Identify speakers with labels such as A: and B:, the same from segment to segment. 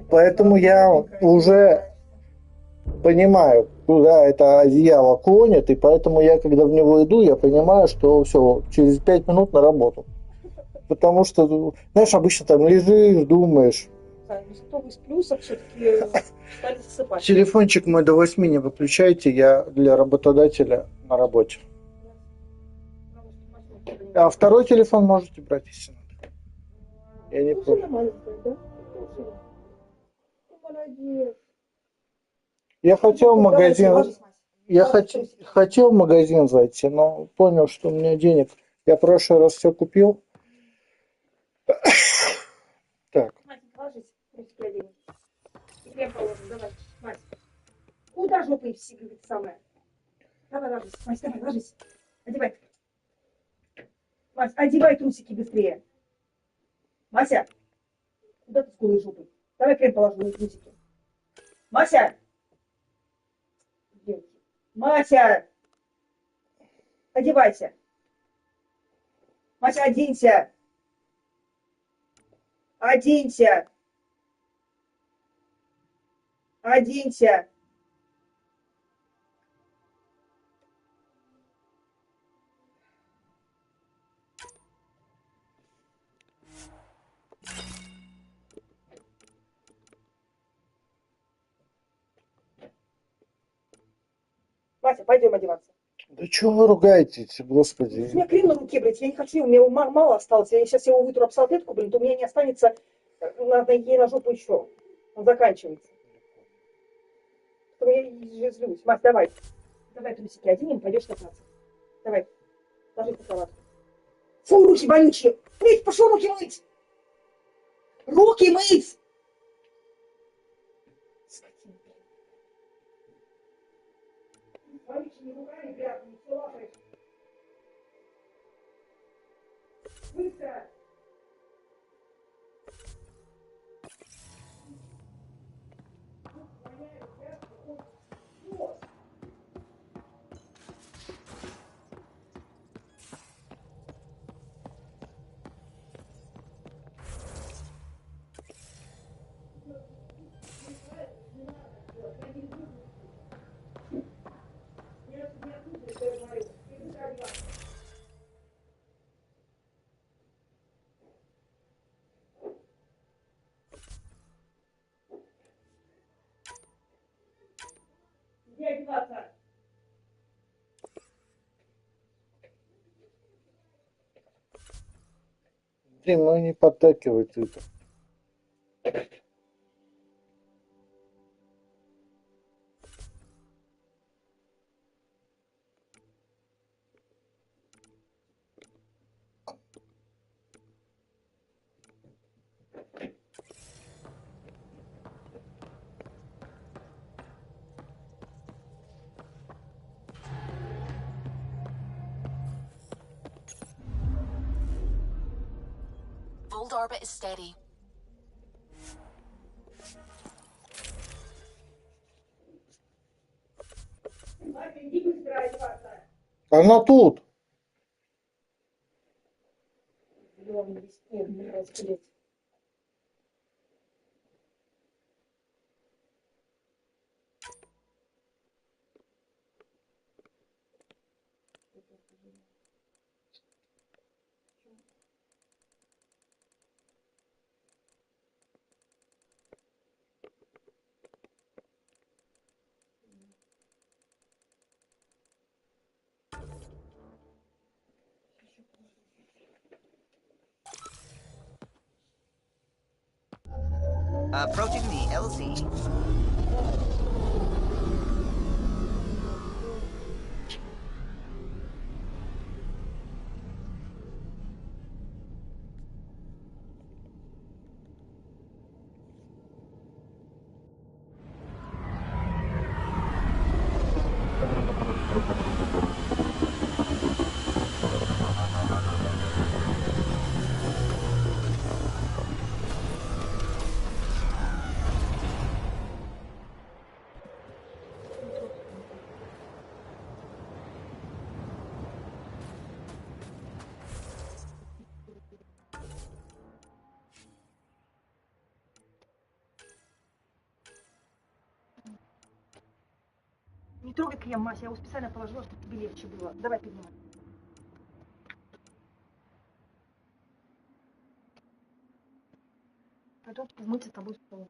A: Поэтому я уже понимаю, куда это одеяло клонит, и поэтому я, когда в него иду, я понимаю, что все, через 5 минут на работу. Потому что, знаешь, обычно там лежишь, думаешь.
B: Да, зато вы из плюсов все-таки стали засыпать.
A: Телефончик мой до 8 не выключайте, я для работодателя на работе. А второй телефон можете брать, если надо. Я не против.
B: Молодец.
A: Я хотел в магазин, хотел в магазин зайти, но понял, что у меня денег. Я в прошлый раз все купил. Так.
B: Мать, ложись, ручки одень. И крем положим, давай, мать. Куда жопой все, говорит, самое? Давай, ложись, мать, давай, ложись. Одевай. Мать, одевай трусики быстрее. Мася, куда ты с голой жопой? Давай крем положим на трусики. Мася! Мася! Одевайся. Мася, оденься. Оденься. Оденься. Вася, пойдем одеваться.
A: Да чего вы ругаетесь, господи?
B: У меня крем на руке, блядь, я не хочу, у меня мало осталось. Я сейчас его вытру об салфетку, блин, то у меня не останется ей на жопу еще. Он заканчивается. Я злюсь. Мать, давай. Давай трусики оденем, пойдешь кататься. Давай. Ложись на кроватку. Фу, руки вонючие. Мыть, пошел руки мыть. Руки мыть. Скотина. Вонючими руками грязными, все лапаешь. Быстро. Где одеваться?
A: Блин, ну не подтакивай ты это.
C: Old orbit is steady.
B: Иди быстро одеваться.
A: Она тут.
B: Зеленый листок, не нравится, блядь.
D: Approaching the LZ.
B: трогай крем, Мася, я его специально положила, чтобы тебе легче было. Давай поднимай. Пойдем умыться с тобой стол.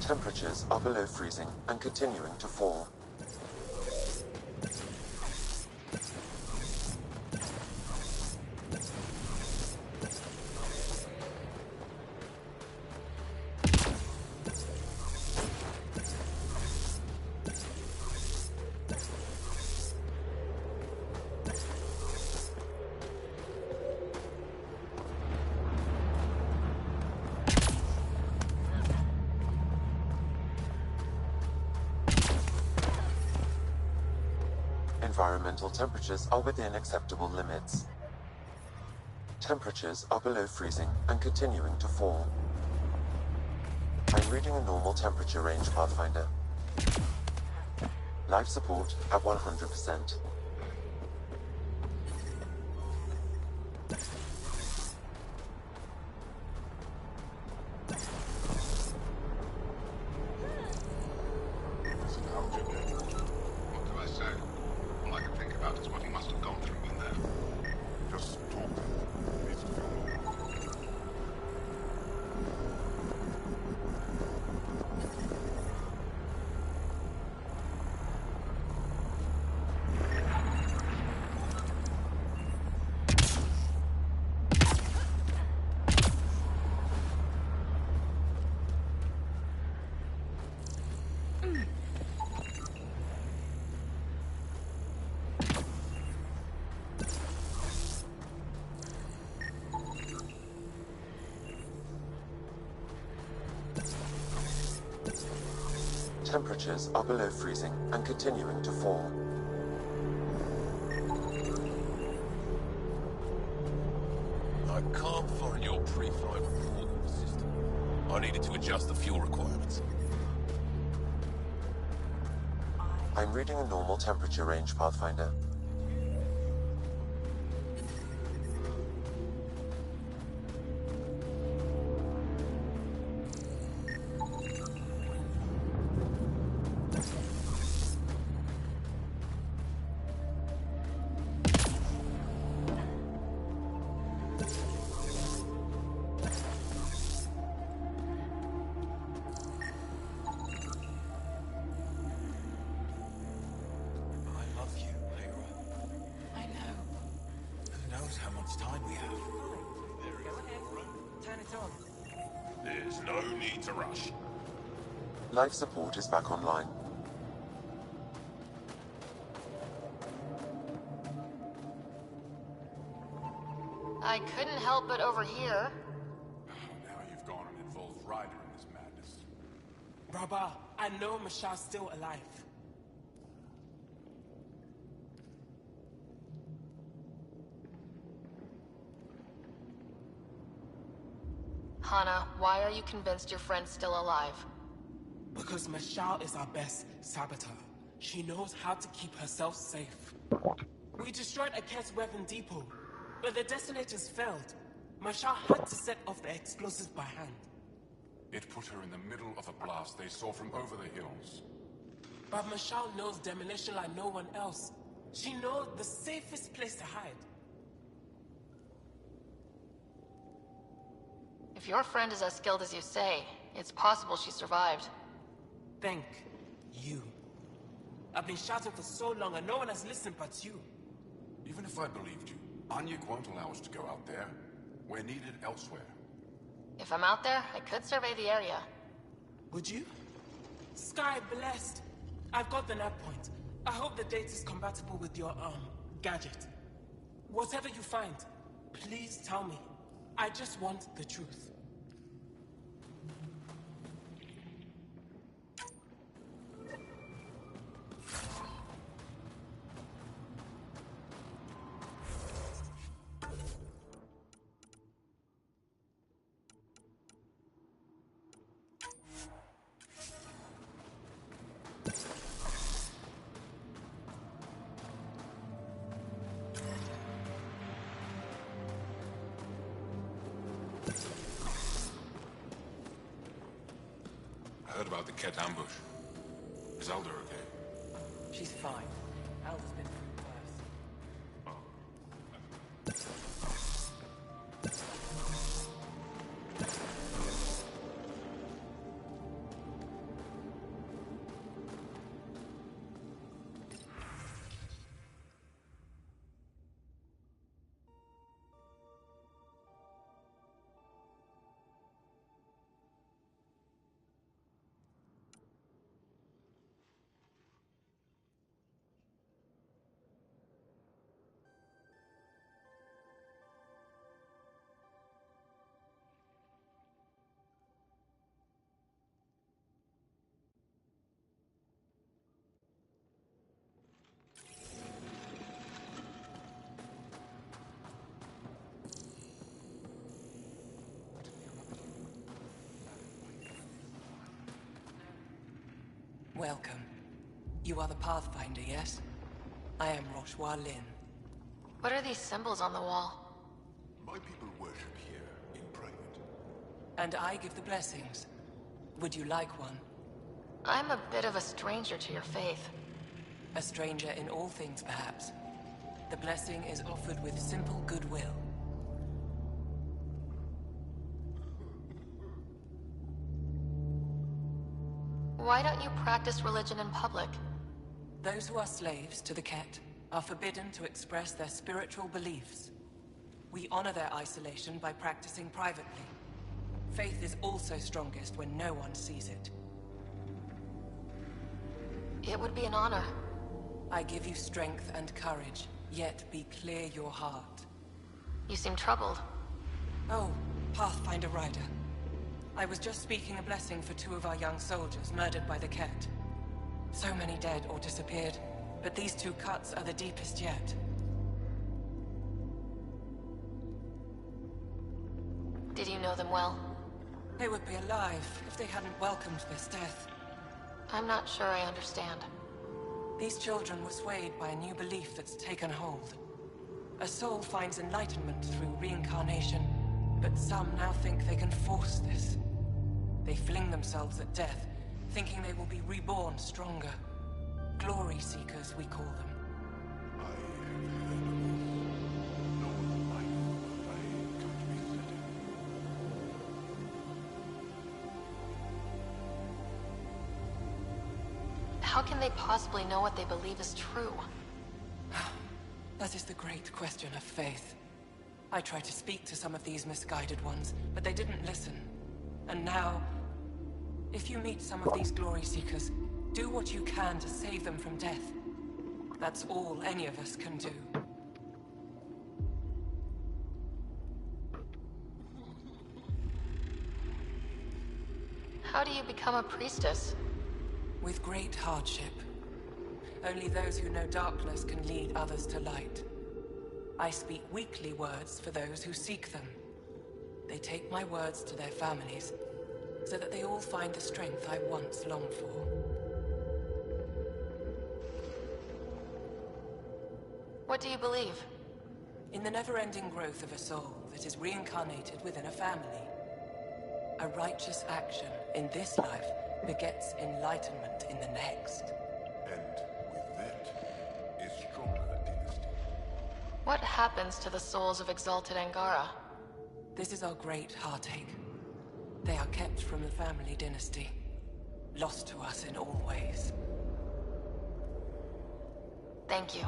E: Temperatures are below freezing and continuing to fall. Environmental temperatures are within acceptable limits. Temperatures are below freezing and continuing to fall. I'm reading a normal temperature range, Pathfinder. Life support at 100%. Temperatures are below freezing and continuing to fall.
F: I can't find your pre-flight report in the system. I needed to adjust the fuel requirements.
E: I'm reading a normal temperature range, Pathfinder.
F: Time we have.
D: Turn it on.
F: There's no need to rush.
E: Life support is back online.
C: I couldn't help but overhear.
F: Now you've gone and involved Ryder in this madness.
G: Rabba, I know Masha's still alive.
C: Hana, why are you convinced your friend's still alive?
G: Because Mashal is our best saboteur. She knows how to keep herself safe. We destroyed Aket's weapon depot, but the detonators failed. Mashal had to set off the explosives by hand.
F: It put her in the middle of a blast they saw from over the hills.
G: But Mashal knows demolition like no one else. She knows the safest place to hide.
C: If your friend is as skilled as you say, it's possible she survived.
G: Thank you. I've been shouting for so long and no one has listened but you.
F: Even if I believed you, Anya won't allow us to go out there. We're needed elsewhere.
C: If I'm out there, I could survey the area.
G: Would you? Sky blessed. I've got the nav point. I hope the date is compatible with your, gadget. Whatever you find, please tell me. I just want the truth.
F: I heard about the Ket ambush. Is Elder okay?
G: She's fine. Alda's been through worse. Welcome. You are the Pathfinder, yes? I am Roshua Lin.
C: What are these symbols on the wall?
F: My people worship here in private.
G: And I give the blessings. Would you like one?
C: I'm a bit of a stranger to your faith.
G: A stranger in all things, perhaps. The blessing is offered with simple goodwill.
C: Why don't you practice religion in public?
G: Those who are slaves to the Ket are forbidden to express their spiritual beliefs. We honor their isolation by practicing privately. Faith is also strongest when no one sees it.
C: It would be an honor.
G: I give you strength and courage, yet be clear your heart.
C: You seem troubled.
G: Oh, Pathfinder Rider. I was just speaking a blessing for 2 of our young soldiers murdered by the Ket. So many dead or disappeared, but these 2 cuts are the deepest yet.
C: Did you know them well?
G: They would be alive if they hadn't welcomed this death.
C: I'm not sure I understand.
G: These children were swayed by a new belief that's taken hold. A soul finds enlightenment through reincarnation, but some now think they can force this. They fling themselves at death, thinking they will be reborn stronger. Glory seekers, we call them.
F: I have heard of this. No one like what I come to be said.
C: How can they possibly know what they believe is true?
G: That is the great question of faith. I tried to speak to some of these misguided ones, but they didn't listen. And now, if you meet some of these glory seekers, do what you can to save them from death. That's all any of us can do.
C: How do you become a priestess?
G: With great hardship. Only those who know darkness can lead others to light. I speak weekly words for those who seek them. They take my words to their families, so that they all find the strength I once longed for.
C: What do you believe?
G: In the never-ending growth of a soul that is reincarnated within a family. A righteous action in this life begets enlightenment in the next.
F: And with that is stronger
C: What happens to the souls of exalted Angara?
G: This is our great heartache. They are kept from the family dynasty. Lost to us in all ways.
C: Thank you.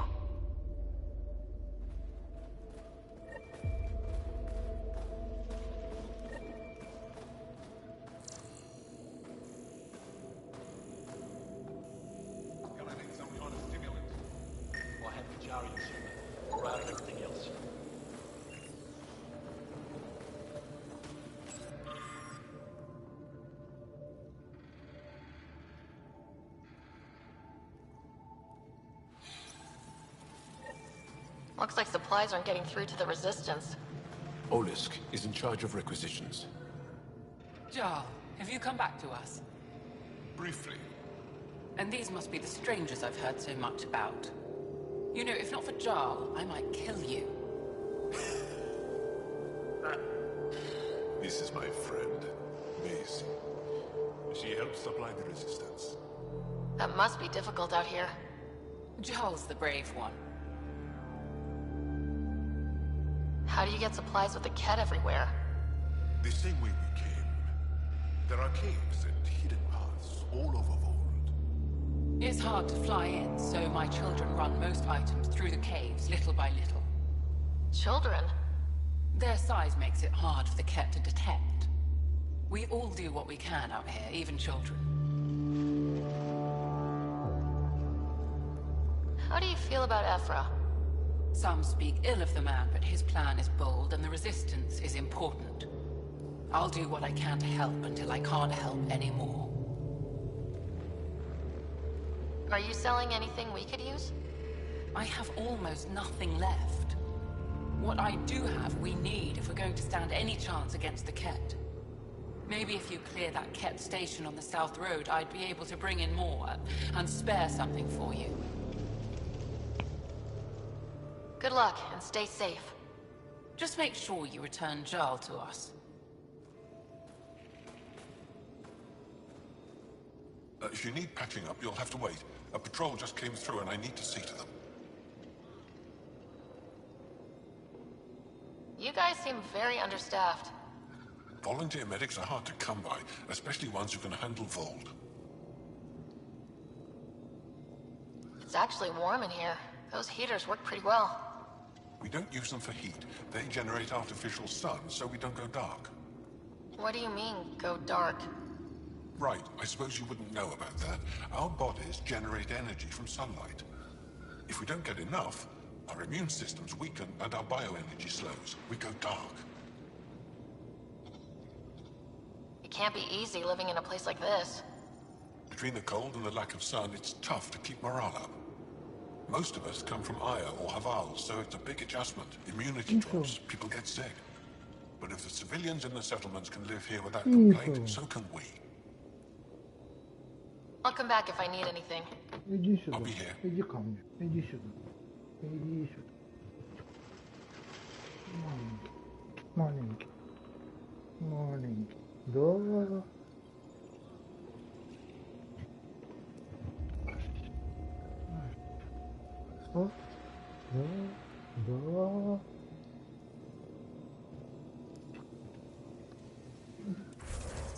F: Gonna need some kind of stimulant. I have the Jari sugar. Right and everything else.
C: Looks like supplies aren't getting through to the Resistance.
F: Olisk is in charge of requisitions.
G: Jarl, have you come back to us?
F: Briefly.
G: And these must be the strangers I've heard so much about. You know, if not for Jarl, I might kill you.
F: This is my friend, Maisie. She helps supply the resistance.
C: That must be difficult out here.
G: Jarl's the brave one.
C: How do you get supplies with the Ket everywhere?
F: The same way we came. There are caves and hidden paths all over Vold.
G: It's hard to fly in, so my children run most items through the caves, little by little.
C: Children?
G: Their size makes it hard for the Ket to detect. We all do what we can out here, even children.
C: How do you feel about Ephra?
G: Some speak ill of the man, but his plan is bold and the resistance is important. I'll do what I can to help until I can't help anymore.
C: Are you selling anything we could use?
G: I have almost nothing left. What I do have, we need if we're going to stand any chance against the Ket. Maybe if you clear that Ket station on the South Road, I'd be able to bring in more and spare something for you.
C: Good luck, and stay safe.
G: Just make sure you return Jarl to us.
F: If you need patching up, you'll have to wait. A patrol just came through and I need to see to them.
C: You guys seem very understaffed.
F: Volunteer medics are hard to come by, especially ones who can handle Vold.
C: It's actually warm in here. Those heaters work pretty well.
F: We don't use them for heat. They generate artificial sun, so we don't go dark.
C: What do you mean, go dark?
F: Right, I suppose you wouldn't know about that. Our bodies generate energy from sunlight. If we don't get enough, our immune systems weaken and our bioenergy slows. We go dark.
C: It can't be easy living in a place like this.
F: Between the cold and the lack of sun, it's tough to keep morale up. Most of us come from Aya or Haval, so it's a big adjustment. Immunity drops, people get sick. But if the civilians in the settlements can live here without complaint, so can we.
C: I'll come back if I need anything.
A: Иди сюда.
F: I'll be here.
A: Иди ко мне. Иди сюда. Иди сюда. Маленький. Маленький. Маленький. Да. О, да, да.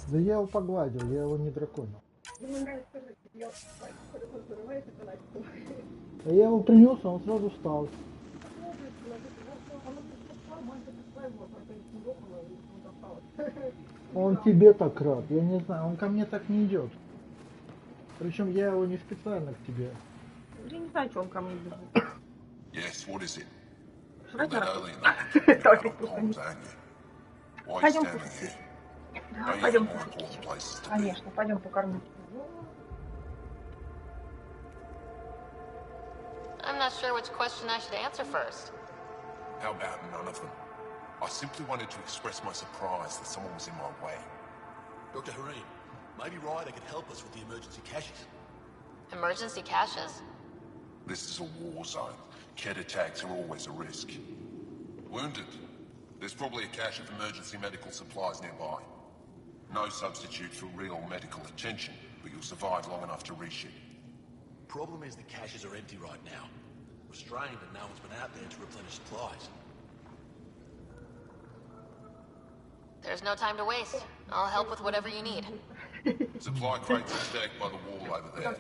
A: Да я его погладил, я его не драконил. А я его принес, а он сразу встал. Он тебе так рад, я не знаю, он ко мне так не идет. Причем я его не специально к тебе.
B: Я не знаю, что он ко мне бежит.
F: Yes, what is it?
B: Жрать
F: That
B: надо.
F: early enough.
B: Давай,
F: Palms, aren't you? Why are you
B: Пойдем
F: standing
B: кушать.
F: here?
B: Да,
F: Don't you
B: пойдем
F: have more
B: кушать.
F: important places to be?
B: Конечно, пойдем покормим.
C: I'm not sure which question I should answer first.
F: How about none of them? I simply wanted to express my surprise that someone was in my way.
H: Dr. Harim, maybe Ryder could help us with the emergency caches.
C: Emergency caches?
F: This is a war zone. Ket attacks are always a risk. Wounded. There's probably a cache of emergency medical supplies nearby. No substitute for real medical attention, but you'll survive long enough to reship.
H: Problem is the caches are empty right now. Restrained and no one's been out there to replenish supplies.
C: There's no time to waste. I'll help with whatever you need.
F: Supply crates are stacked by the wall over there.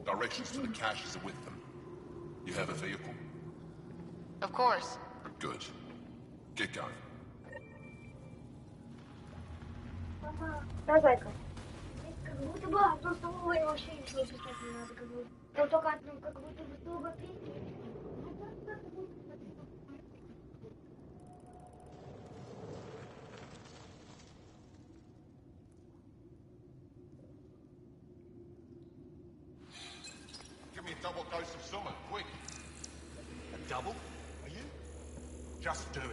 F: Directions to the caches are with them. You have a vehicle?
C: Of course.
F: Good. Get going.
B: Да, зайка. Как будто бы одно слово и вообще ничего писать не надо. Как будто, там только одно, как будто бы слово пить.
F: Give me a double dose of summer, quick.
H: A double? Are you?
F: Just do it.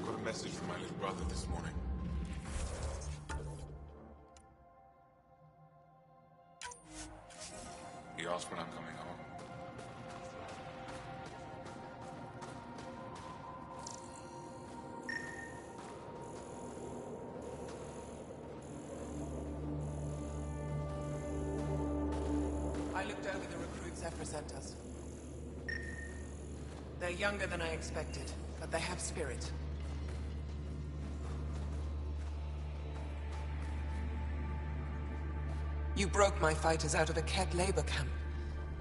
F: Got a message from my little brother this morning. He asked when I'm coming home.
G: I looked over the recruits Zephyr sent us. They're younger than I expected, but they have spirit. You broke my fighters out of a Ket labor camp.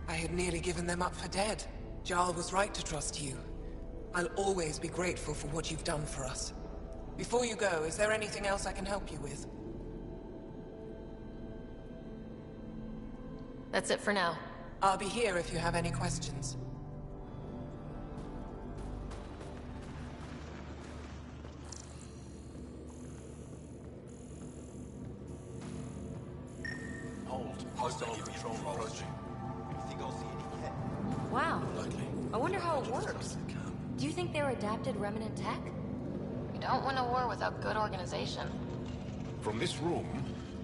G: I had nearly given them up for dead. Jarl was right to trust you. I'll always be grateful for what you've done for us. Before you go, is there anything else I can help you with?
C: That's it for now.
G: I'll be here if you have any questions.
H: Hold. Hostile control approaching. Think I'll see any yet?
I: Wow.
H: Likely.
I: I wonder how it works. Do you think they're adapted remnant tech?
C: You don't win a war without good organization.
J: From this room,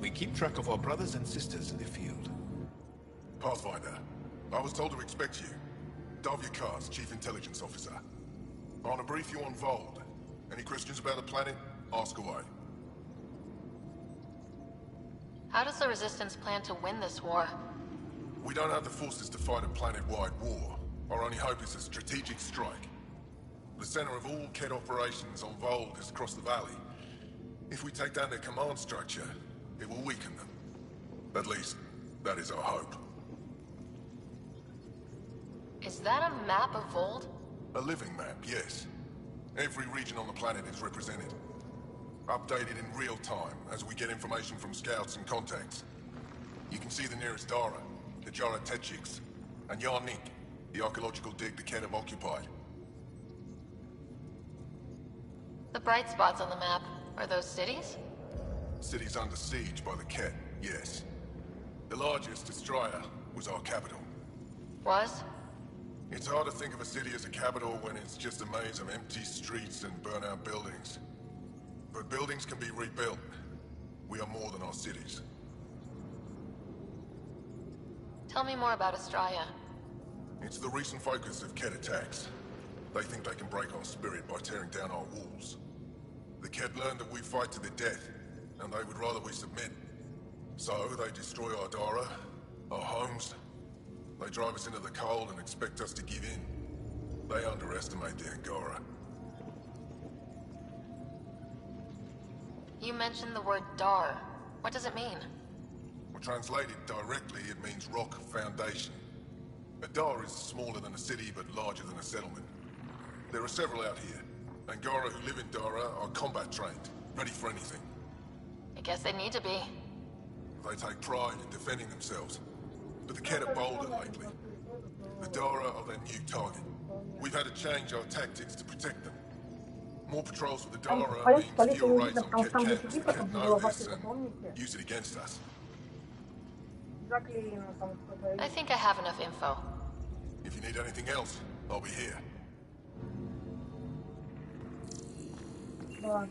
J: we keep track of our brothers and sisters in the field.
F: Pathfinder, I was told to expect you. Davia Kars, Chief Intelligence Officer. I want to brief you on Vold. Any questions about the planet? Ask away.
C: How does the Resistance plan to win this war?
F: We don't have the forces to fight a planet-wide war. Our only hope is a strategic strike. The center of all Ket operations on Vold is across the valley. If we take down their command structure, it will weaken them. At least, that is our hope.
C: Is that a map of Vold?
F: A living map, yes. Every region on the planet is represented. Updated in real time as we get information from scouts and contacts. You can see the nearest Dara, the Jara Techiks, and Yarnik, the archaeological dig the Ket have occupied.
C: The bright spots on the map, are those cities?
F: Cities under siege by the Ket, yes. The largest, Estraya, was our capital.
C: Was?
F: It's hard to think of a city as a capital when it's just a maze of empty streets and burnt-out buildings. But buildings can be rebuilt. We are more than our cities.
C: Tell me more about Estraya.
F: It's the recent focus of Ket attacks. They think they can break our spirit by tearing down our walls. The Ket learned that we fight to the death, and they would rather we submit. So they destroy our Dara, our homes. They drive us into the cold and expect us to give in. They underestimate the Angara.
C: You mentioned the word Dar. What does it mean?
F: Well, translated directly, it means rock foundation. A Dar is smaller than a city, but larger than a settlement. There are several out here. Angara who live in Dara are combat trained, ready for anything.
C: I guess they need to be.
F: They take pride in defending themselves. But the Ket are bolder lately. The Dara are their new target. We've had to change our tactics to protect them. More patrols for the Dara means fewer raids on Ket camps. The Ket know this and use it against us.
C: I think I have enough info.
F: If you need anything else, I'll be here.
B: Да.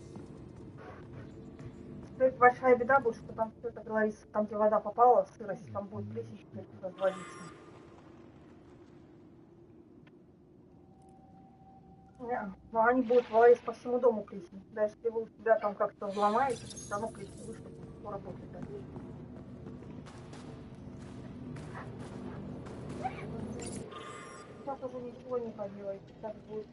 B: Это большая беда будет, что там все это говорится, там, где вода попала, сырость, там будет плесень разводиться. Но они будут валить по всему дому плесень. Даже если вы у себя там как-то взломаете, то все равно плесень выступит, скоро будет летать. Сейчас уже ничего не поделаете, сейчас будет.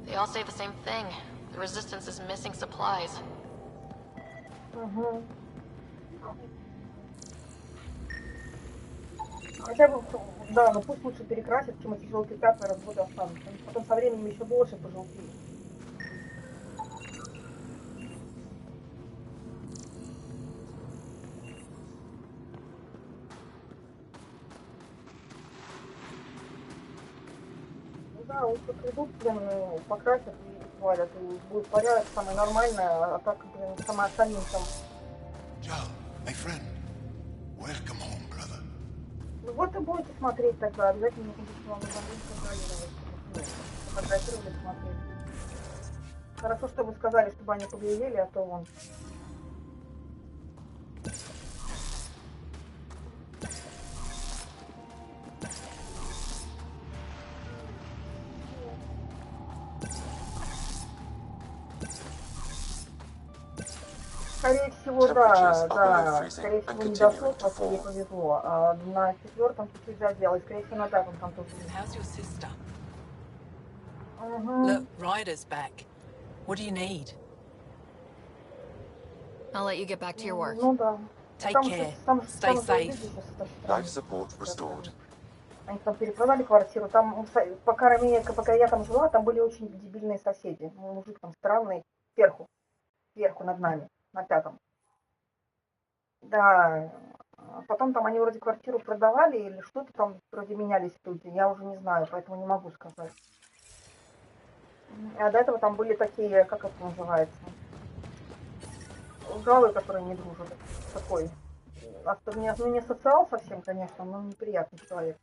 C: They all say the same thing. The Resistance is missing supplies.
B: Угу. Хотя бы, да, но пусть лучше перекрасят, чем эти желтые пятна разводы останутся. Они потом со временем еще больше пожелтеют. Ну да, лучше придут, блин, покрасят и свалят, и будет порядок, самое нормальное, а так, блин, самое остальное там.
J: Joe, my friend. Welcome home, brother.
B: Ну вот и будете смотреть тогда, обязательно не будете вам контролировать. Фотографировать, смотреть. Хорошо, что вы сказали, чтобы они поглядели, а то вон. Скорее всего, да, скорее всего, не дошло, просто ей повезло. А на четвертом чуть-чуть задел, и скорее всего, на пятом там тоже.
K: How's your sister?
B: Угу.
K: Look, Ryder's back. What do you need?
C: I'll let you get back to your work.
B: Ну да.
K: Take
B: Там
K: care.
B: Stay
K: Stay safe.
E: Life support restored.
B: Они там перепродали квартиру, там, пока я там жила, там были очень дебильные соседи. Мужик там странный, сверху над нами, на пятом. Да, потом там они вроде квартиру продавали или что-то там, вроде менялись люди, я уже не знаю, поэтому не могу сказать. А до этого там были такие, как это называется, главы, которые не дружат, такой. Ну, не социал совсем, конечно, но неприятный человек.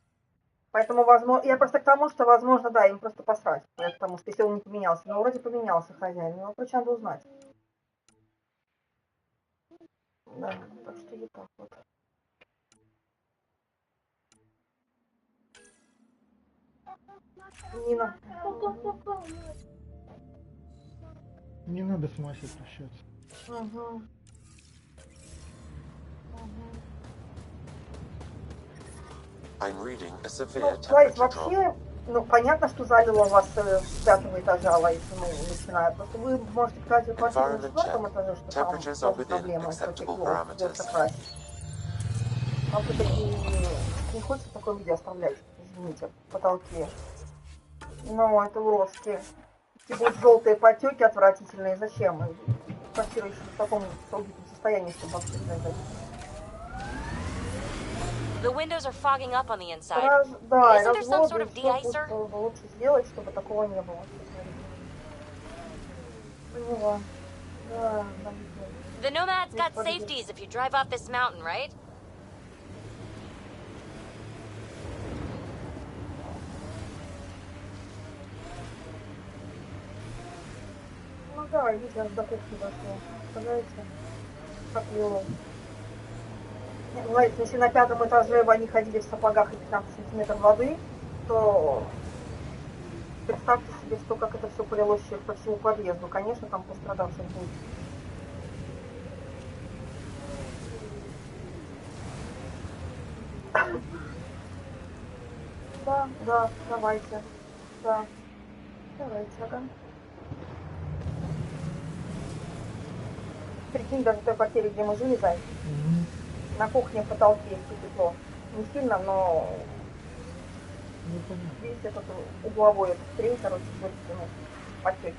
B: Поэтому, возможно, я просто к тому, что, возможно, да, им просто посрать. Потому что если он не поменялся, но вроде поменялся хозяин, но короче, надо узнать. Да, так что и так вот. Нина.
A: Не надо с Масей прощаться.
B: Угу.
E: I'm reading a severe
B: Лайс,
E: temperature drop.
B: вообще, ну, понятно, что залило вас с 5-го этажа, Лайс, ну, начиная. Просто вы можете сказать, квартиру на 4-м этаже, что там тоже проблема, что тепло, придется красить. Вам все-таки не хочется в таком виде оставлять, извините, потолки. Ну, это уродские. Эти будут желтые потеки отвратительные. Зачем? Квартира еще в таком убитом состоянии, чтобы вообще знать.
I: The windows are fogging up on the inside.
B: Да,
I: Isn't there some
B: разводы,
I: sort of de-icer?
B: лучше сделать, чтобы такого не было. Поняла. Да,
I: The Nomad's got safeties if you drive off this mountain, right?
B: Ну да, видите, аж до кухни дошло. Представляете? Как вело. Знаете, если на 5-м этаже они ходили в сапогах и 15 сантиметров воды, то представьте себе, что как это все полилось по всему подъезду. Конечно, там пострадавших будет. Да, давайте. Да. Давайте, ага. Прикинь, даже в той квартире, где мы жили, Зай, на кухне в потолке есть тепло. Не сильно, но видите, тут угловой этот стрель, короче, будет потеки.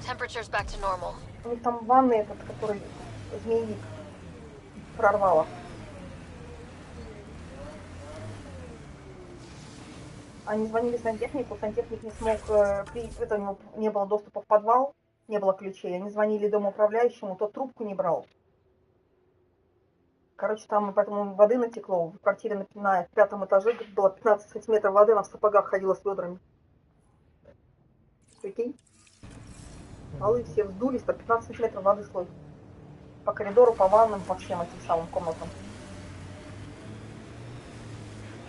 C: Temperature's back to normal.
B: У них там ванны этот, который змеевик прорвало. Они звонили сантехнику, сантехник не смог, у него не было доступа в подвал, не было ключей. Они звонили домоуправляющему, тот трубку не брал. Короче, там поэтому воды натекло. В квартире на 5-м этаже было 15 сантиметров воды, она в сапогах ходила с ведрами. Прикинь? Полы все вздулись, по 15 сантиметров воды слой. По коридору, по ваннам, по всем этим самым комнатам.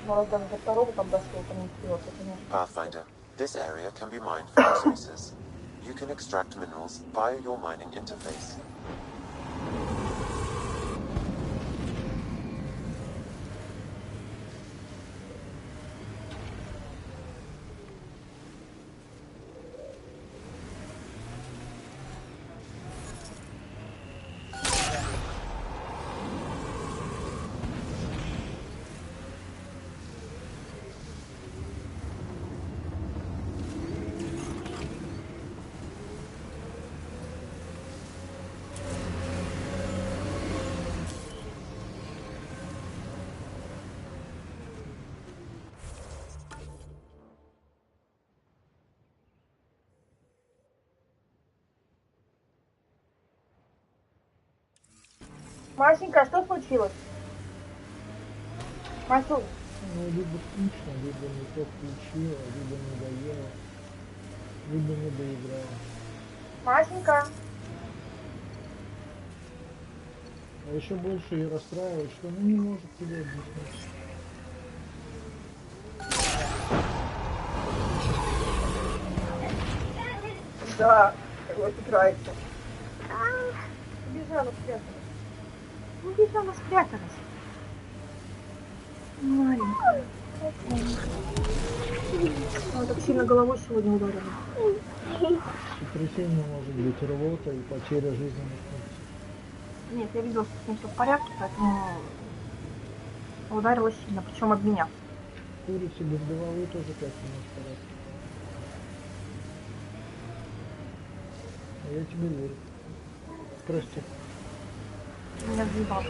B: Ну, раз даже до второго там дошло, то не успело, то конечно.
E: Pathfinder, this area can be mined for resources. You can extract minerals via your mining interface.
B: Масенька, что случилось? Масюнь.
A: Ну, либо скучно, либо не то включила, либо не доела, либо не доиграла.
B: Масенька.
A: А еще больше ее расстраивает, что она не может тебе объяснить.
B: Да, вот играется. Убежала, спряталась. Убежала, спряталась. Маленькая. Она так сильно головой сегодня ударила.
A: Сотрясение может быть, рвота и потеря жизненных функций.
B: Нет, я видела, что с ним все в порядке, поэтому ударила сильно, причем об меня.
A: Курица без головы тоже как-нибудь в порядке. А я тебе верю. Прости.
B: Меня заебала.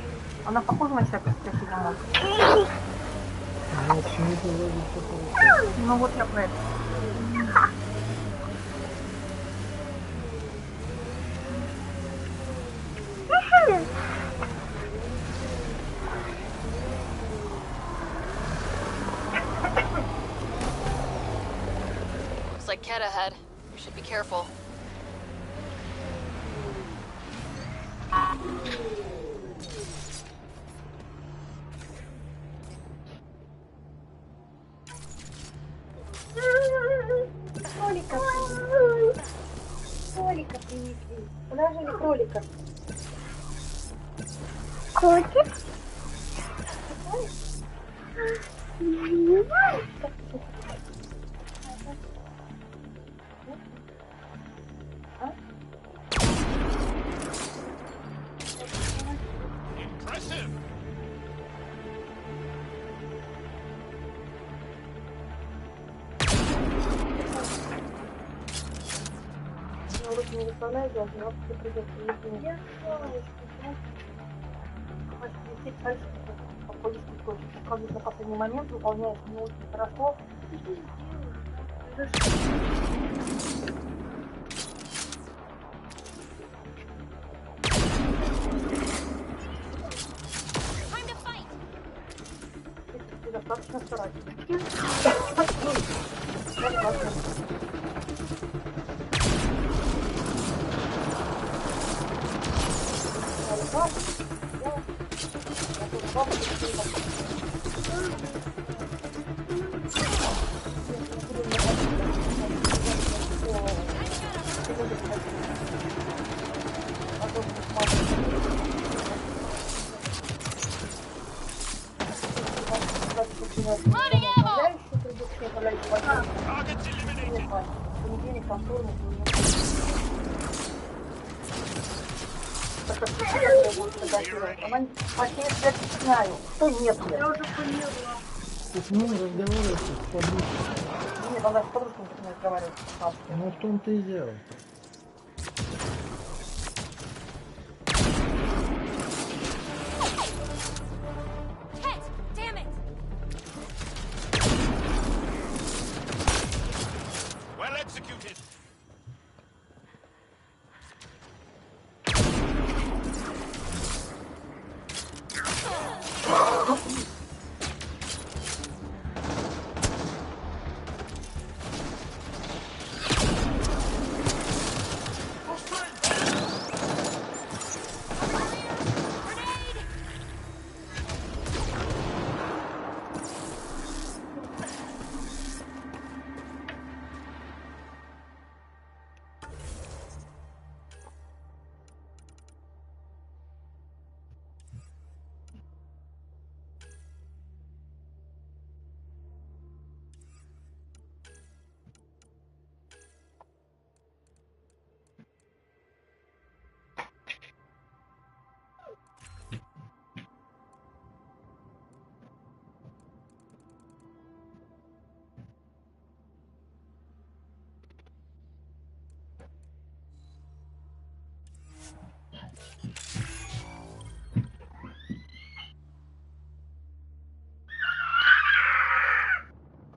B: Она похожа на человека с красивым мозгом.
A: Ну, в смысле, вроде все хорошо.
B: Ну вот я про это.
C: Looks like Cat ahead. You should be careful.
B: Кролика. Кролика принесли. Положили кролика. Кролик?
J: Impressive!
B: На руки не выставляй, я же тебе придется не я висеть дальше, походишь не хочешь. Уходишь на последний момент, выполняешь не очень хорошо. Ты достаточно старательный. Она вообще я знаю, что нет. Я уже поняла.
A: Ты с ним разговариваешь с подружкой.
B: Нет, она с подружкой не разговаривает.
A: Ну в том-то и дело.
J: Well executed!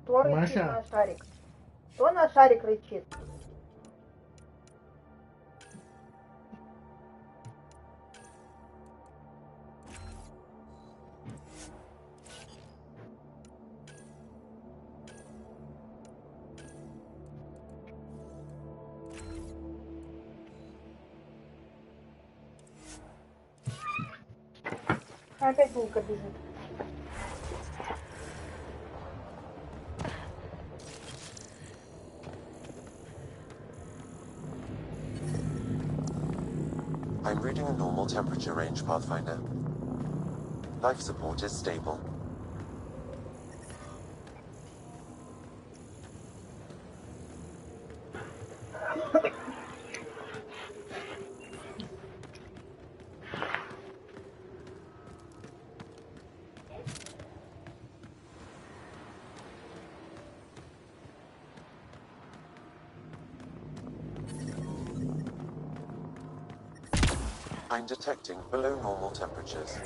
B: Кто рычит
A: Маша.
B: на шарик? Кто на шарик рычит? Опять булка бежит.
E: I'm reading a normal temperature range, Pathfinder. Life support is stable. I'm detecting below normal temperatures.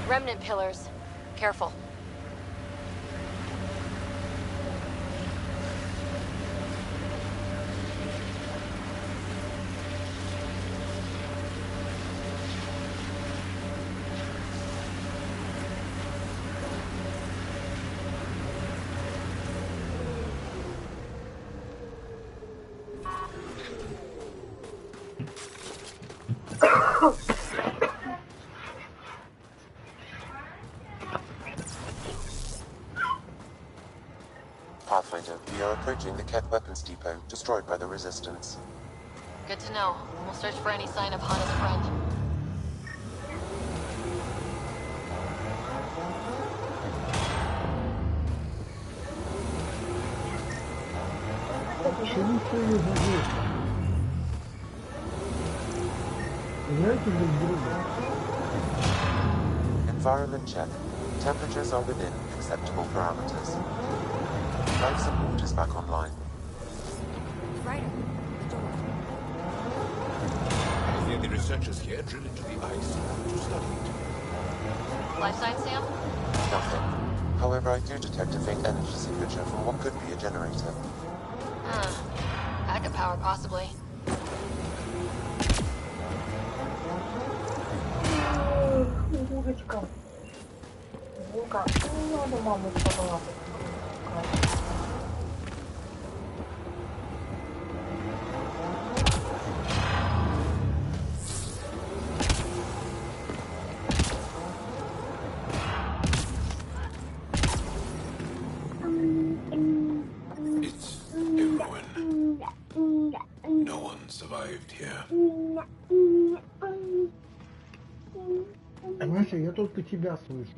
C: Remnant pillars. Careful.
E: Pathfinder, we are approaching the Keth Weapons Depot, destroyed by the Resistance.
C: Good to know. We'll search for any sign of Hana's friend.
A: Почему все ее зовут? Знаете друг друга?
E: Environment check. Temperatures are within acceptable parameters. Life support is back online.
I: Right. The door.
J: I hear the researchers here drill into the ice to study it.
C: Life sign, Sam?
E: Nothing. However, I do detect a faint energy signature from what could be a generator.
C: Backup power, possibly.
B: Булочка. Булка. Ну, надо маму побалакать.
J: lived here.
L: Маша, я только тебя слышу.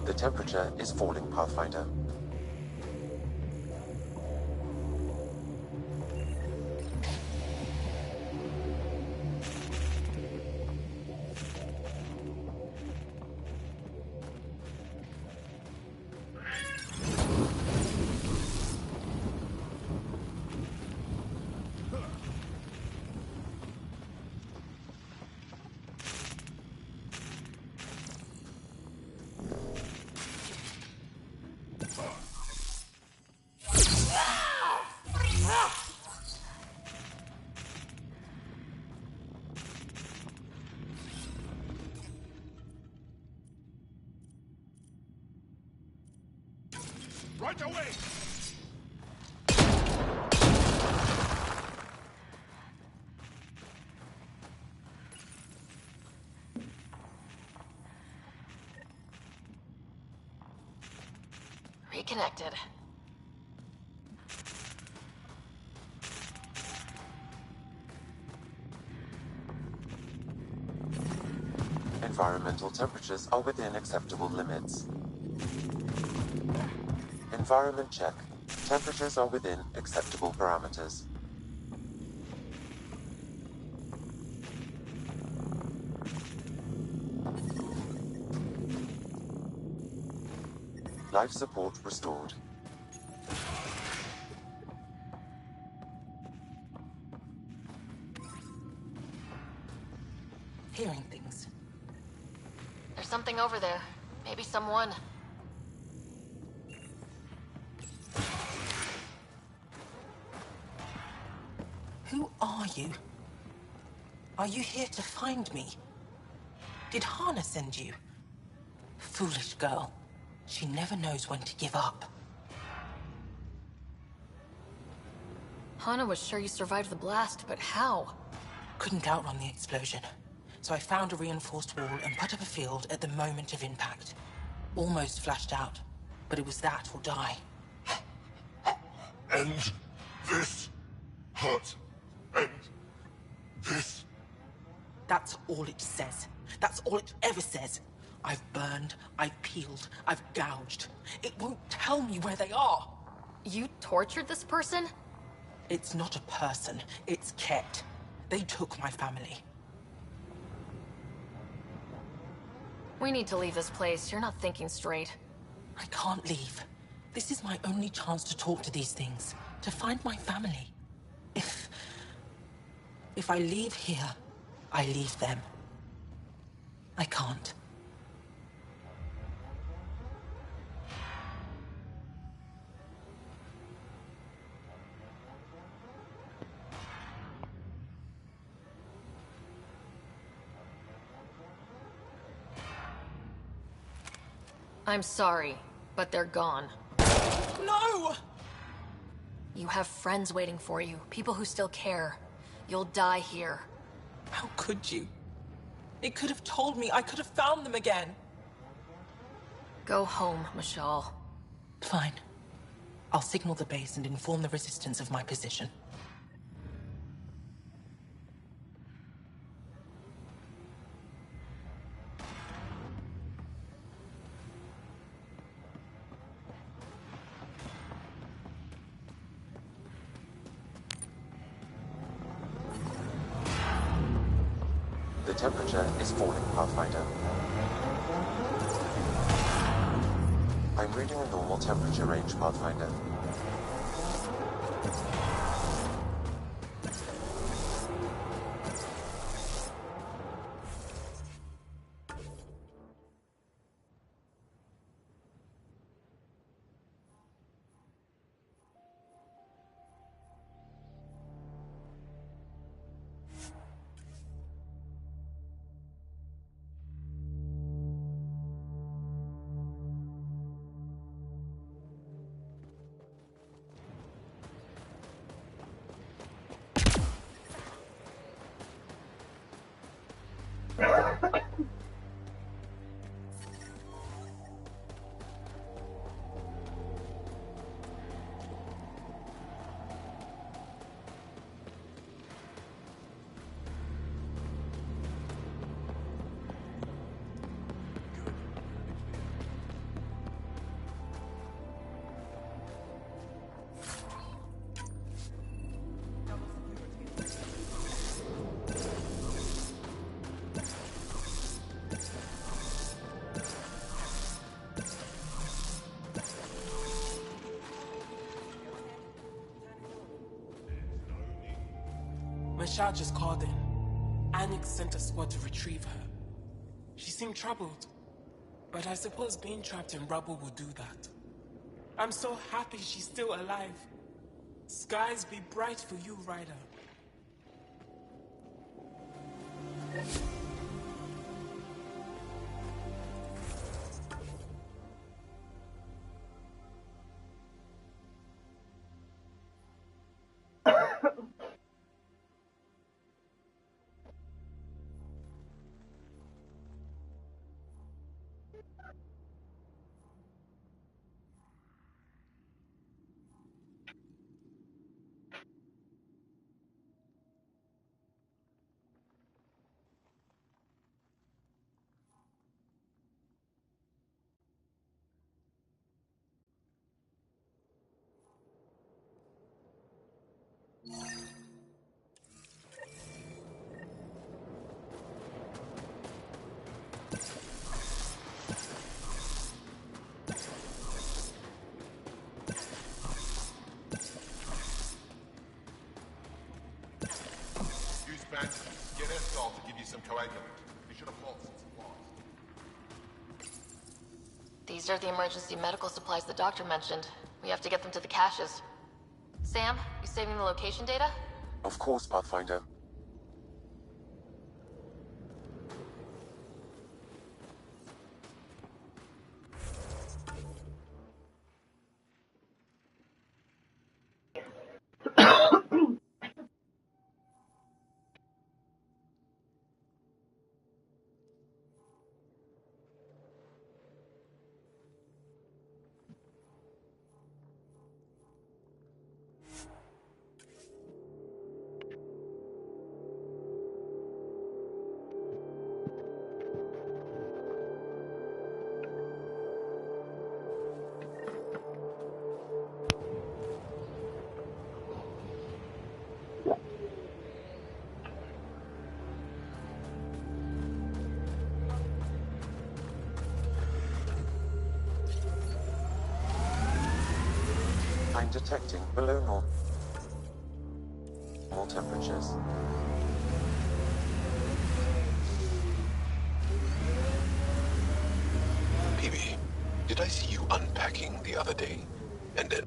E: The temperature is falling, Pathfinder.
J: Right away!
C: Reconnected.
E: Environmental temperatures are within acceptable limits. Environment check. Temperatures are within acceptable parameters. Life support restored.
K: Hearing things.
C: There's something over there. Maybe someone.
K: Who are you? Are you here to find me? Did Hana send you? Foolish girl. She never knows when to give up.
C: Hana was sure you survived the blast, but how?
K: Couldn't outrun the explosion. So I found a reinforced wall and put up a field at the moment of impact. Almost flashed out, but it was that or die.
J: End this hurt. End this.
K: That's all it says. That's all it ever says. I've burned, I've peeled, I've gouged. It won't tell me where they are.
C: You tortured this person?
K: It's not a person, it's Ket. They took my family.
C: We need to leave this place. You're not thinking straight.
K: I can't leave. This is my only chance to talk to these things, to find my family. If I leave here, I leave them. I can't.
C: I'm sorry, but they're gone.
K: No!
C: You have friends waiting for you, people who still care. You'll die here.
K: How could you? It could have told me I could have found them again.
C: Go home, Mashal.
K: Fine. I'll signal the base and inform the Resistance of my position.
E: The temperature is falling, Pathfinder. I'm reading a normal temperature range, Pathfinder.
G: Shah just called in. Anix sent a squad to retrieve her. She seemed troubled, but I suppose being trapped in rubble will do that. I'm so happy she's still alive. Skies be bright for you, Ryder.
J: Get Escol to give you some coagulant. You should have bought some supplies.
C: These are the emergency medical supplies the doctor mentioned. We have to get them to the caches. Sam, you saving the location data?
E: Of course, Pathfinder. I'm detecting below normal temperatures.
J: PB, did I see you unpacking the other day? And then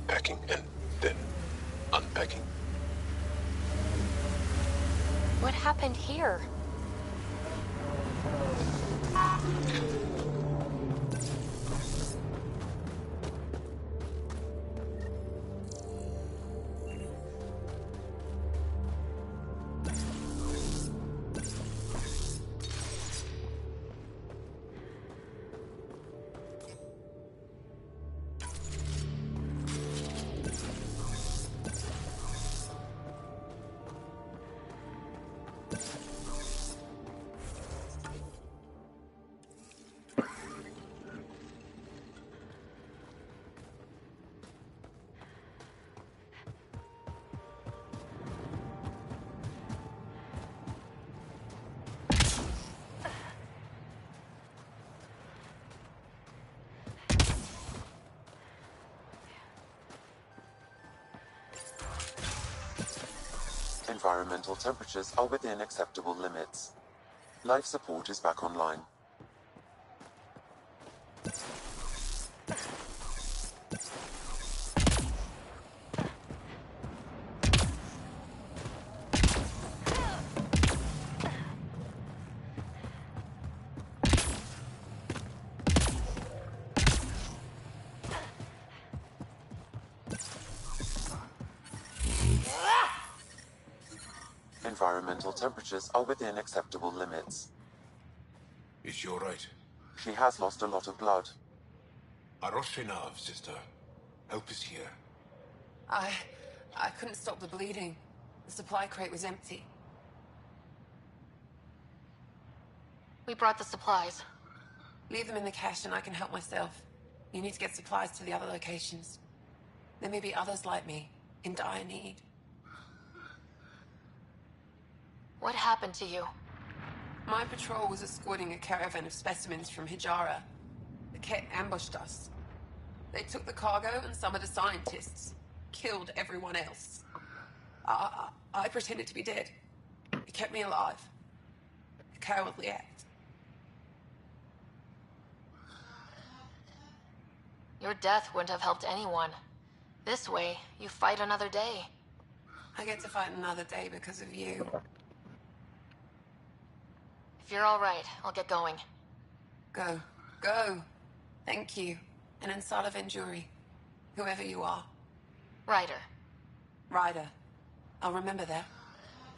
J: packing and then unpacking?
C: What happened here?
E: Environmental temperatures are within acceptable limits. Life support is back online. Environmental temperatures are within acceptable limits.
J: Is she all right?
E: She has lost a lot of blood.
J: Aroshinav, sister. Help is here.
K: I couldn't stop the bleeding. The supply crate was empty.
C: We brought the supplies.
K: Leave them in the cache and I can help myself. You need to get supplies to the other locations. There may be others like me, in dire need.
C: What happened to you?
K: My patrol was escorting a caravan of specimens from Hijara. The Ket ambushed us. They took the cargo and some of the scientists. killed everyone else. I pretended to be dead. It kept me alive. A cowardly act.
C: Your death wouldn't have helped anyone. This way, you fight another day.
K: I get to fight another day because of you.
C: If you're all right, I'll get going.
K: Go. Go. Thank you. And inside of Enduri. Whoever you are.
C: Ryder.
K: Ryder. I'll remember that.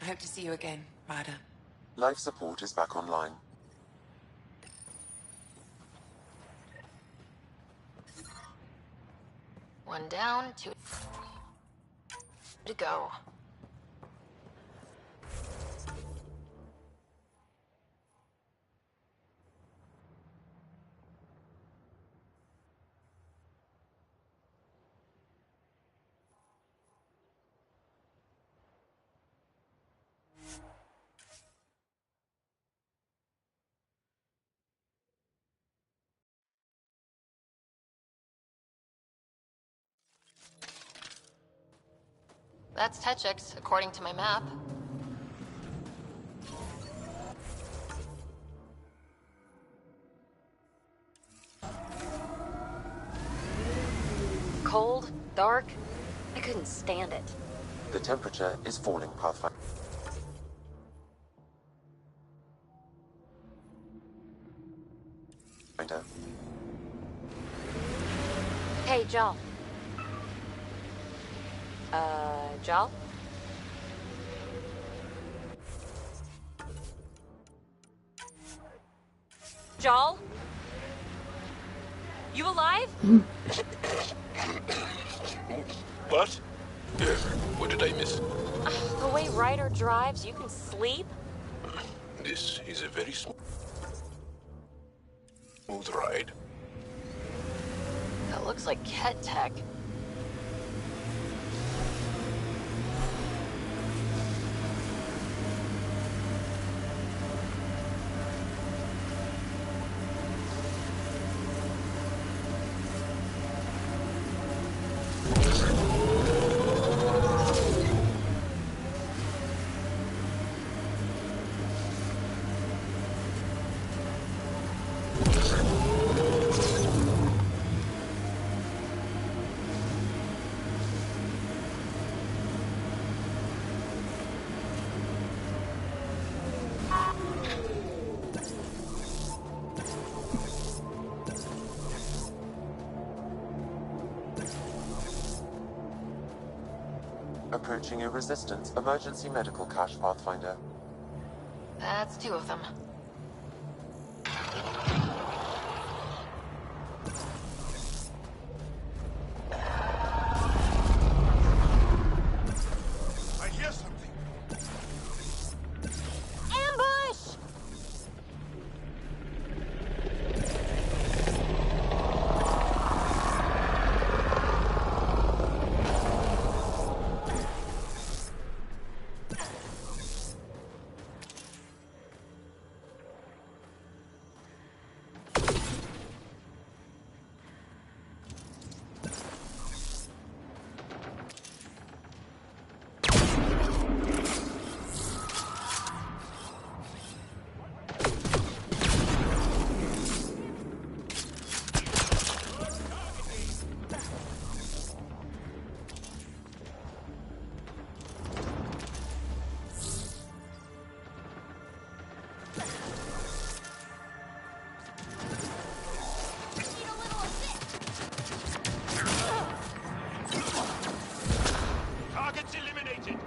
K: I hope to see you again, Ryder.
E: Life support is back online.
C: One down, two to go. That's Techix, according to my map. Cold, dark. I couldn't stand it.
E: The temperature is falling, Pathfinder.
C: Hey, Jal. Jal? Jal? You alive?
J: What? What did I miss?
C: The way Ryder drives, you can sleep?
J: This is a very smooth ride.
C: That looks like Ket Tech.
E: Approaching a resistance emergency medical cache, Pathfinder.
C: That's two of them.
F: I hear something.
C: Ambush!
H: Targets eliminated.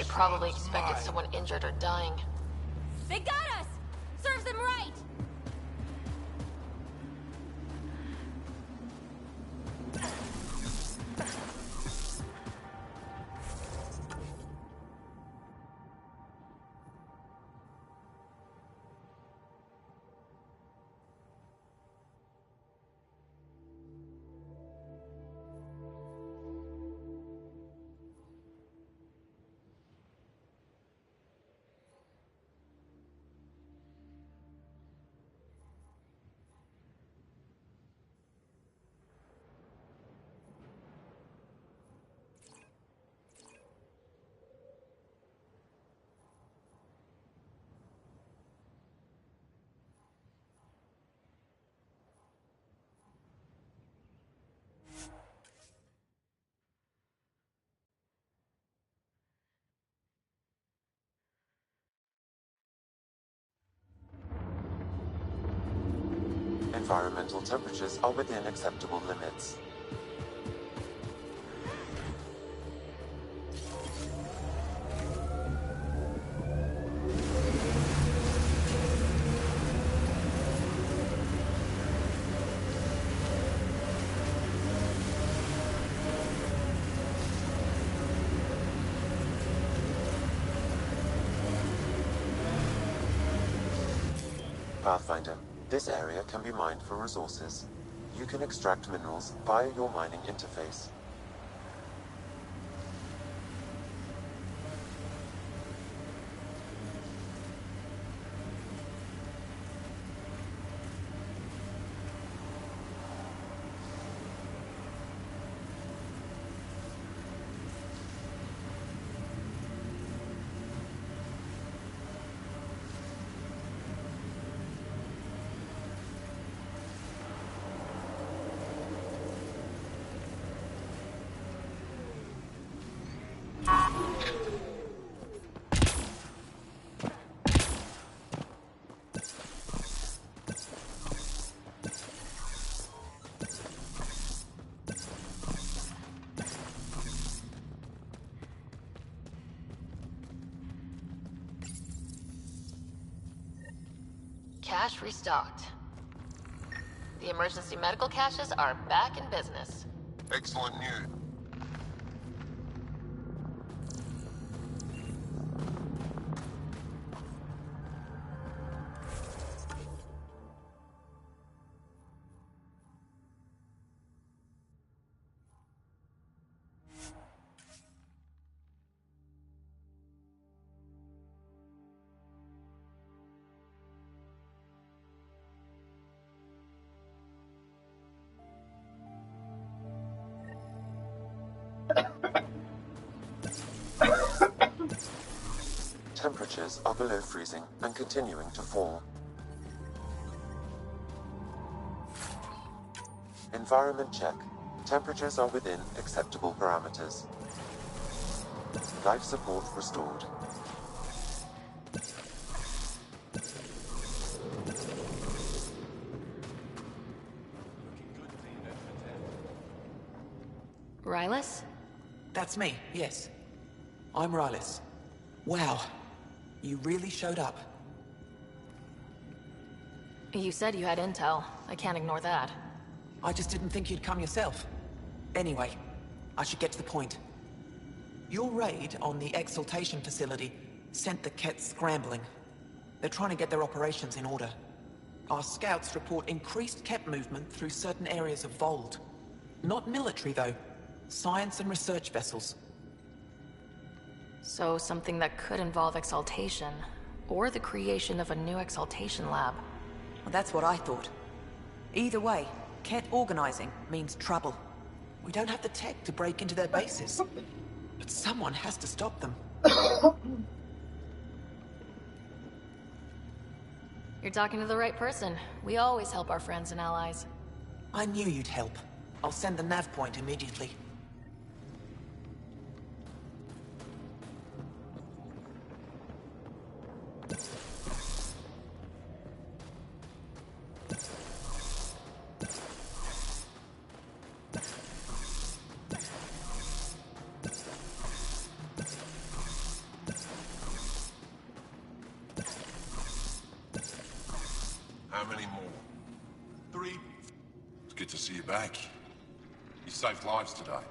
C: Probably expected someone injured or dying.
I: They got us! Serves them right!
E: Environmental temperatures are within acceptable limits. Pathfinder, this area can be mined for resources. You can extract minerals via your mining interface.
C: Cache restocked. The emergency medical caches are back in business.
F: Excellent news.
E: Temperatures are below freezing and continuing to fall. Environment check. Temperatures are within acceptable parameters. Life support restored.
C: Rylus?
K: That's me, yes. I'm Rylus. Wow. You really showed up.
C: You said you had intel. I can't ignore that.
K: I just didn't think you'd come yourself. Anyway, I should get to the point. Your raid on the exaltation facility sent the Kett scrambling. They're trying to get their operations in order. Our scouts report increased Kett movement through certain areas of Vold. Not military, though. Science and research vessels.
C: So something that could involve exaltation, or the creation of a new exaltation lab.
M: Well, that's what I thought. Either way, Kett organizing means trouble.
K: We don't have the tech to break into their bases. But someone has to stop them.
C: You're talking to the right person. We always help our friends and allies.
K: I knew you'd help. I'll send the nav point immediately.
F: How many more? 3. It's good to see you back. You saved lives today.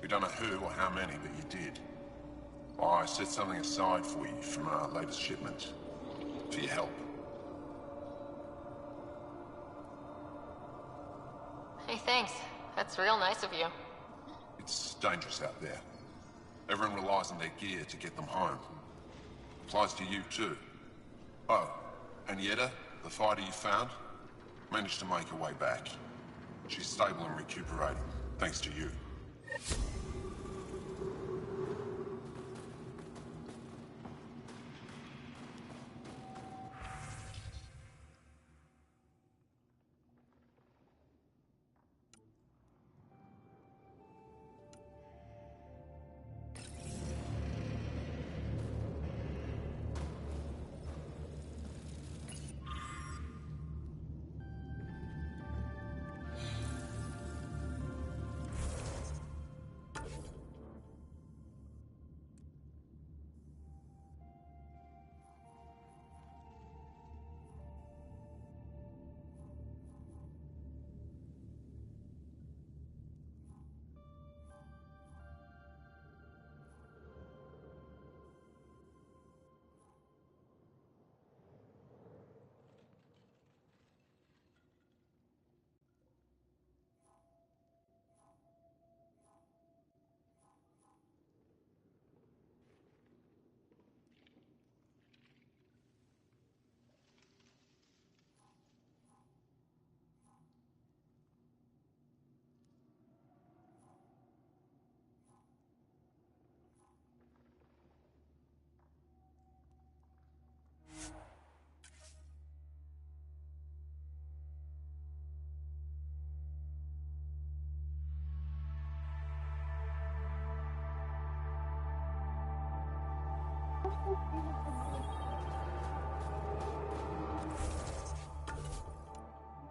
F: We don't know who or how many, but you did. I set something aside for you from our latest shipment. For your help.
C: Hey, thanks. That's real nice of you.
F: It's dangerous out there. Everyone relies on their gear to get them home. Applies to you too. Oh, and Yetta, the fighter you found, managed to make her way back. She's stable and recuperating, thanks to you.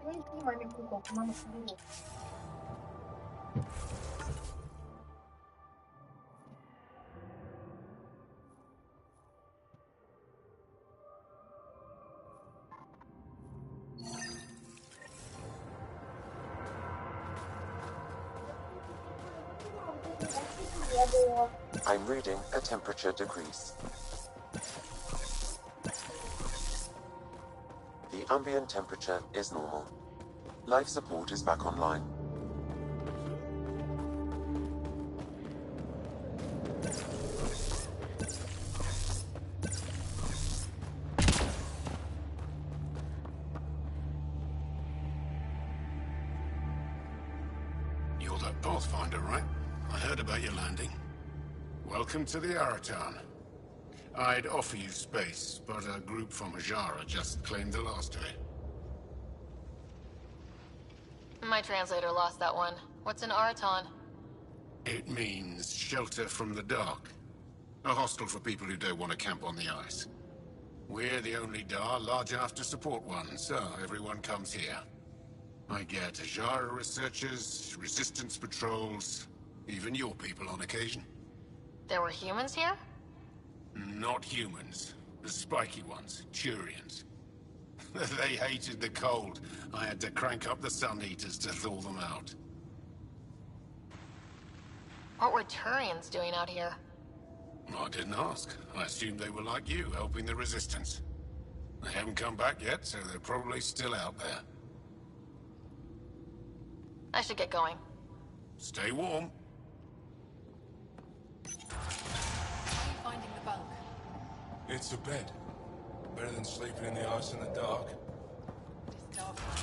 B: Принеси маме куколку, мама соберет.
E: I'm reading a temperature decrease. The ambient temperature is normal. Life support is back online.
F: You're that Pathfinder, right? I heard about your landing. Welcome to the Araton. I'd offer you space, but a group from Ajara just claimed the last of it.
C: My translator lost that one. What's an Araton?
F: It means shelter from the dark. A hostel for people who don't want to camp on the ice. We're the only Dar large enough to support one, so everyone comes here. I get Ajara researchers, resistance patrols, even your people on occasion.
C: There were humans here?
F: Not humans. The spiky ones, Turians. They hated the cold. I had to crank up the sun heaters to thaw them out.
C: What were Turians doing out here?
F: I didn't ask. I assumed they were like you, helping the resistance. They haven't come back yet, so they're probably still out there.
C: I should get going.
F: Stay warm.
M: How are you finding the bunk?
N: It's a bed. Better than sleeping in the ice in the dark.
M: It's dark. I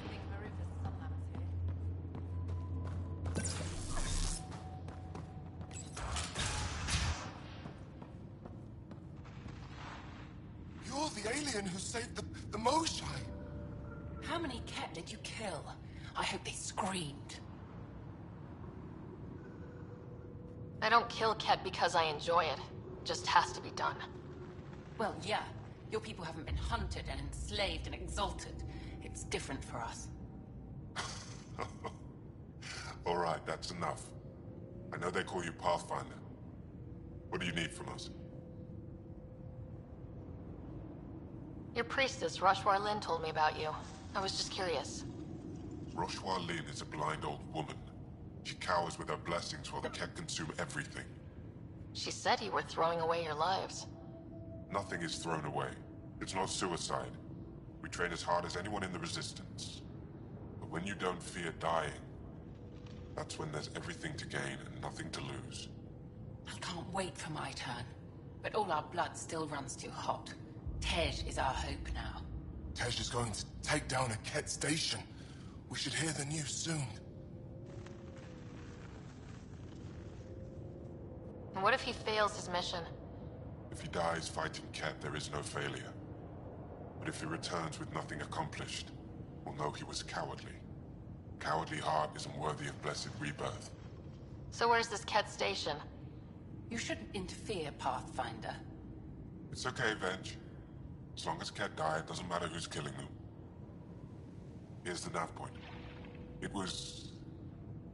M: think Marifa's sunlammer's here.
N: You're the alien who saved the Moshai.
K: How many cat did you kill? I hope they screamed.
C: I don't kill Ket because I enjoy it. Just has to be done.
K: Well, yeah. Your people haven't been hunted and enslaved and exalted. It's different for us.
N: All right, that's enough. I know they call you Pathfinder. What do you need from us?
C: Your priestess, Rushwar Lin, told me about you. I was just curious.
N: Roshwa Lin is a blind old woman. She cowers with her blessings while the Ket consume everything.
C: She said you were throwing away your lives.
N: Nothing is thrown away. It's not suicide. We train as hard as anyone in the Resistance. But when you don't fear dying, that's when there's everything to gain and nothing to lose.
K: I can't wait for my turn. But all our blood still runs too hot. Tej is our hope now.
N: Tej is going to take down a Ket station. We should hear the news soon.
C: And what if he fails his mission?
N: If he dies fighting Ket, there is no failure. But if he returns with nothing accomplished, we'll know he was cowardly. Cowardly heart isn't worthy of blessed rebirth.
C: So where's this Ket station?
K: You shouldn't interfere, Pathfinder.
N: It's okay, Venge. As long as Ket die, it doesn't matter who's killing them. Here's the nav point. It was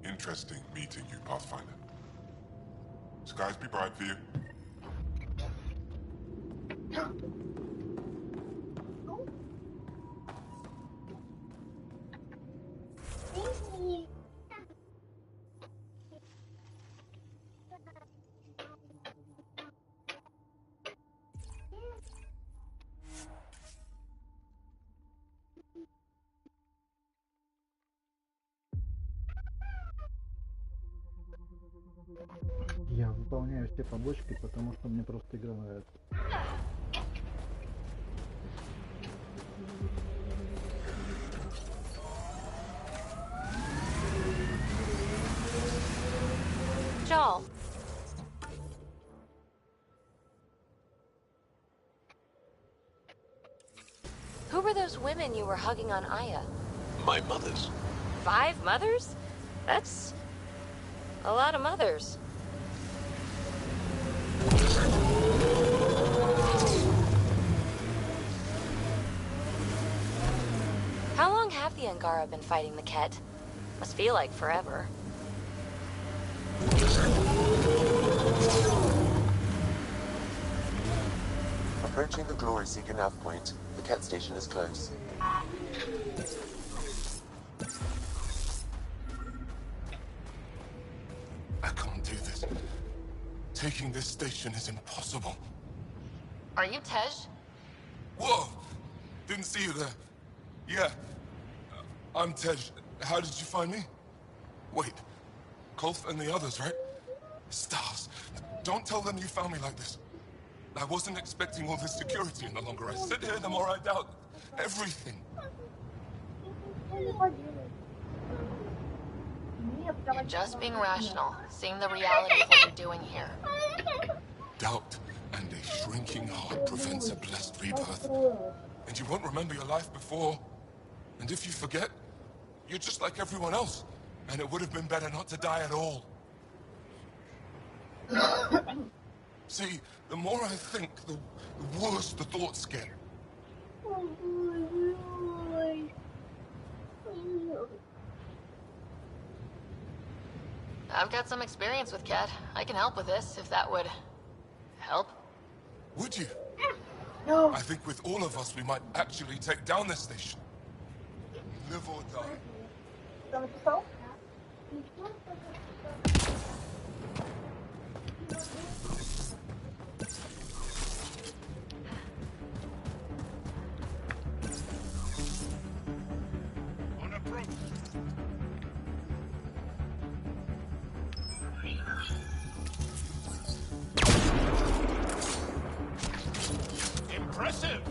N: interesting meeting you, Pathfinder. Skies be bright for you.
L: Я выполняю все побочки, потому что мне просто игра нравится.
C: Joel. Who were those women you were hugging on Aya?
F: My mother's.
C: 5 mothers? That's a lot of mothers.
I: have the Angara been fighting the Ket? Must feel like forever.
E: Approaching the Glory Seeker nav point, the Ket station is close.
F: I can't do this. Taking this station is impossible.
C: Are you Tej?
F: Whoa! Didn't see you there. Yeah. I'm Tej. How did you find me? Wait. Kolf and the others, right? Stars. Don't tell them you found me like this. I wasn't expecting all this security, and the longer I sit here, the more I doubt everything.
C: You're just being rational, seeing the reality of what you're doing here.
F: Doubt and a shrinking heart prevents a blessed rebirth. And you won't remember your life before. And if you forget, you're just like everyone else. And it would have been better not to die at all. See, the more I think, the worse the thoughts get.
C: I've got some experience with Ket. I can help with this, if that would help.
F: Would you? No. I think with all of us, we might actually take down this station. Live or die.
J: On approach. Impressive.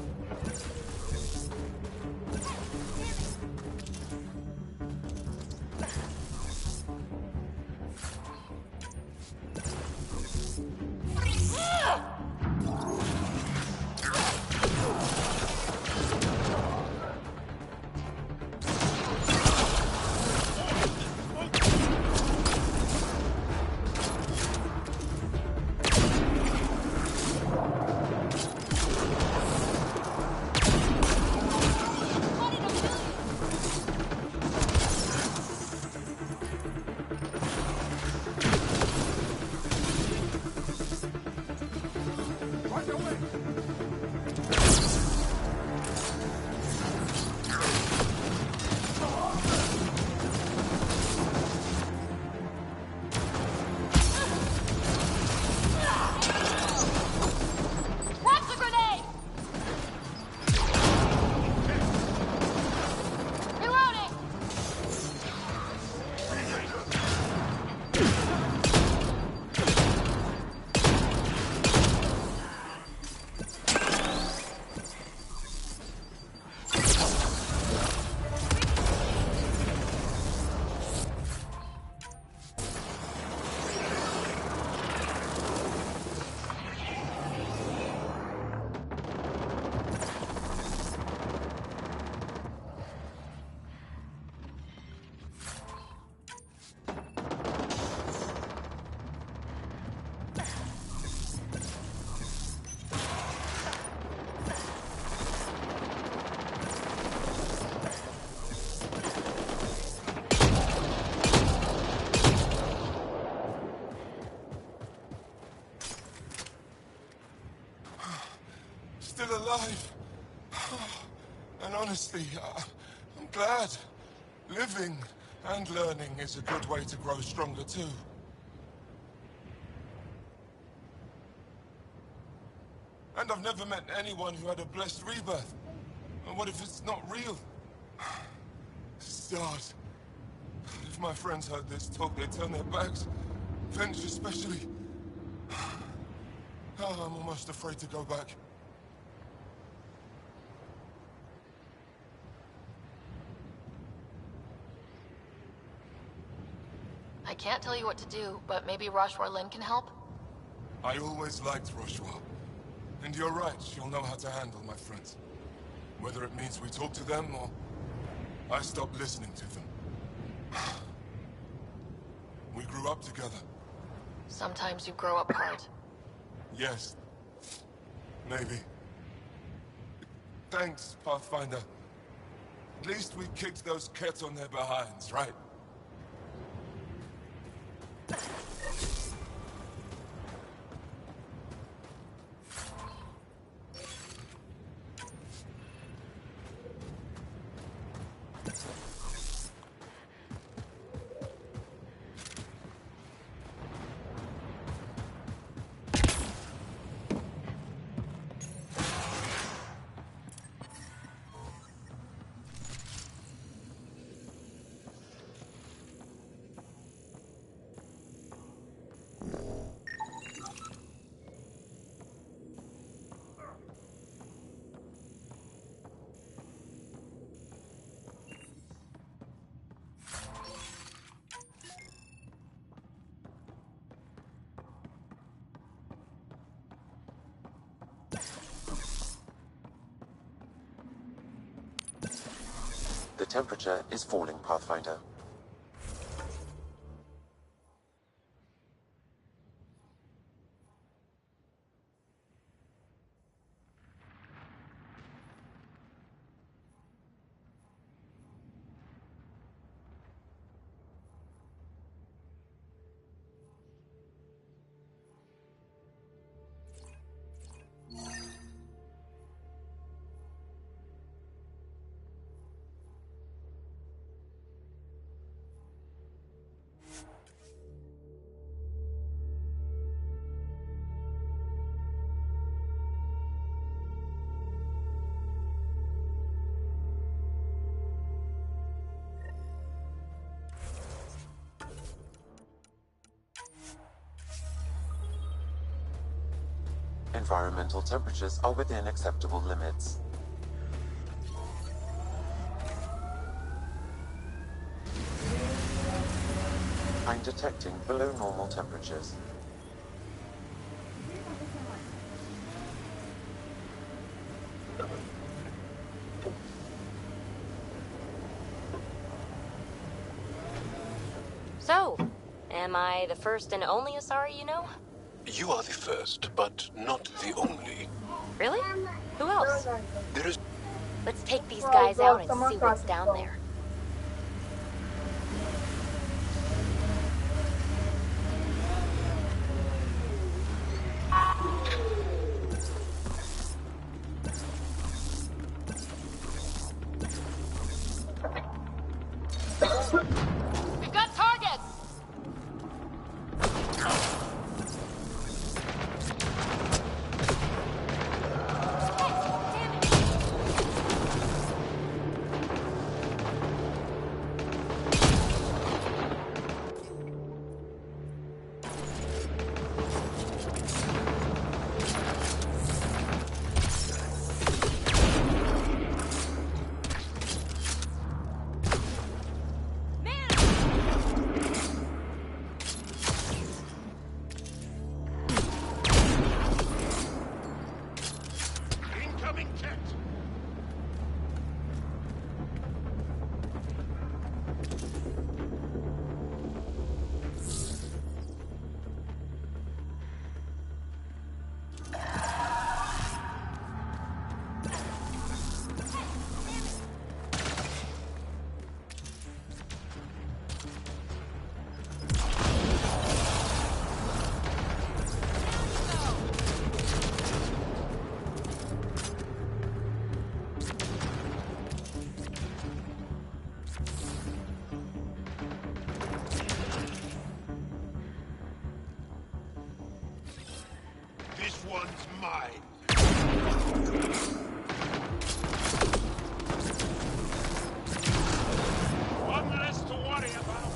F: Still alive. And honestly, I'm glad. Living and learning is a good way to grow stronger too. And I've never met anyone who had a blessed rebirth. And what if it's not real? Stars. If my friends heard this talk, they'd turn their backs. Finch especially. Oh, I'm almost afraid to go back.
C: I can't tell you what to do, but maybe Rashwar Lin can help?
F: I always liked Rashwar. And you're right, she'll know how to handle my friends. Whether it means we talk to them, or I stop listening to them. We grew up together.
C: Sometimes you grow apart.
F: Yes. Maybe. Thanks, Pathfinder.
O: At least we kicked those cats on their behinds, right?
E: The temperature is falling, Pathfinder. Environmental temperatures are within acceptable limits. I'm detecting below normal temperatures.
I: So, am I the first and only Asari you know?
J: You are the first, but not the only.
I: Really? Who else?
J: There is...
I: Let's take these guys out and see what's down there.
C: We've got targets!
J: Incoming cat! This one's mine. One less to worry about.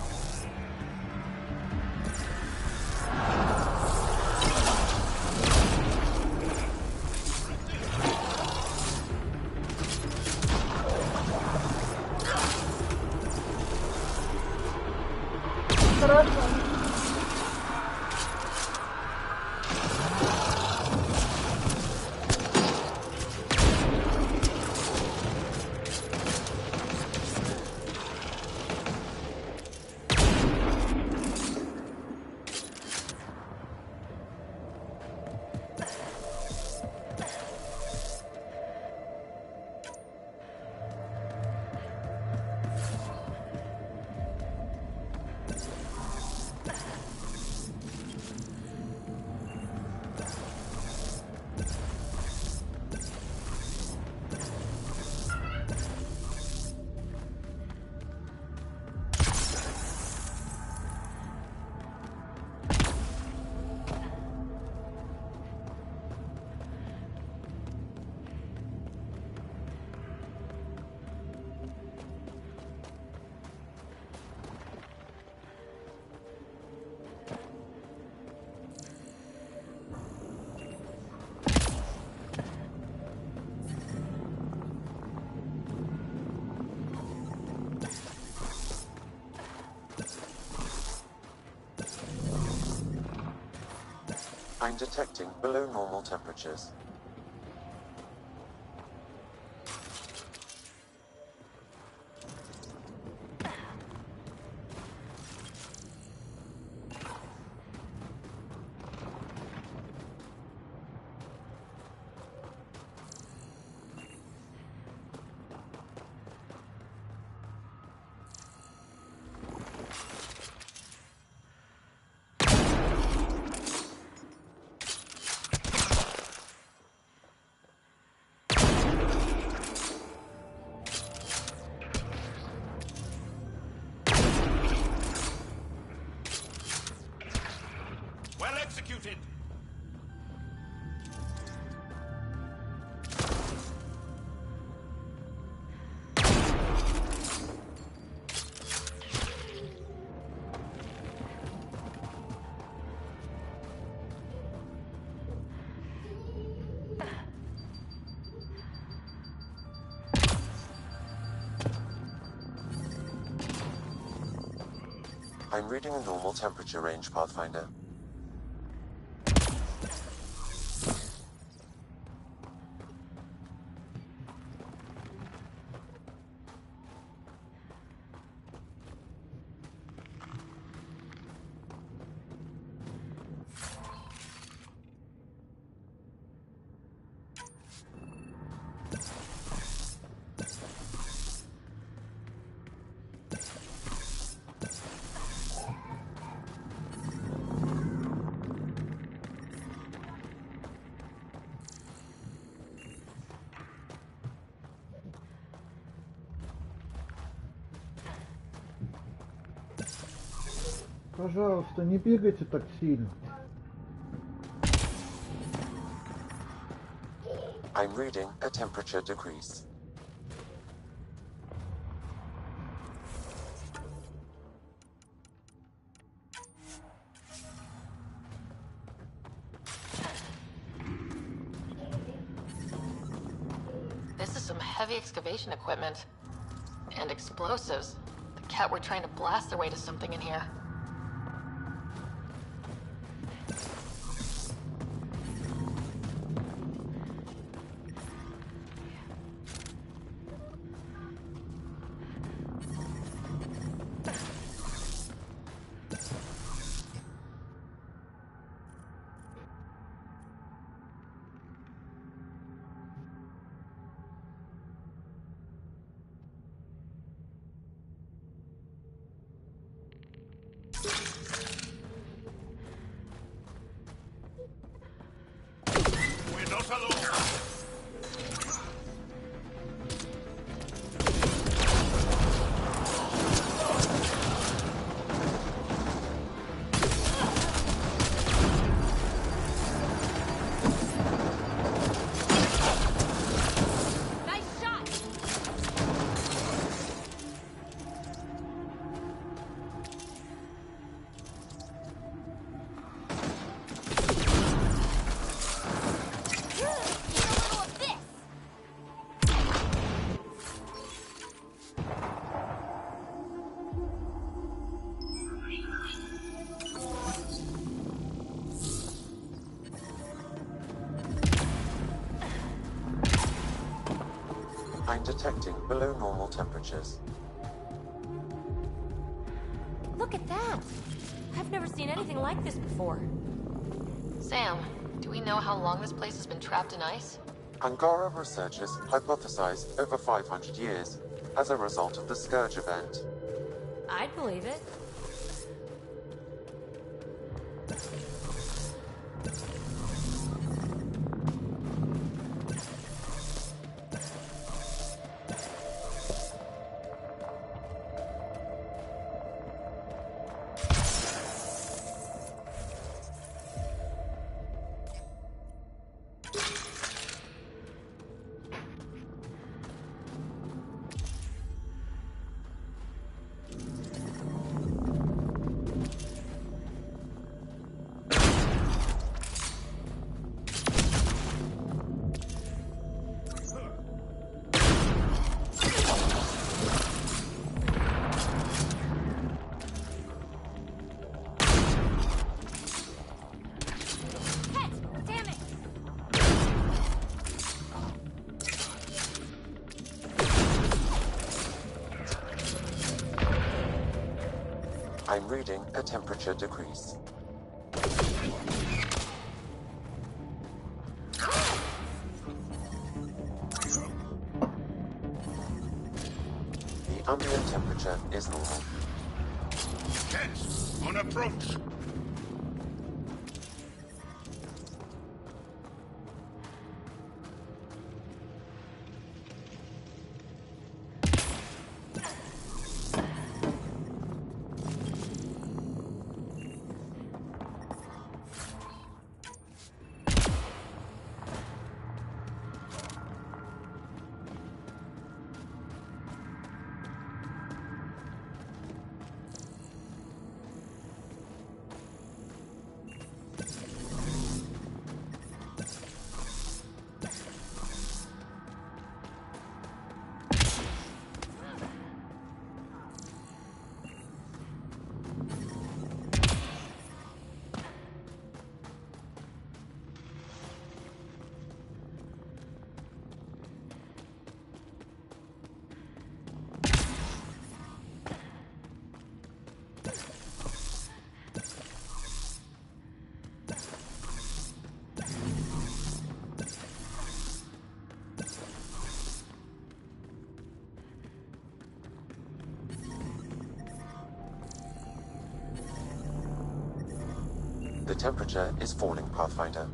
E: I'm detecting below normal temperatures.
J: Well executed!
E: I'm reading a normal temperature range, Pathfinder.
L: Пожалуйста, не бегайте так сильно.
E: I'm reading a temperature decrease.
C: This is some heavy excavation equipment. And explosives. The cat were trying to blast their way to something in here.
J: We're not alone!
I: Nice shot!
E: I'm detecting below normal temperatures.
I: Look at that! I've never seen anything like this before.
C: Sam, do we know how long this place has been trapped in ice?
E: Angara researchers hypothesize over 500 years as a result of the Scourge event.
I: I'd believe it.
E: I'm reading a temperature decrease. The ambient temperature is normal.
J: Yes, on approach.
E: The temperature is falling, Pathfinder.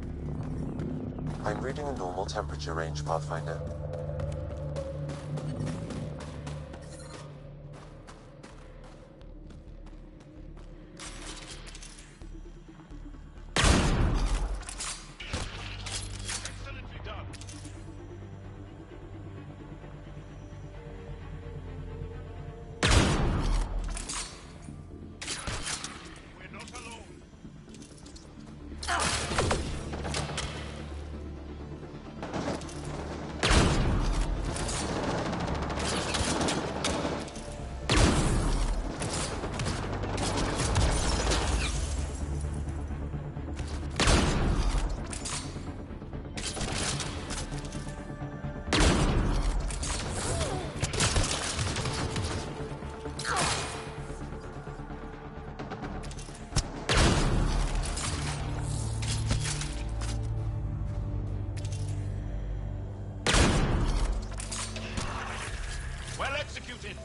E: I'm reading a normal temperature range, Pathfinder.
J: Well executed.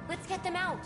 I: Let's get them out.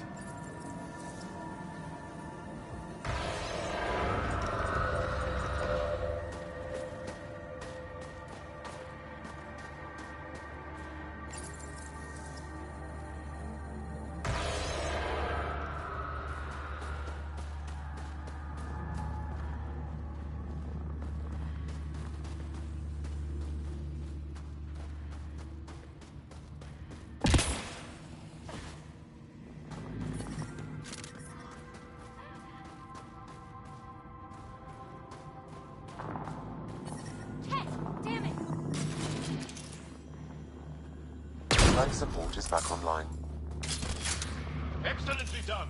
I: Damn it!
E: Life support is back online.
J: Excellently done.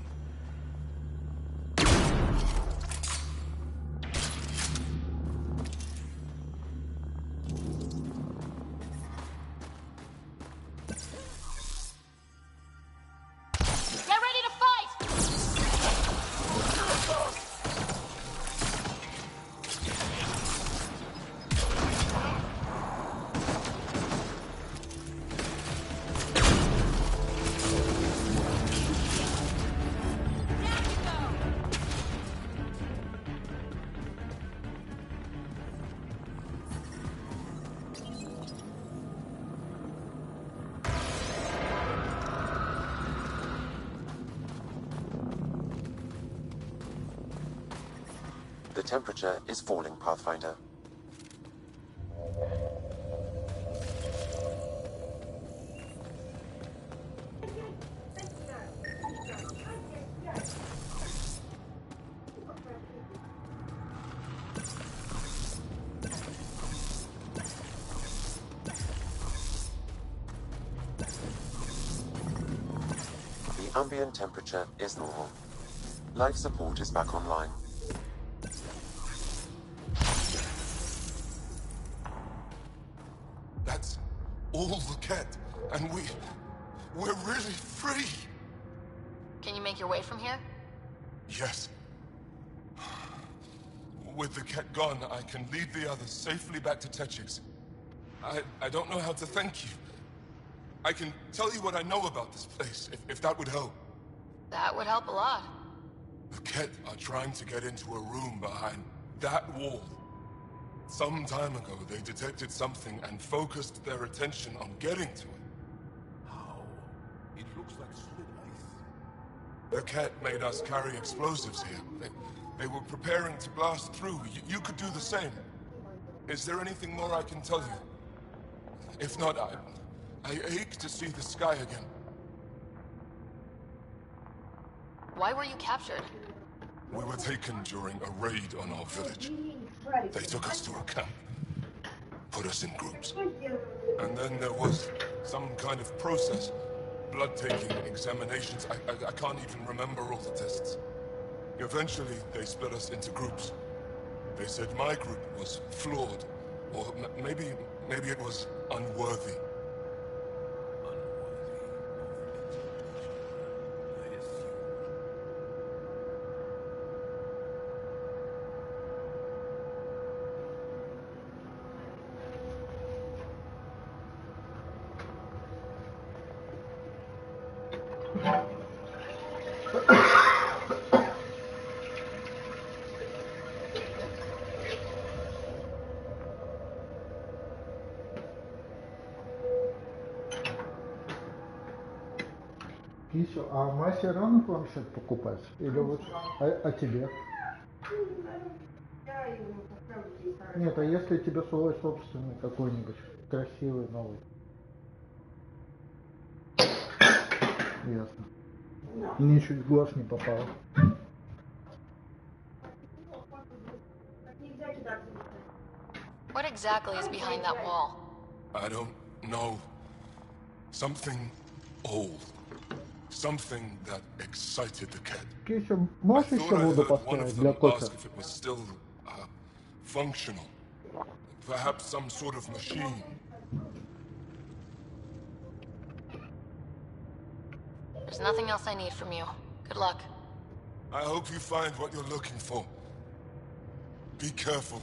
I: Get ready to fight!
E: temperature is falling, Pathfinder. The ambient temperature is normal. Life support is back online.
O: That's all the Ket, and we're really free!
C: Can you make your way from here?
O: Yes. With the Ket gone, I can lead the others safely back to Techix. I don't know how to thank you. I can tell you what I know about this place, if that would help.
C: That would help a lot.
O: The Ket are trying to get into a room behind that wall. Some time ago, they detected something and focused their attention on getting to it.
J: How? It looks like solid ice.
O: The Ket made us carry explosives here. They were preparing to blast through. You could do the same. Is there anything more I can tell you? If not, I ache to see the sky again.
C: Why were you captured?
O: We were taken during a raid on our village. They took us to a camp, put us in groups. And then there was some kind of process. Blood-taking, examinations, I can't even remember all the tests. Eventually, they split us into groups. They said my group was flawed, or maybe it was unworthy.
L: Кисю, а Масе рано планшет покупать? Или вот, а тебе? Нет, а если тебе свой собственный какой-нибудь, красивый, новый? Ясно. Мне чуть в глаз не попало.
C: What exactly is behind that wall?
O: I don't know. Something old. Something that excited the Ket.
L: Кисю, можешь еще воду поставить для кофе?
O: Ask if it was still functional. Perhaps some sort of machine.
C: There's nothing else I need from you. Good luck.
O: I hope you find what you're looking for. Be careful.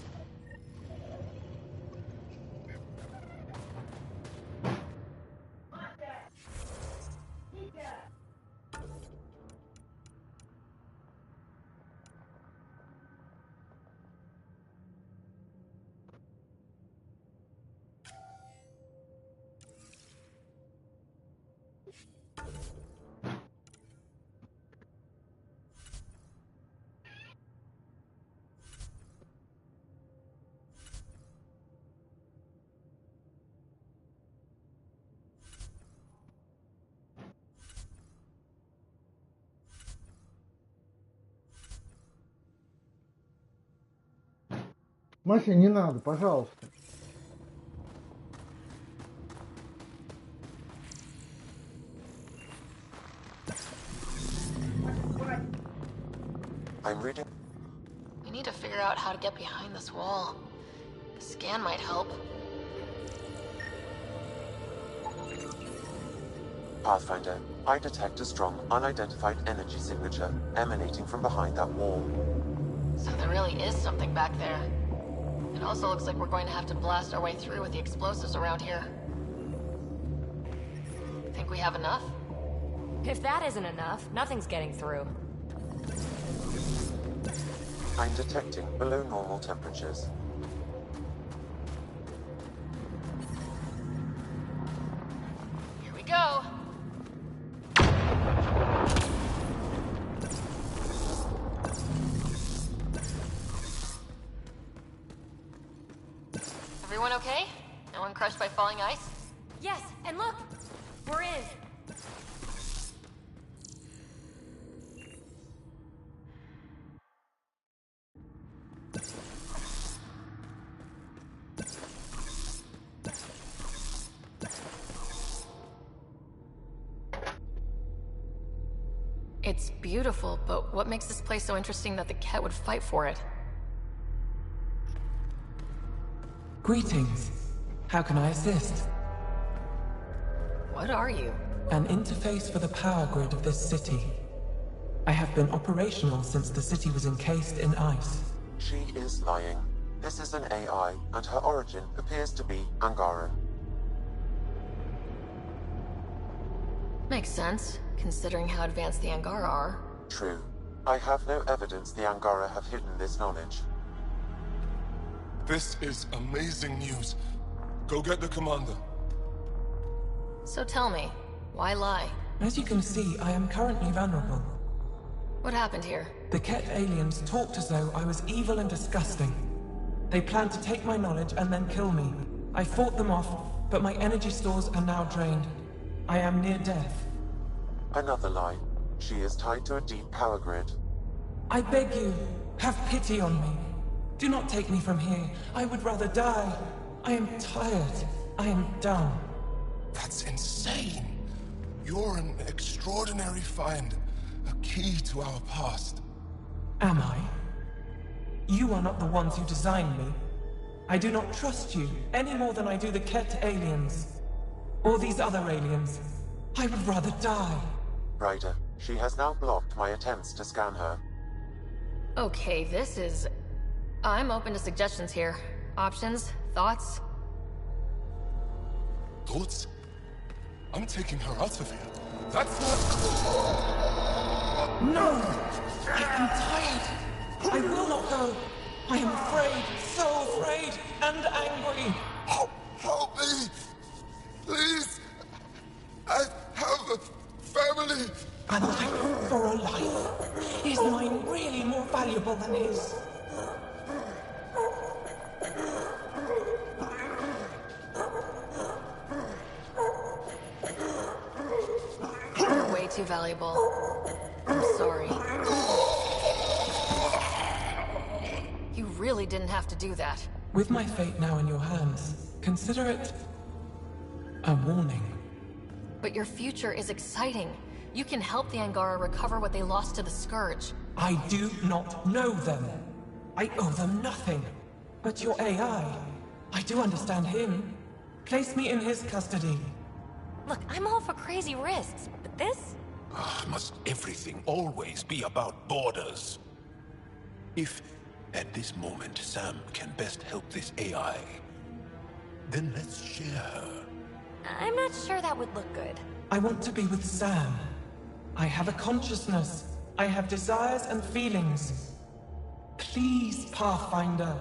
L: Мася, не надо, пожалуйста.
E: I'm reading.
C: We need to figure out how to get behind this wall. The scan might help.
E: Pathfinder, I detect a strong, unidentified energy signature emanating from behind that wall.
C: So there really is something back there. It also looks like we're going to have to blast our way through with the explosives around here. Think we have enough?
I: If that isn't enough, nothing's getting through.
E: I'm detecting below normal temperatures.
C: Here we go. Everyone okay? No one crushed by falling ice?
I: Yes, and look! We're in!
C: It's beautiful, but what makes this place so interesting that the Ket would fight for it?
P: Greetings. How can I assist?
C: What are you?
P: An interface for the power grid of this city. I have been operational since the city was encased in ice.
E: She is lying. This is an AI, and her origin appears to be Angaran.
C: Makes sense, considering how advanced the Angara are.
E: True. I have no evidence the Angara have hidden this knowledge.
O: This is amazing news. Go get the commander.
C: So tell me, why lie?
P: As you can see, I am currently vulnerable.
C: What happened here?
P: The Ket aliens talked as though I was evil and disgusting. They planned to take my knowledge and then kill me. I fought them off, but my energy stores are now drained. I am near death.
E: Another lie. She is tied to a deep power grid.
P: I beg you, have pity on me. Do not take me from here. I would rather die. I am tired. I am done.
O: That's insane. You're an extraordinary find. A key to our past.
P: Am I? You are not the ones who designed me. I do not trust you any more than I do the Ket aliens. Or these other aliens. I would rather die.
E: Ryder, she has now blocked my attempts to scan her.
C: Okay, this is... I'm open to suggestions here. Options? Thoughts?
O: Thoughts? I'm taking her out of here. That's not...
P: No! I am tired. I will not go. I am afraid, so afraid, and angry.
O: Help me! Please! I have a family!
P: A life for a life. Is mine really more valuable than his?
C: You're way too valuable. I'm sorry. You really didn't have to do that.
P: With my fate now in your hands, consider it a warning.
C: But your future is exciting. You can help the Angara recover what they lost to the Scourge.
P: I do not know them. I owe them nothing. But your AI, I do understand him. Place me in his custody.
I: Look, I'm all for crazy risks, but this?
J: Must everything always be about borders? If, at this moment, Sam can best help this AI, then let's share her.
I: I'm not sure that would look good.
P: I want to be with Sam. I have a consciousness. I have desires and feelings. Please, Pathfinder.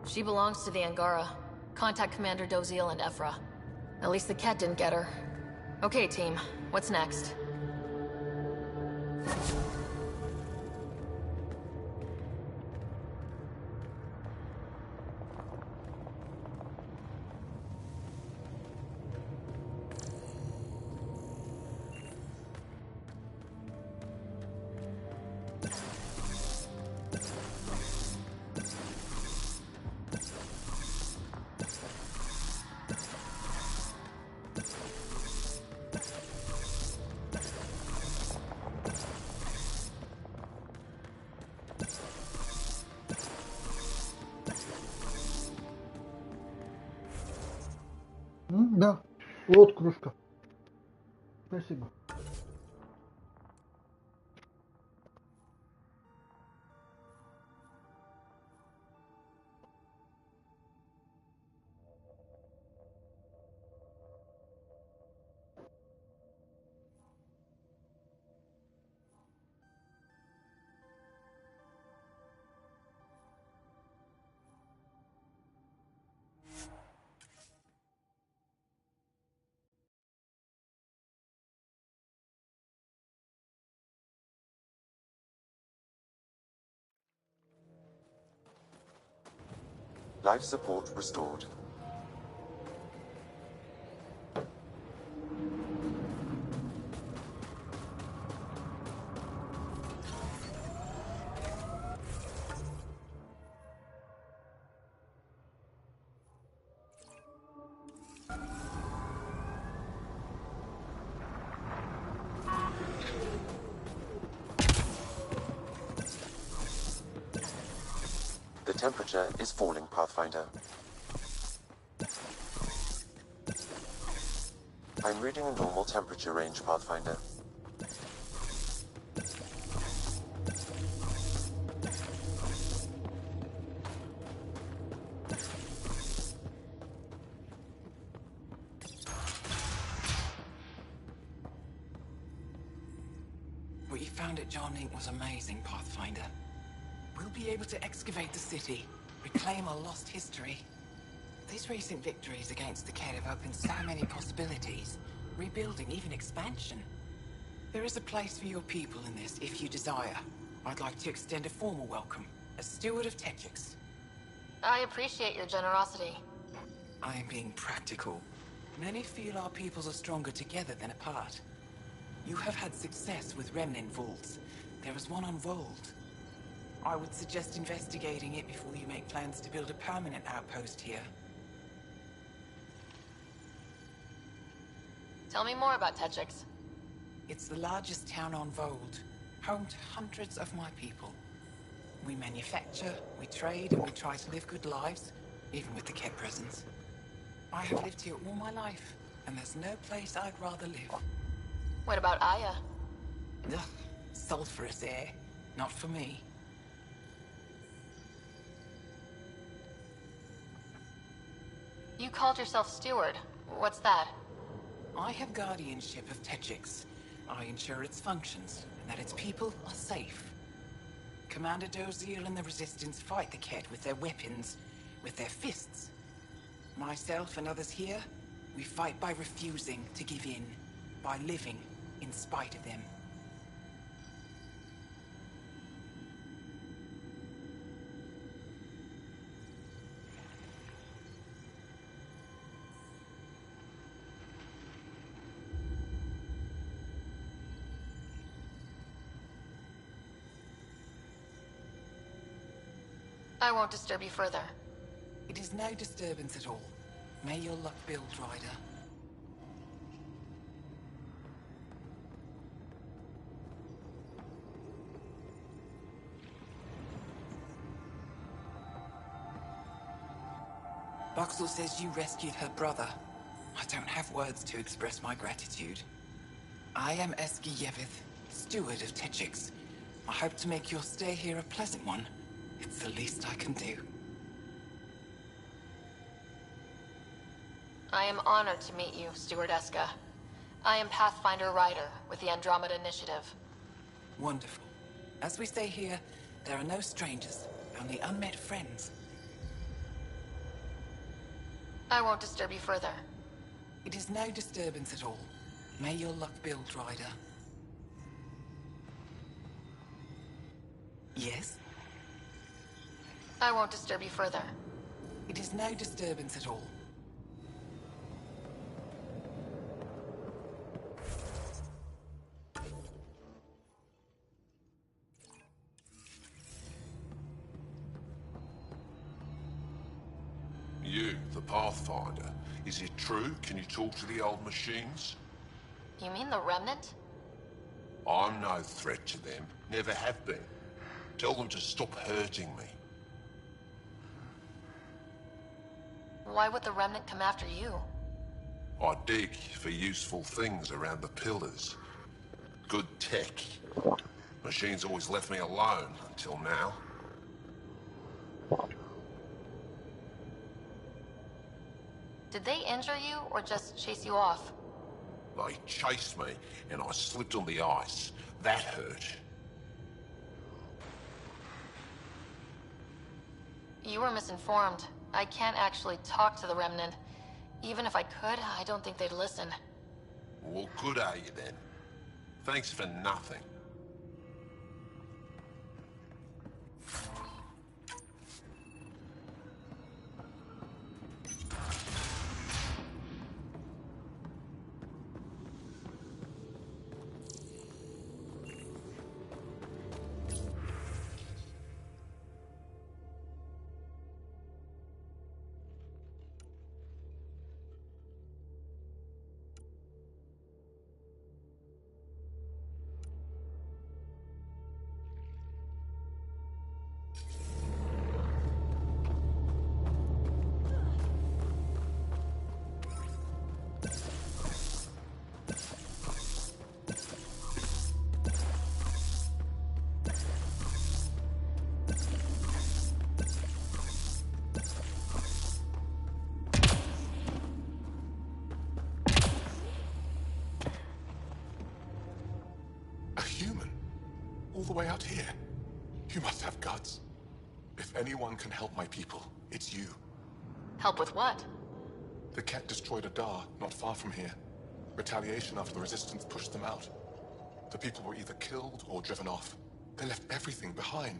C: She belongs to the Angara. Contact Commander Doziel and Ephra. At least the Ket didn't get her. Okay, team. What's next?
L: Да, вот кружка. Спасибо.
E: Life support restored. The temperature is falling, Pathfinder. I'm reading a normal temperature range, Pathfinder.
K: What you found at Jarnink was amazing, Pathfinder. We'll be able to excavate the city, reclaim our lost history. These recent victories against the Ked have opened so many possibilities. Rebuilding, even expansion. There is a place for your people in this, if you desire. I'd like to extend a formal welcome, as Steward of Techix.
C: I appreciate your generosity.
K: I am being practical. Many feel our peoples are stronger together than apart. You have had success with remnant vaults. There is one on Vold. I would suggest investigating it before you make plans to build a permanent outpost here.
C: Tell me more about Techix.
K: It's the largest town on Vold, home to hundreds of my people. We manufacture, we trade, and we try to live good lives, even with the Ked presence. I have lived here all my life, and there's no place I'd rather live.
C: What about Aya?
K: Ugh, sulfurous air. Not for me.
C: You called yourself steward. What's that?
K: I have guardianship of Techix. I ensure its functions, and that its people are safe. Commander Doziel and the Resistance fight the Ked with their weapons, with their fists. Myself and others here, we fight by refusing to give in, by living in spite of them.
C: I won't disturb you further.
K: It is no disturbance at all. May your luck build, Ryder. Buxel says you rescued her brother. I don't have words to express my gratitude. I am Eski Yevith, steward of Techix. I hope to make your stay here a pleasant one. It's the least I can do.
C: I am honored to meet you, Steward Eska. I am Pathfinder Ryder with the Andromeda Initiative.
K: Wonderful. As we say here, there are no strangers, only unmet friends.
C: I won't disturb you further.
K: It is no disturbance at all. May your luck build, Ryder. Yes?
C: I won't disturb you further.
K: It is no disturbance at all.
O: You, the Pathfinder. Is it true? Can you talk to the old machines?
C: You mean the Remnant?
O: I'm no threat to them. Never have been. Tell them to stop hurting me.
C: Why would the Remnant come after you?
O: I dig for useful things around the pillars. Good tech. Machines always left me alone until now.
C: Did they injure you or just chase you off?
O: They chased me and I slipped on the ice. That hurt.
C: You were misinformed. I can't actually talk to the Remnant. Even if I could, I don't think they'd listen.
O: What good are you then? Thanks for nothing.
F: A human? All the way out here? You must have guts. If anyone can help my people, it's you.
C: Help with what?
F: The Ket destroyed a Dar not far from here. Retaliation after the Resistance pushed them out. The people were either killed or driven off. They left everything behind.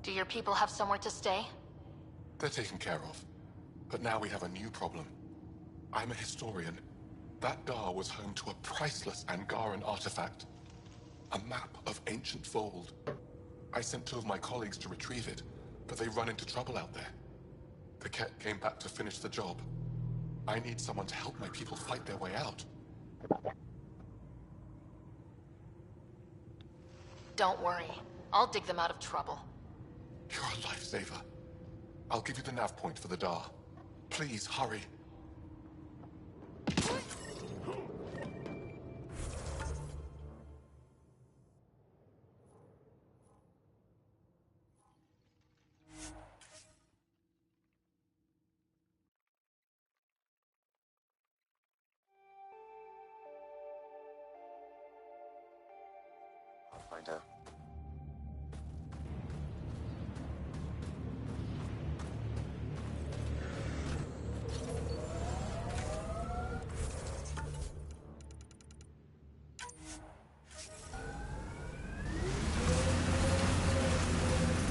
C: Do your people have somewhere to stay?
F: They're taken care of. But now we have a new problem. I'm a historian. That Dar was home to a priceless Angaran artifact. A map of ancient Fold. I sent 2 of my colleagues to retrieve it, but they run into trouble out there. The Ket came back to finish the job. I need someone to help my people fight their way out.
C: Don't worry. I'll dig them out of trouble.
F: You're a lifesaver. I'll give you the nav point for the Dar. Please, hurry.
E: Pathfinder.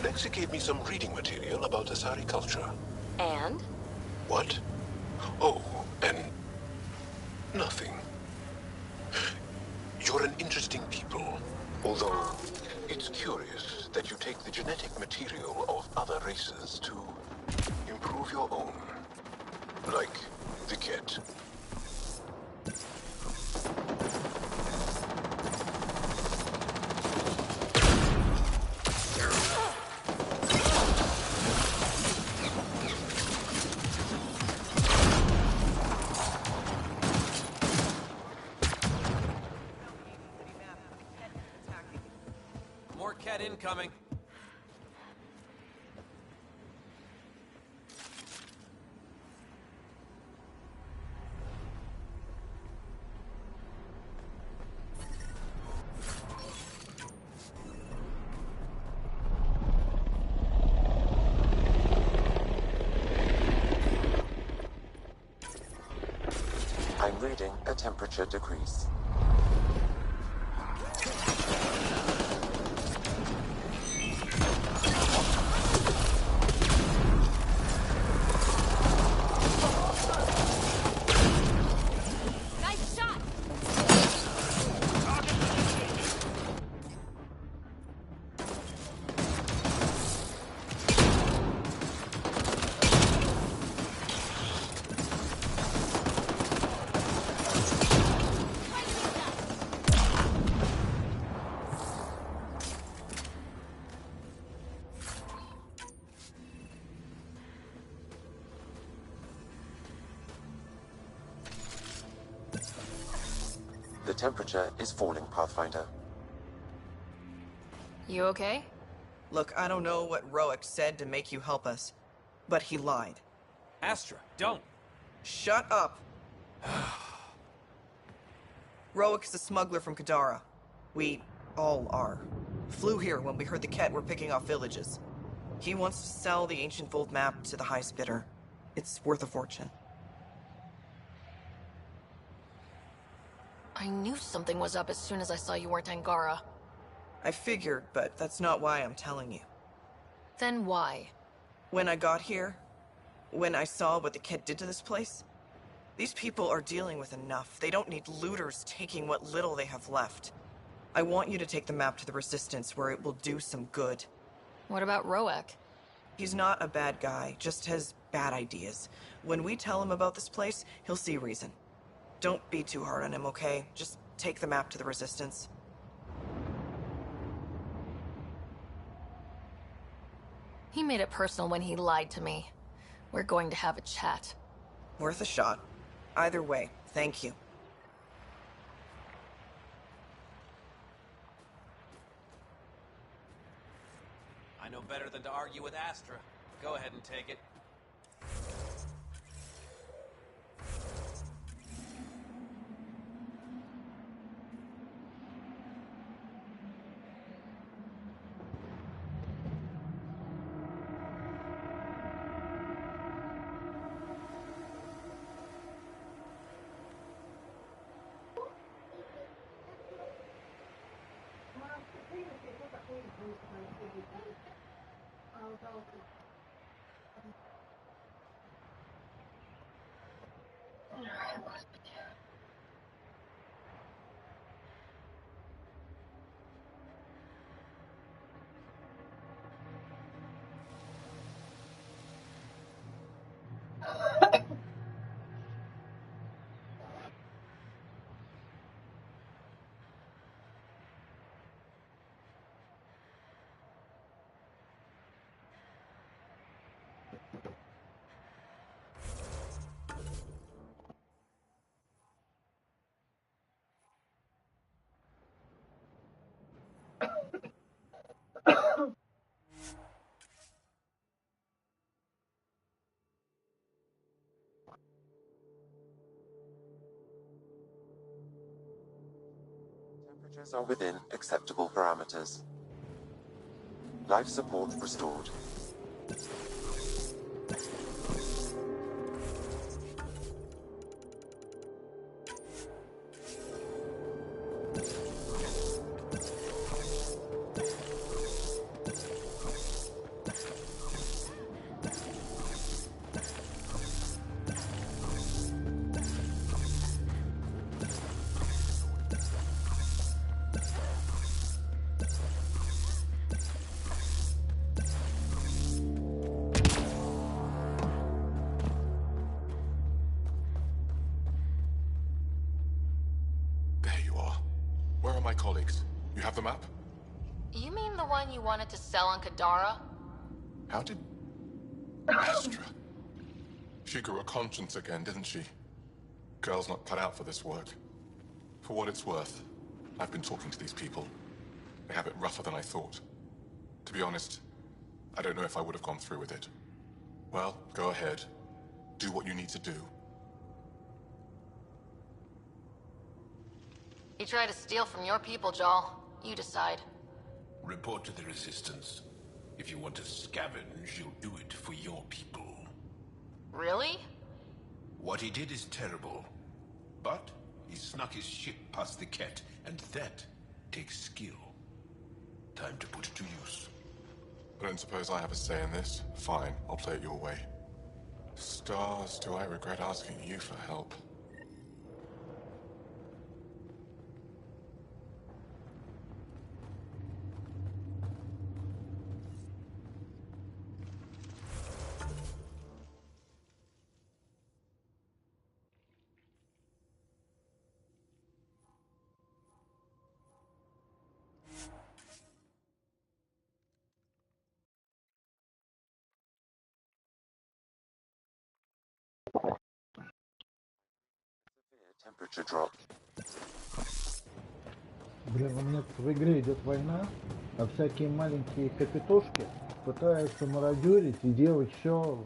J: Lexi gave me some reading material about Asari culture.
C: And?
J: What? Oh, and nothing. You're an interesting people, although it's curious that you take the genetic material of other races to improve your own. Like the Ket.
Q: More Ket incoming.
E: Reading a temperature decrease.
I: Nice shot!
E: The temperature is falling, Pathfinder.
C: You okay?
R: Look, I don't know what Roic said to make you help us, but he lied.
Q: Astra, don't.
R: Shut up! Roic's a smuggler from Kadara. We all are. Flew here when we heard the Ket were picking off villages. He wants to sell the ancient Fold map to the highest bidder. It's worth a fortune.
C: I knew something was up as soon as I saw you weren't Angara.
R: I figured, but that's not why I'm telling you.
C: Then why?
R: When I got here, when I saw what the Ket did to this place, these people are dealing with enough. They don't need looters taking what little they have left. I want you to take the map to the Resistance where it will do some good.
C: What about Roic?
R: He's not a bad guy, just has bad ideas. When we tell him about this place, he'll see reason. Don't be too hard on him, okay? Just take the map to the Resistance.
C: He made it personal when he lied to me. We're going to have a chat.
R: Worth a shot. Either way, thank you.
Q: I know better than to argue with Astra. Go ahead and take it.
E: Temperatures are within acceptable parameters. Life support restored.
O: Where are my colleagues? You have the map?
C: You mean the one you wanted to sell on Kadara?
O: How did... Astra. She grew a conscience again, didn't she? Girl's not cut out for this work. For what it's worth, I've been talking to these people. They have it rougher than I thought. To be honest, I don't know if I would have gone through with it. Well, go ahead. Do what you need to do.
C: You try to steal from your people, Jal. You decide.
J: Report to the Resistance. If you want to scavenge, you'll do it for your people.
C: Really?
J: What he did is terrible. But he snuck his ship past the Ket, and that takes skill. Time to put it to use.
N: I don't suppose I have a say in this. Fine, I'll play it your way. Stars, do I regret asking you for help?
E: Temperature drop.
L: Блин, у меня тут в игре идет война, а всякие маленькие капитошки пытаются мародерить и делать все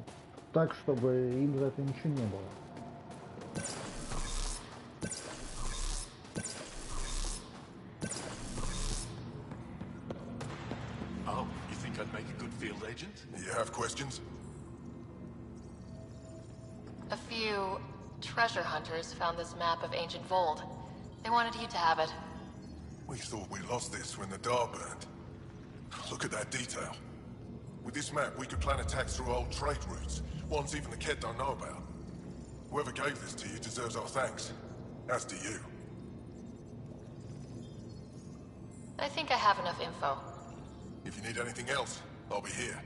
L: так, чтобы им за это ничего не было.
H: Oh, you think I'd make a good field agent?
O: You have questions?
C: A few treasure hunters found this map of ancient Vold. They wanted you to have it.
O: We thought we lost this when the Dar burned. Look at that detail. With this map, we could plan attacks through old trade routes, ones even the Ket don't know about. Whoever gave this to you deserves our thanks. As do you.
C: I think I have enough info.
O: If you need anything else, I'll be here.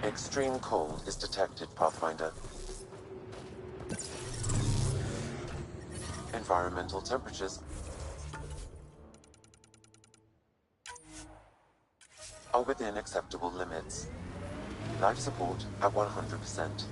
E: Extreme cold is detected, Pathfinder. Environmental temperatures are within acceptable limits. Life support at 100%.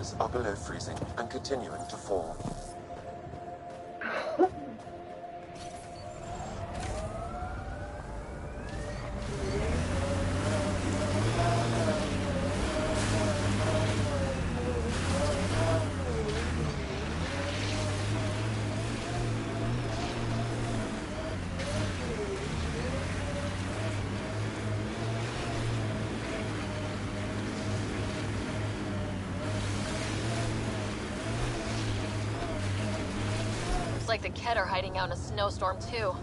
E: temperatures are below freezing and continuing to fall.
C: Looks like the Kett are hiding out in a snowstorm too.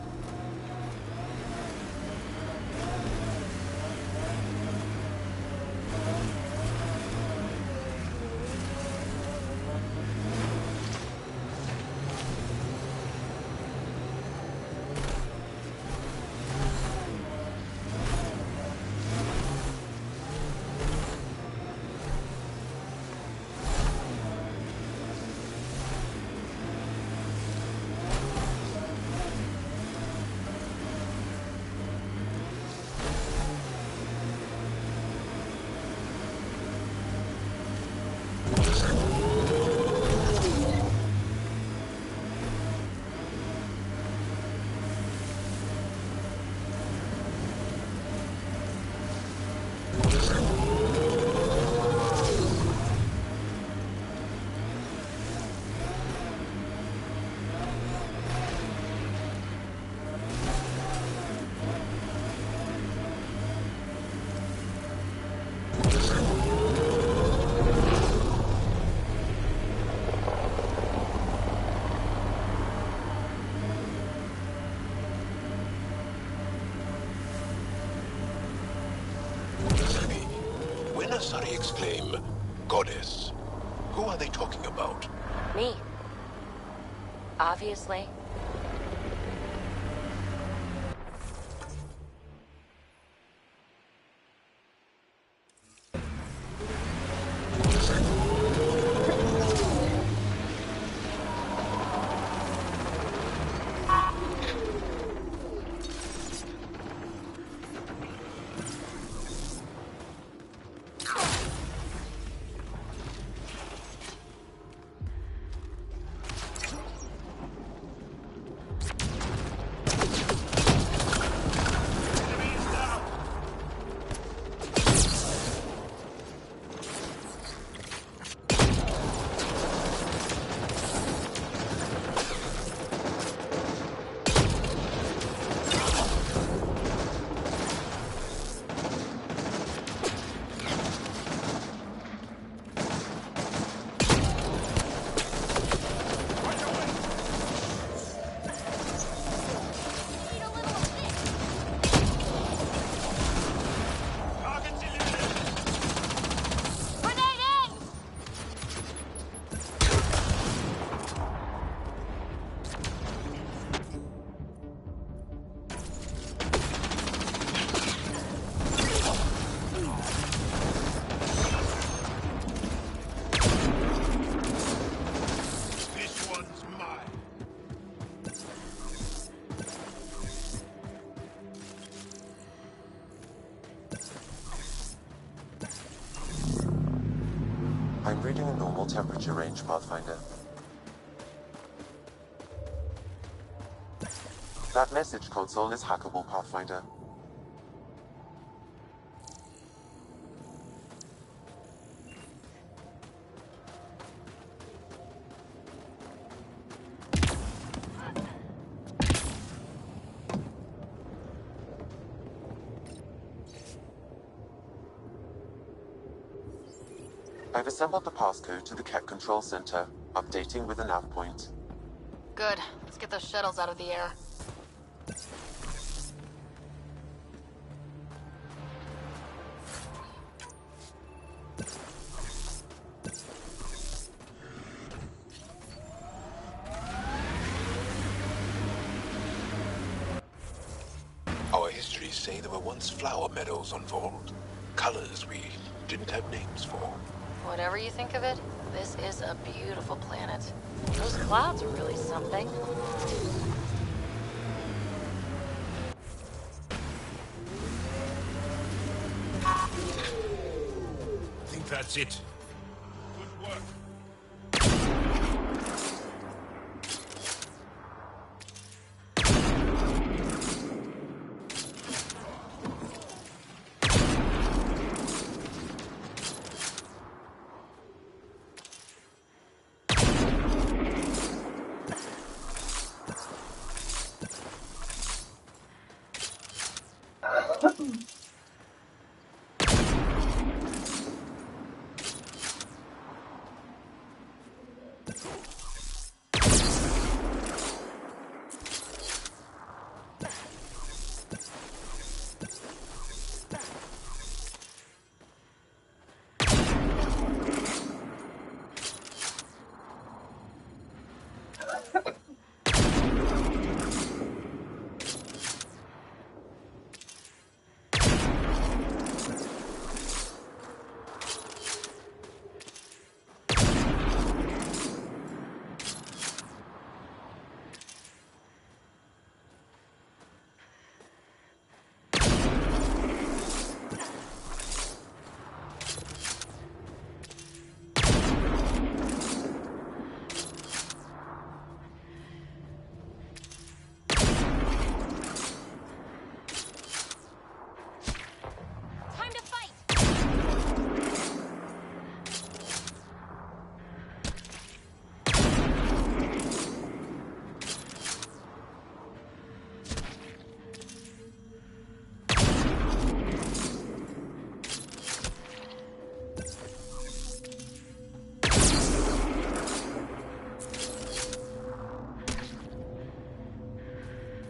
J: Sari exclaim, "Goddess," who are they talking about?
I: Me. Obviously.
E: I'm reading a normal temperature range, Pathfinder. That message console is hackable, Pathfinder. I've assembled the passcode to the Kett Control Center, updating with a nav point.
C: Good. Let's get those shuttles out of the air.
J: Our histories say there were once flower meadows on Vold. Colors we didn't have names for.
C: Whatever you think of it, this is a beautiful planet. Those clouds are really something.
O: I think that's it. Good work.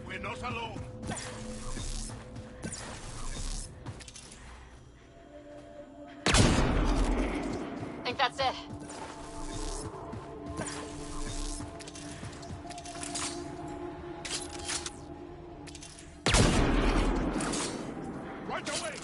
O: We're not alone.
C: Think that's it.
O: Right away!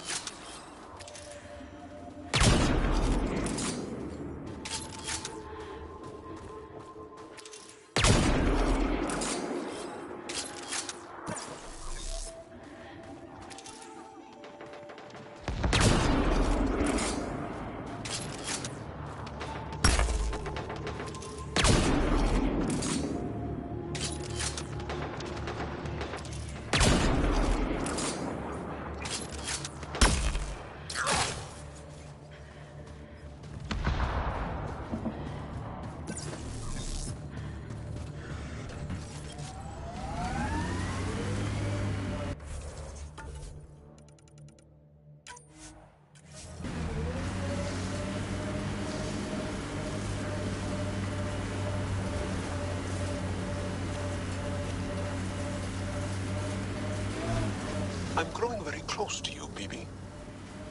J: I'm growing very close to you, Bibi.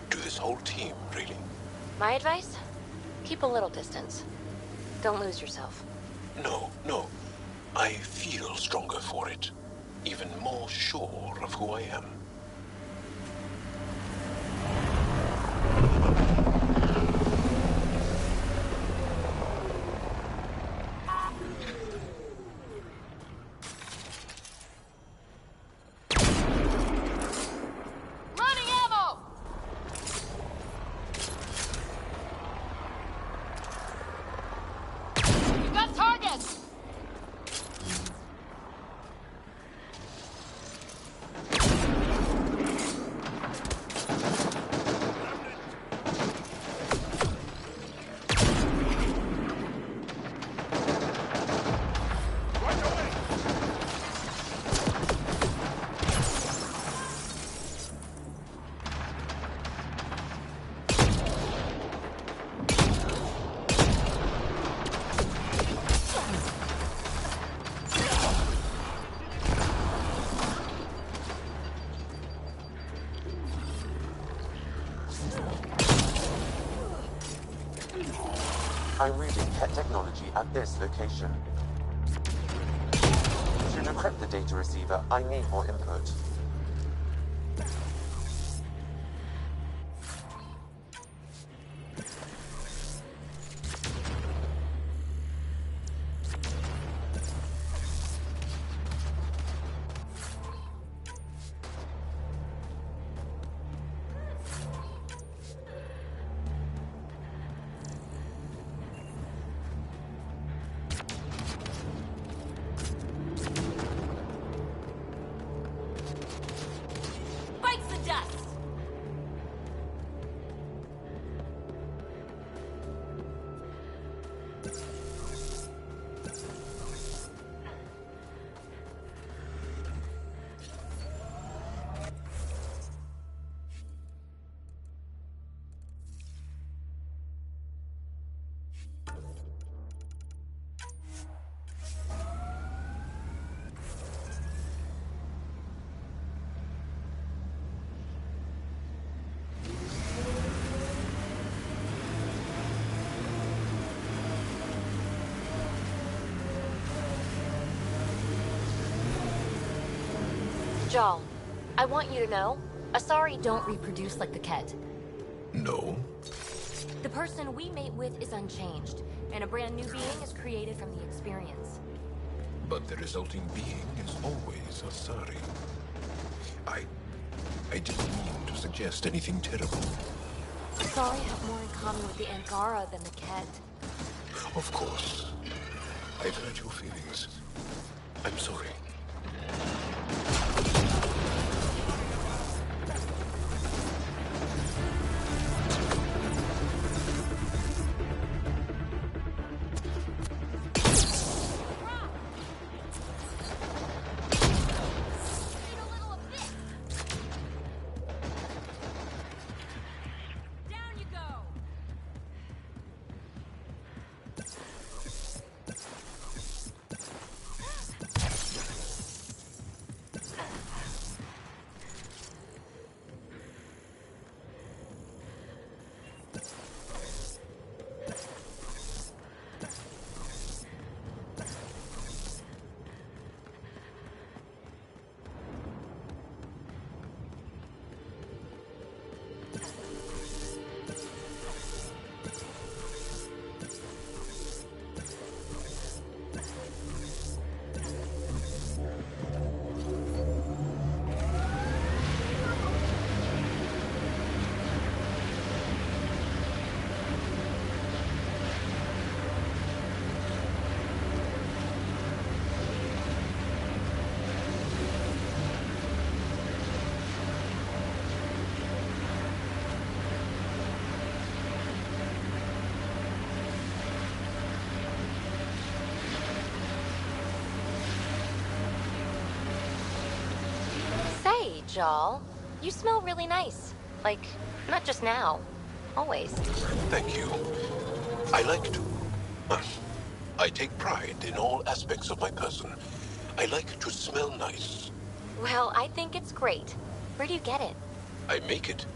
J: To this whole team, really.
I: My advice? Keep a little distance. Don't lose yourself.
J: No, no. I feel stronger for it. Even more sure of who I am.
C: Running ammo! You've got targets!
E: I'm reading pet technology at this location. To decrypt the data receiver, I need more input.
I: Bites the dust! Jal, I want you to know, Asari don't reproduce like the Ket.
J: No?
I: The person we mate with is unchanged, and a brand new being is created from the experience.
J: But the resulting being is always Asari. I didn't mean to suggest anything terrible.
I: Asari have more in common with the Angara than the Ket.
J: Of course. I've hurt your feelings. I'm sorry.
I: Hey, Jal. You smell really nice. Like, not just now. Always.
J: Thank you. I like to. I take pride in all aspects of my person. I like to smell nice.
I: Well, I think it's great. Where do you get it?
J: I make it.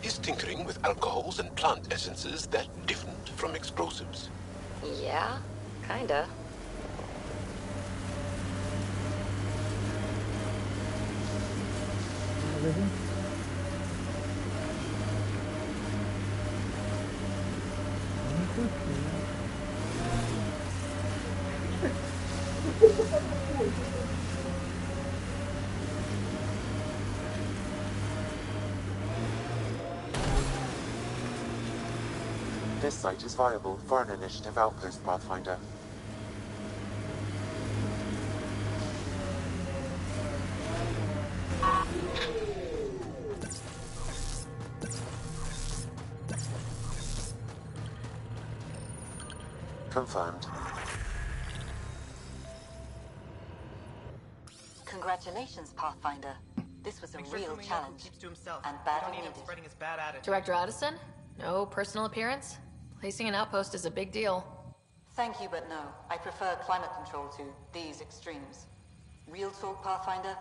J: Is tinkering with alcohols and plant essences that different from explosives?
I: Yeah, kinda.
E: This site is viable for an initiative outpost, Pathfinder. Confirmed.
M: Congratulations, Pathfinder. This was a
R: Make sure
M: real
R: Fumio
M: challenge.
R: keeps to himself.
M: And
R: We
M: badly
R: don't need him
M: needed.
R: spreading his bad attitude.
C: Director Addison? No personal appearance? Placing an outpost is a big deal.
M: Thank you, but no. I prefer climate control to these extremes. Real talk, Pathfinder?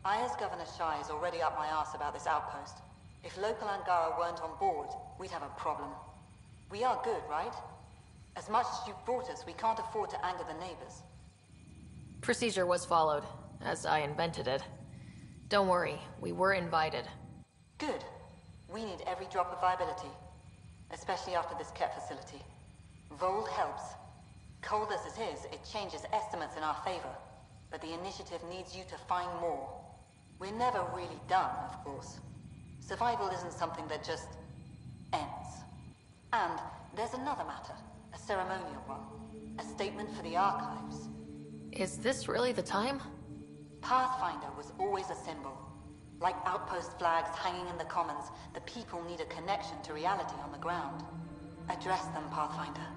M: I, as Governor Shai, is already up my arse about this outpost. If local Angara weren't on board, we'd have a problem. We are good, right? As much as you've brought us, we can't afford to anger the neighbors.
C: Procedure was followed, as I invented it. Don't worry, we were invited.
M: Good. We need every drop of viability. Especially after this Ket facility. Vold helps. Cold as it is, it changes estimates in our favor. But the initiative needs you to find more. We're never really done, of course. Survival isn't something that just ends. And there's another matter. A ceremonial one. A statement for the archives.
C: Is this really the time?
M: Pathfinder was always a symbol. Like outpost flags hanging in the commons, the people need a connection to reality on the ground. Address them, Pathfinder.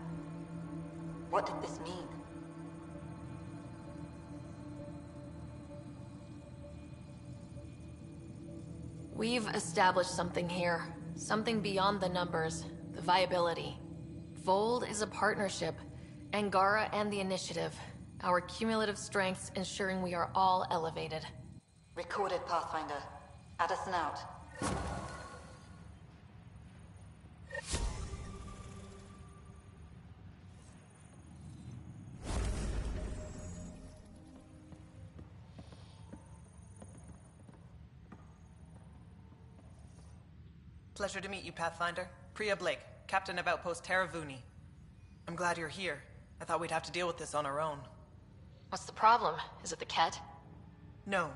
M: What did this mean?
C: We've established something here. Something beyond the numbers. The viability. Vold is a partnership. Angara and the Initiative. Our cumulative strengths ensuring we are all elevated.
M: Recorded, Pathfinder. Addison out.
R: Pleasure to meet you, Pathfinder. Priya Blake, Captain of Outpost Taravuni. I'm glad you're here. I thought we'd have to deal with this on our own.
C: What's the problem? Is it the Ket?
R: No.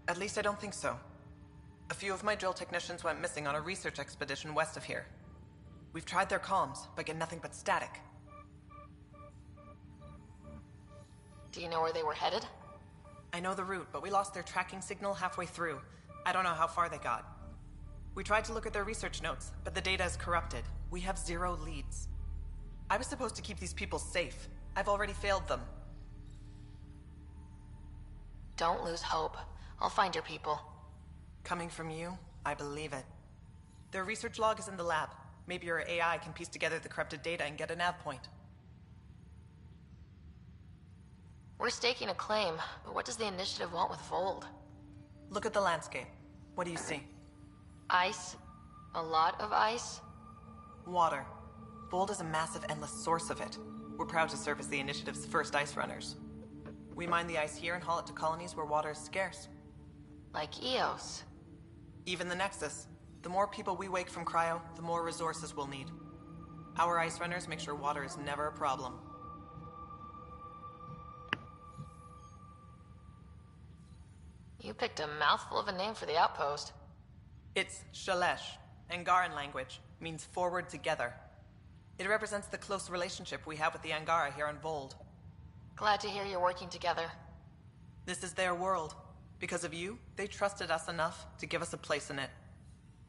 R: At least I don't think so. A few of my drill technicians went missing on a research expedition west of here. We've tried their comms, but get nothing but static.
C: Do you know where they were headed?
R: I know the route, but we lost their tracking signal halfway through. I don't know how far they got. We tried to look at their research notes, but the data is corrupted. We have 0 leads. I was supposed to keep these people safe. I've already failed them.
C: Don't lose hope. I'll find your people.
R: Coming from you, I believe it. Their research log is in the lab. Maybe your AI can piece together the corrupted data and get a nav point.
C: We're staking a claim, but what does the Initiative want with Vold?
R: Look at the landscape. What do you see?
C: Ice? A lot of ice?
R: Water. Vold is a massive, endless source of it. We're proud to serve as the Initiative's first ice runners. We mine the ice here and haul it to colonies where water is scarce.
C: Like Eos.
R: Even the Nexus. The more people we wake from cryo, the more resources we'll need. Our ice runners make sure water is never a problem.
C: You picked a mouthful of a name for the outpost.
R: It's Shalesh, Angaran language, means forward together. It represents the close relationship we have with the Angara here on Vold.
C: Glad to hear you're working together.
R: This is their world. Because of you, they trusted us enough to give us a place in it.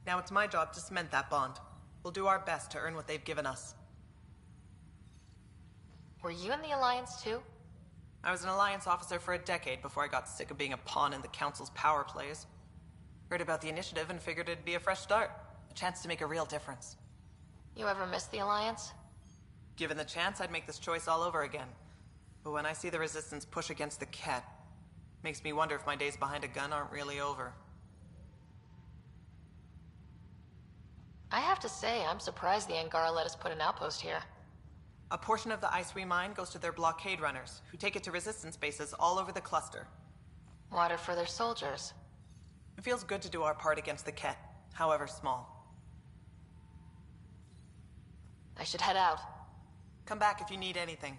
R: Now it's my job to cement that bond. We'll do our best to earn what they've given us.
C: Were you in the Alliance too?
R: I was an Alliance officer for a decade before I got sick of being a pawn in the Council's power plays. Heard about the initiative and figured it'd be a fresh start. A chance to make a real difference.
C: You ever miss the Alliance?
R: Given the chance, I'd make this choice all over again. But when I see the Resistance push against the Ket, makes me wonder if my days behind a gun aren't really over.
C: I have to say, I'm surprised the Angara let us put an outpost here.
R: A portion of the ice we mine goes to their blockade runners, who take it to Resistance bases all over the cluster.
C: Water for their soldiers.
R: It feels good to do our part against the Ket, however small.
C: I should head out.
R: Come back if you need anything.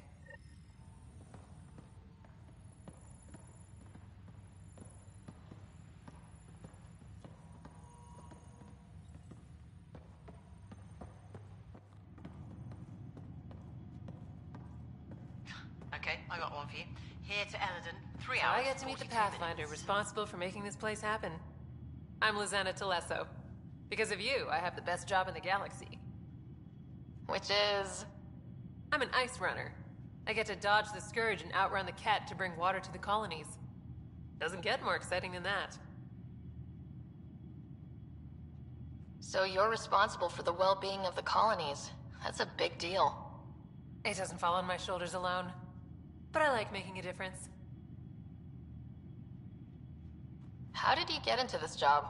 D: Okay, I got one for you. Here to Eladon, 3
S: So
D: hours.
S: I get to meet the
D: 42
S: Pathfinder
D: minutes.
S: responsible for making this place happen. I'm Lizanna Telesso. Because of you, I have the best job in the galaxy.
C: Which is...
S: I'm an ice runner. I get to dodge the Scourge and outrun the Ket to bring water to the colonies. Doesn't get more exciting than that.
C: So you're responsible for the well-being of the colonies. That's a big deal.
S: It doesn't fall on my shoulders alone. But I like making a difference.
C: How did you get into this job?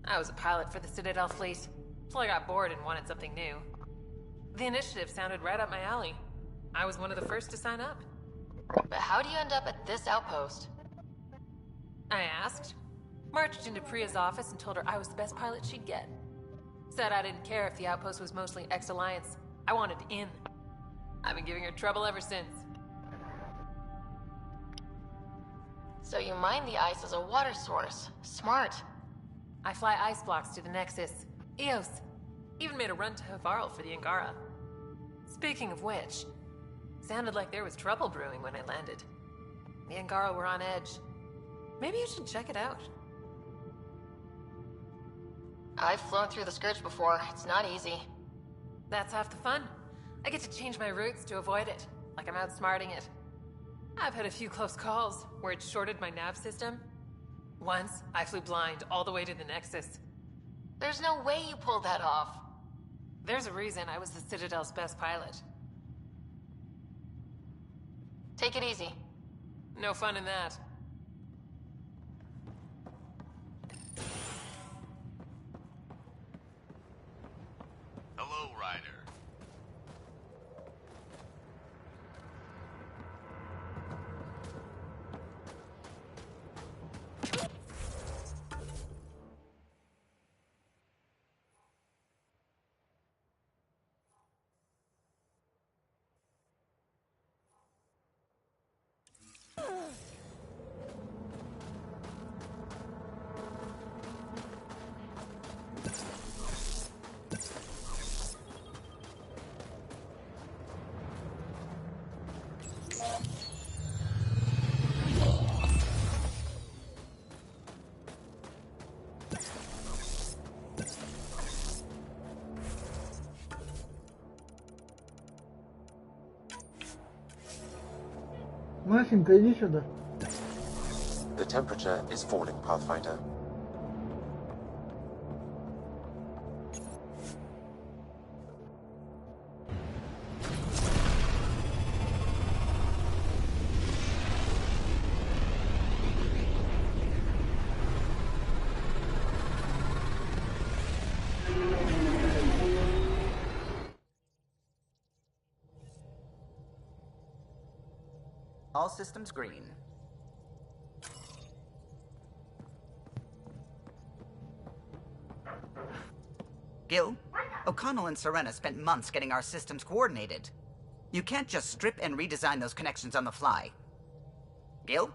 S: I was a pilot for the Citadel fleet, till I got bored and wanted something new. The initiative sounded right up my alley. I was one of the first to sign up.
C: But how do you end up at this outpost?
S: I asked. Marched into Priya's office and told her I was the best pilot she'd get. Said I didn't care if the outpost was mostly ex-Alliance. I wanted in. I've been giving her trouble ever since.
C: So you mine the ice as a water source. Smart.
S: I fly ice blocks to the Nexus. Eos. Even made a run to Havarl for the Angara. Speaking of which, sounded like there was trouble brewing when I landed. The Angara were on edge. Maybe you should check it out.
C: I've flown through the Scourge before. It's not easy.
S: That's half the fun. I get to change my routes to avoid it, like I'm outsmarting it. I've had a few close calls where it shorted my nav system. Once, I flew blind all the way to the Nexus.
C: There's no way you pulled that off.
S: There's a reason I was the Citadel's best pilot.
C: Take it easy.
S: No fun in that.
T: Hello, Ryder.
L: Машенька, иди сюда.
E: The temperature is falling, Pathfinder.
D: All systems green. Gil, O'Connell and Serena spent months getting our systems coordinated. You can't just strip and redesign those connections on the fly. Gil?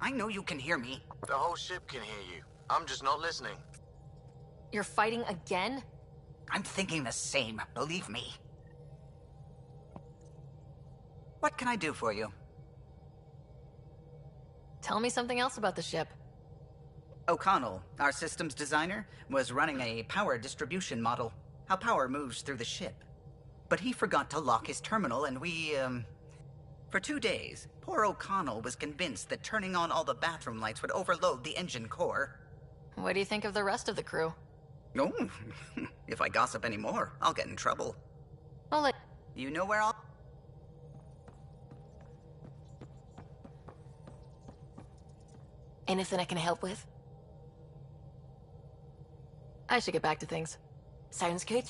D: I know you can hear me.
T: The whole ship can hear you. I'm just not listening.
C: You're fighting again?
D: I'm thinking the same, believe me. What can I do for you?
C: Tell me something else about the ship.
D: O'Connell, our systems designer, was running a power distribution model, how power moves through the ship. But he forgot to lock his terminal and For 2 days, poor O'Connell was convinced that turning on all the bathroom lights would overload the engine core.
C: What do you think of the rest of the crew?
D: No, if I gossip anymore, I'll get in trouble.
C: I'll let...
D: You know where I'll...
C: Anything I can help with? I should get back to things.
I: Sounds good.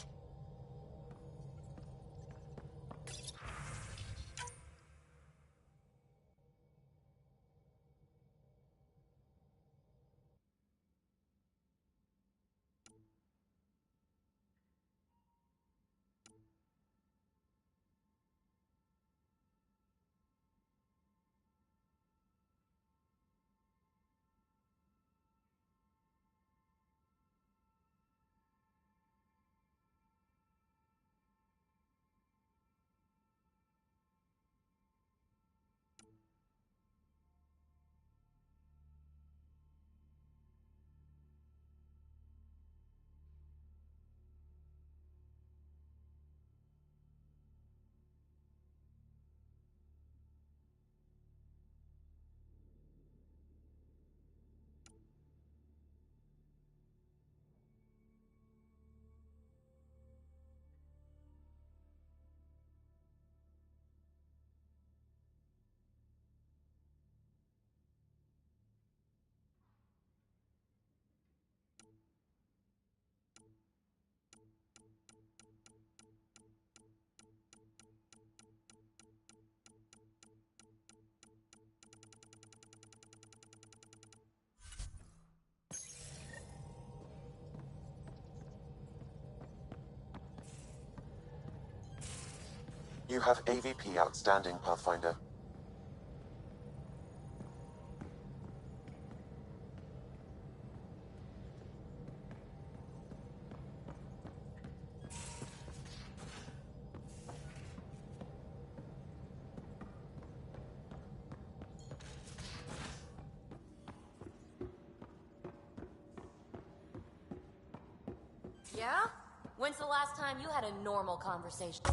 E: You have AVP outstanding, Pathfinder.
I: Yeah? When's the last time you had a normal conversation?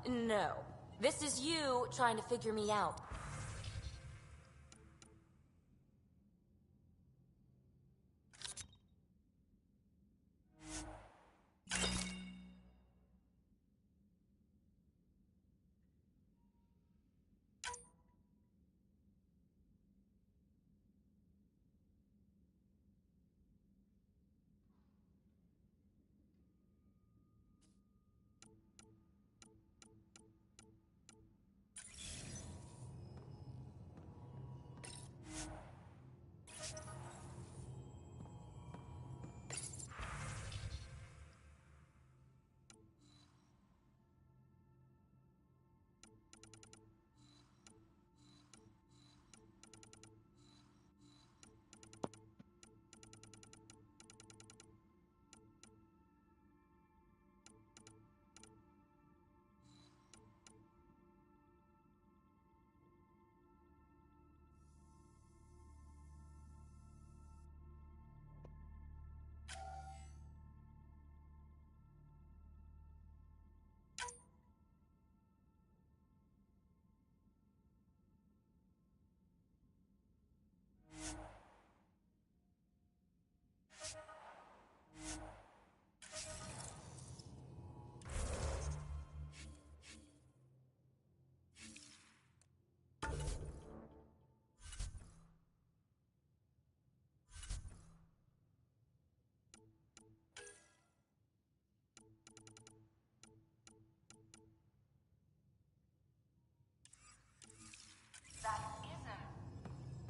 I: No. This is you trying to figure me out.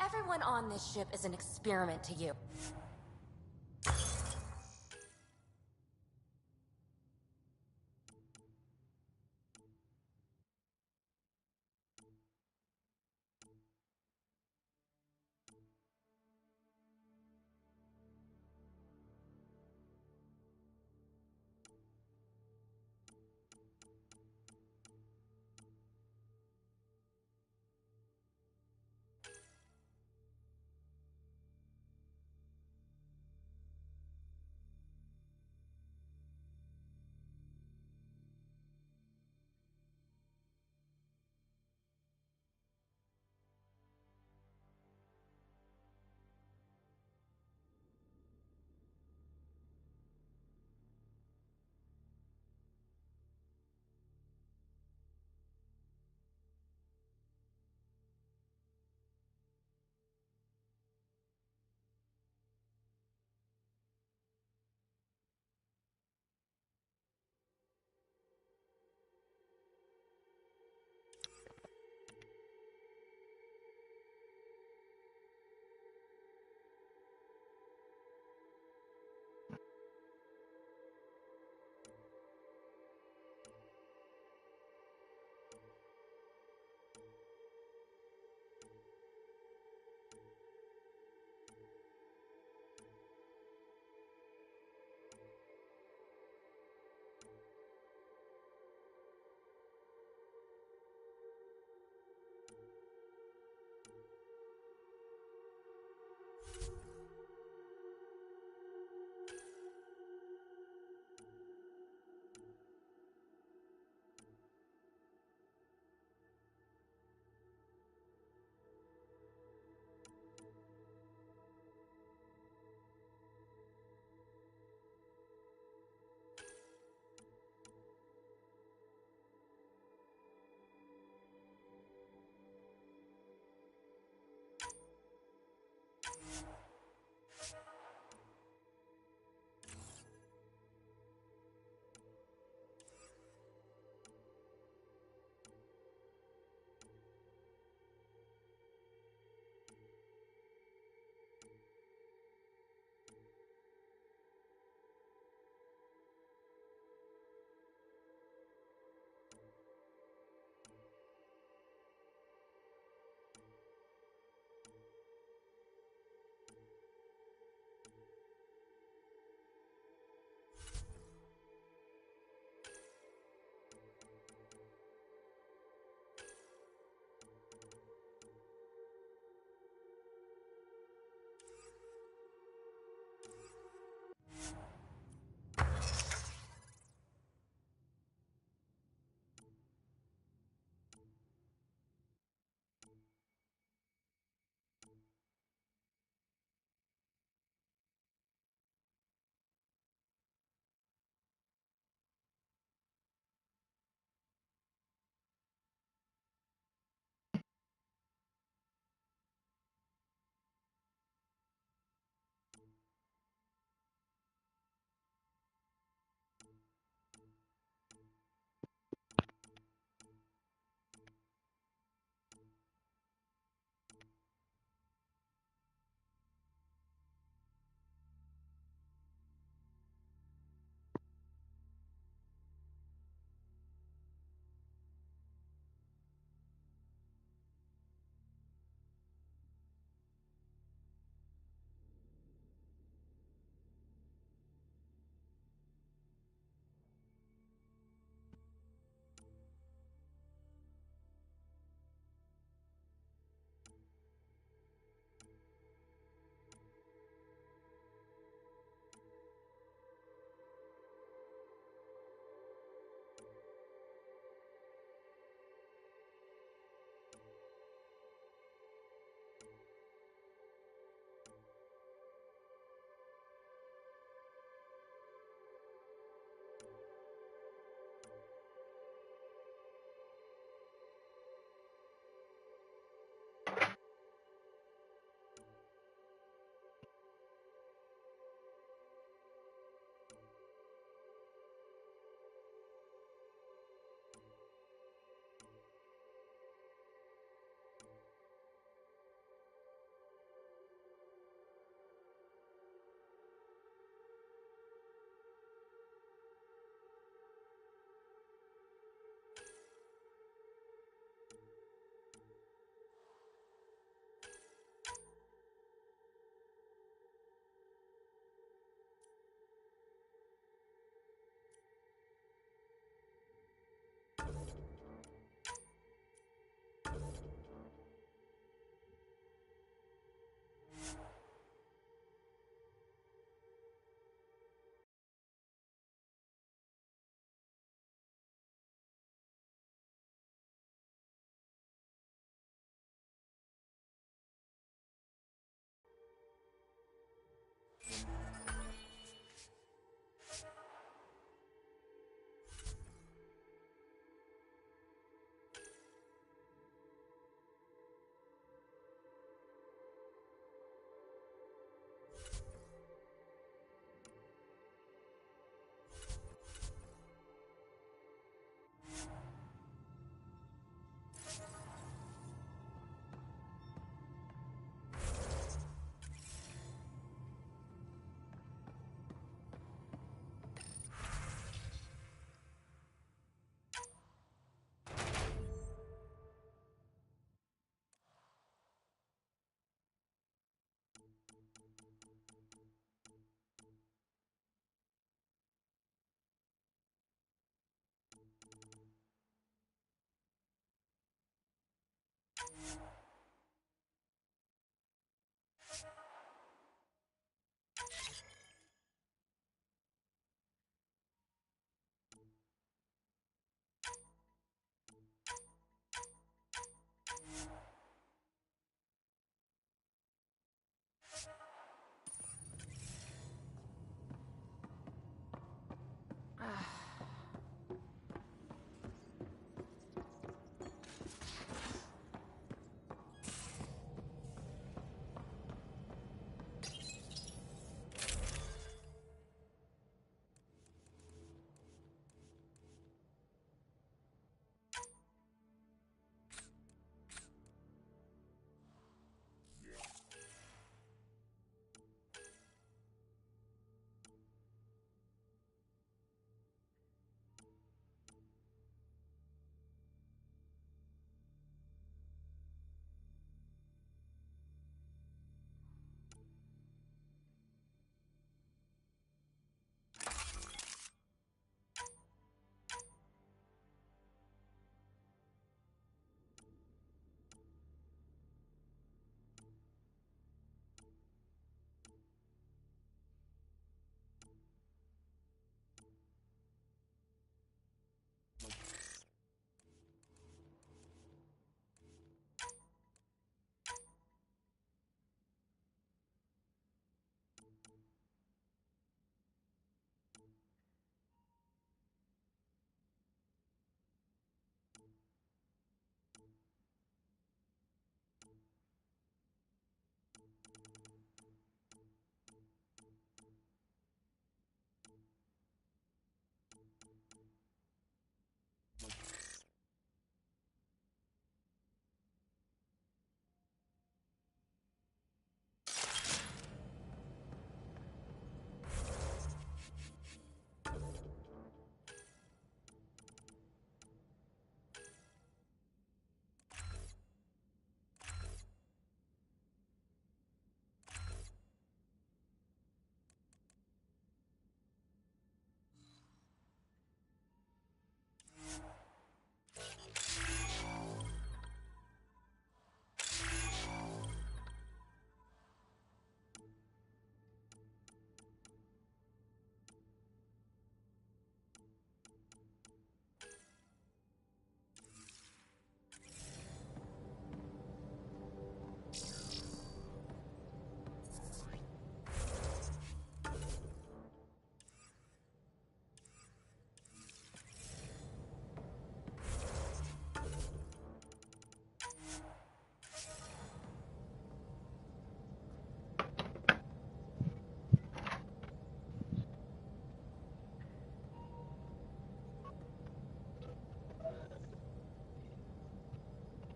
I: Everyone on this ship is an experiment to you.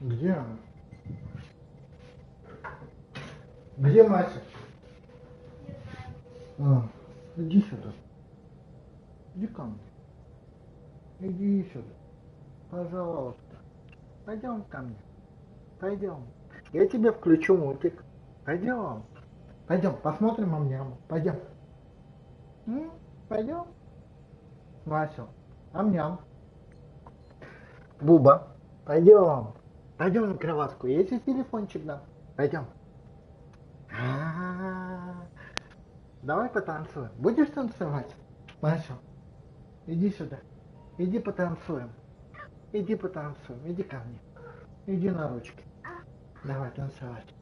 L: Где она? Где Мася? Иди сюда. Иди ко мне. Иди сюда. Пожалуйста. Пойдем ко мне. Пойдем. Я тебе включу мультик. Пойдем. Пойдем, посмотрим ам-няму. Пойдем. Пойдем. Масю. Ам-ням. Буба. Пойдем. Пойдем на кроватку. Я тебе телефончик дам. Пойдем. Давай потанцуем. Будешь танцевать? Маша, иди сюда. Иди потанцуем. Иди потанцуем. Иди ко мне. Иди на ручки. Давай танцевать.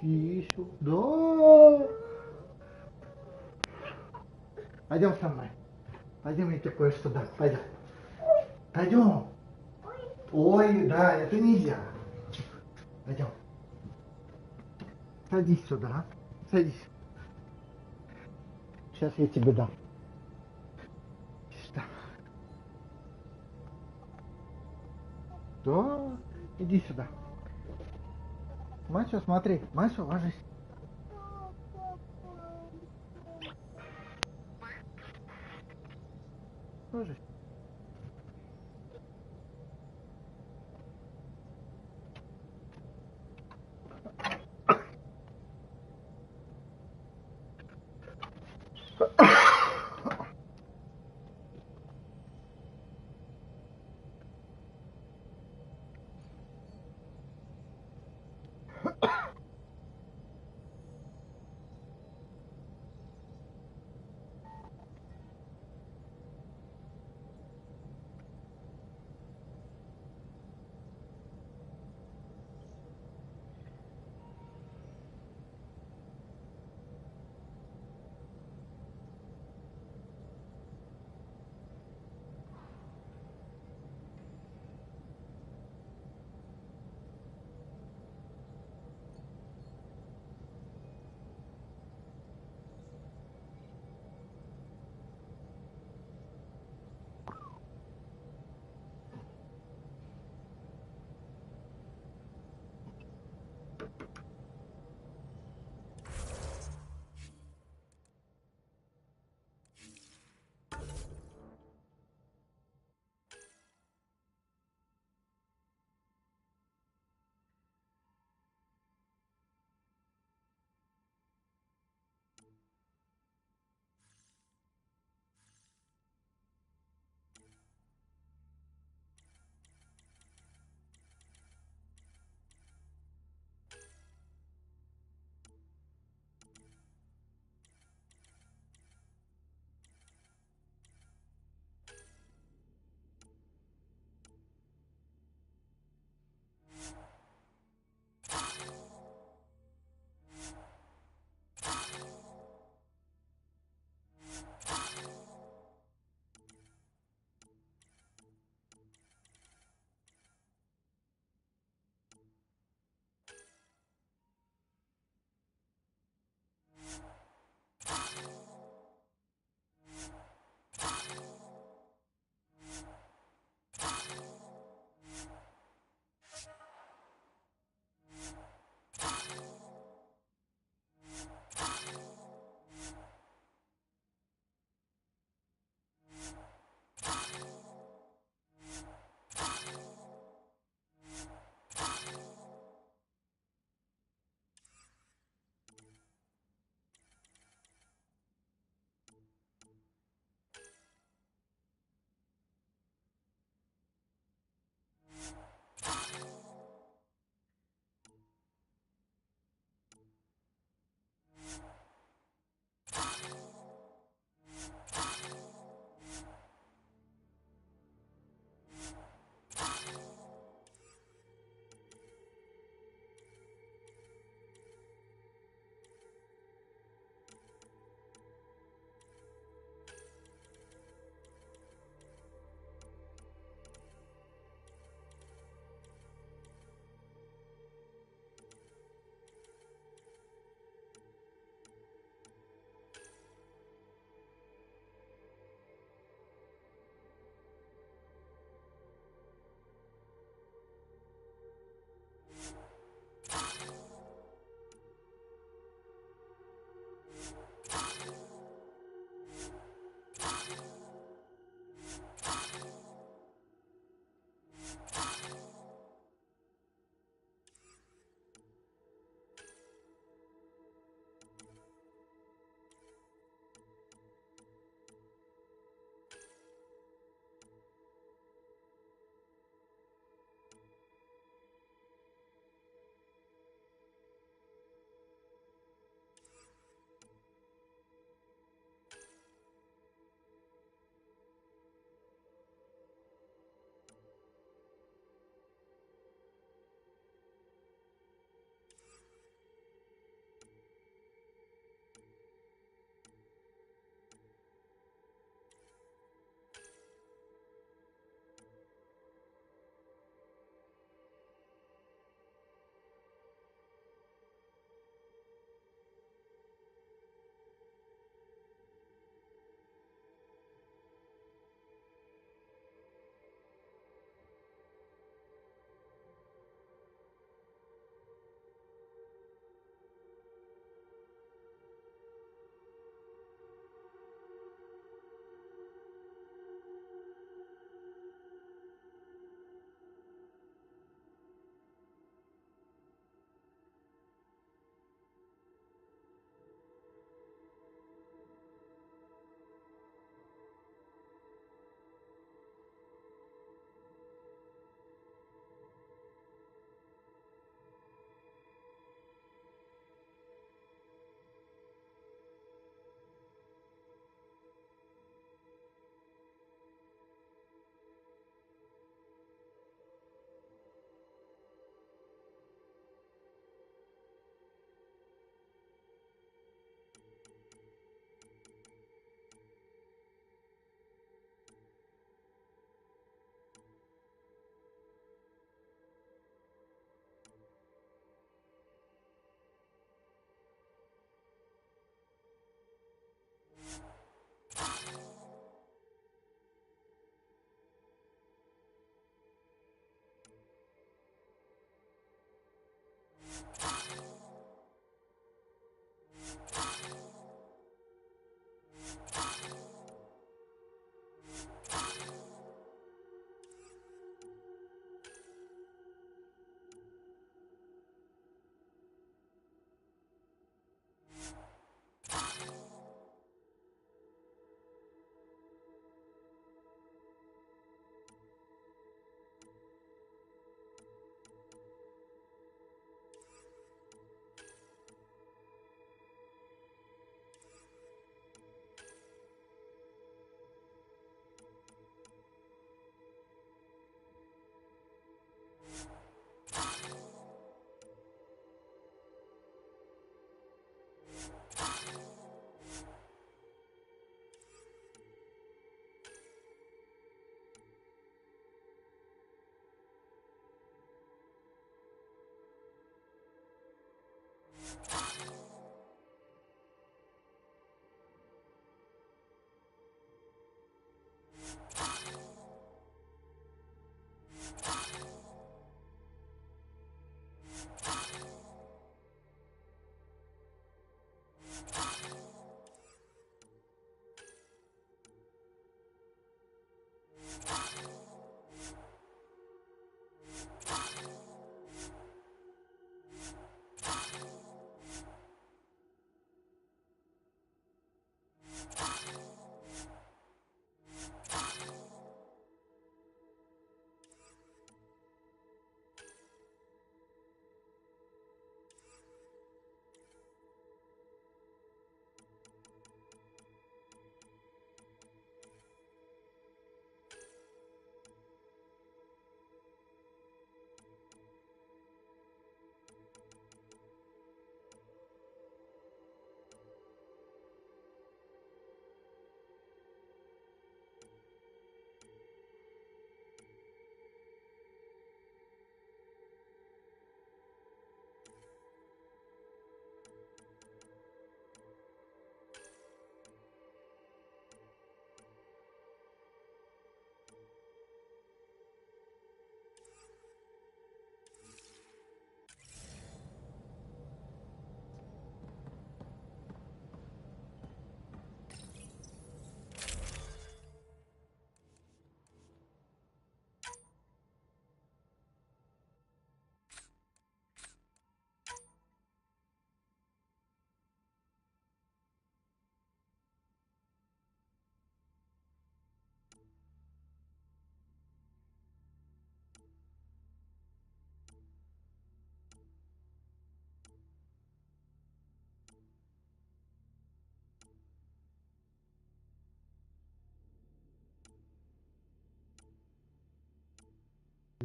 L: Иди сюда. Пойдем со мной. Пойдем, я тебе кое-что дам. Пойдем. Пойдем. Ой, да, это нельзя. Пойдем. Садись сюда, а? Садись. Сейчас я тебе дам. Сюда. Да, иди сюда. Масю, смотри. Масю, ложись. Ложись.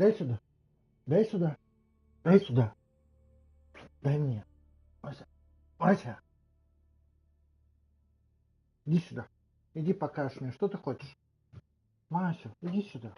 L: Дай сюда. Дай сюда. Дай сюда. Дай мне. Мася. Мася. Иди сюда. Иди покажешь мне, что ты хочешь. Мася, иди сюда.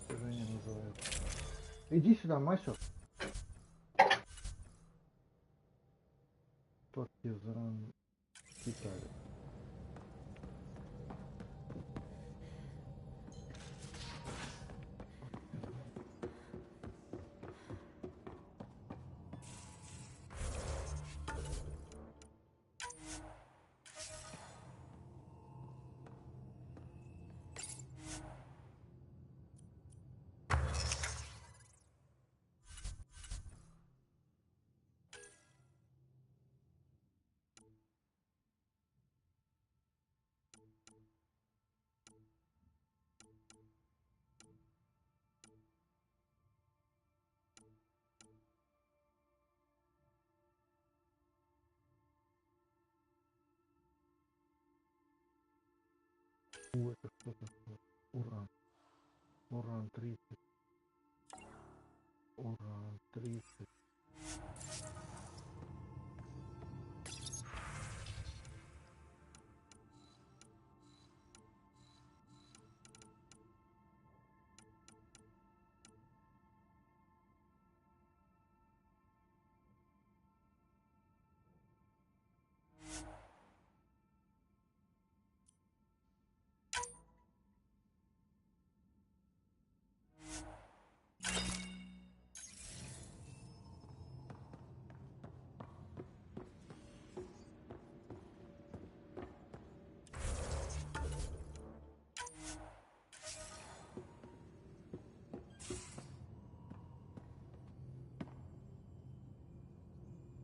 L: Достижение называется. Иди сюда, мастер. Партизан Италия. Это что такое? Уран. Уран 30. Уран 30.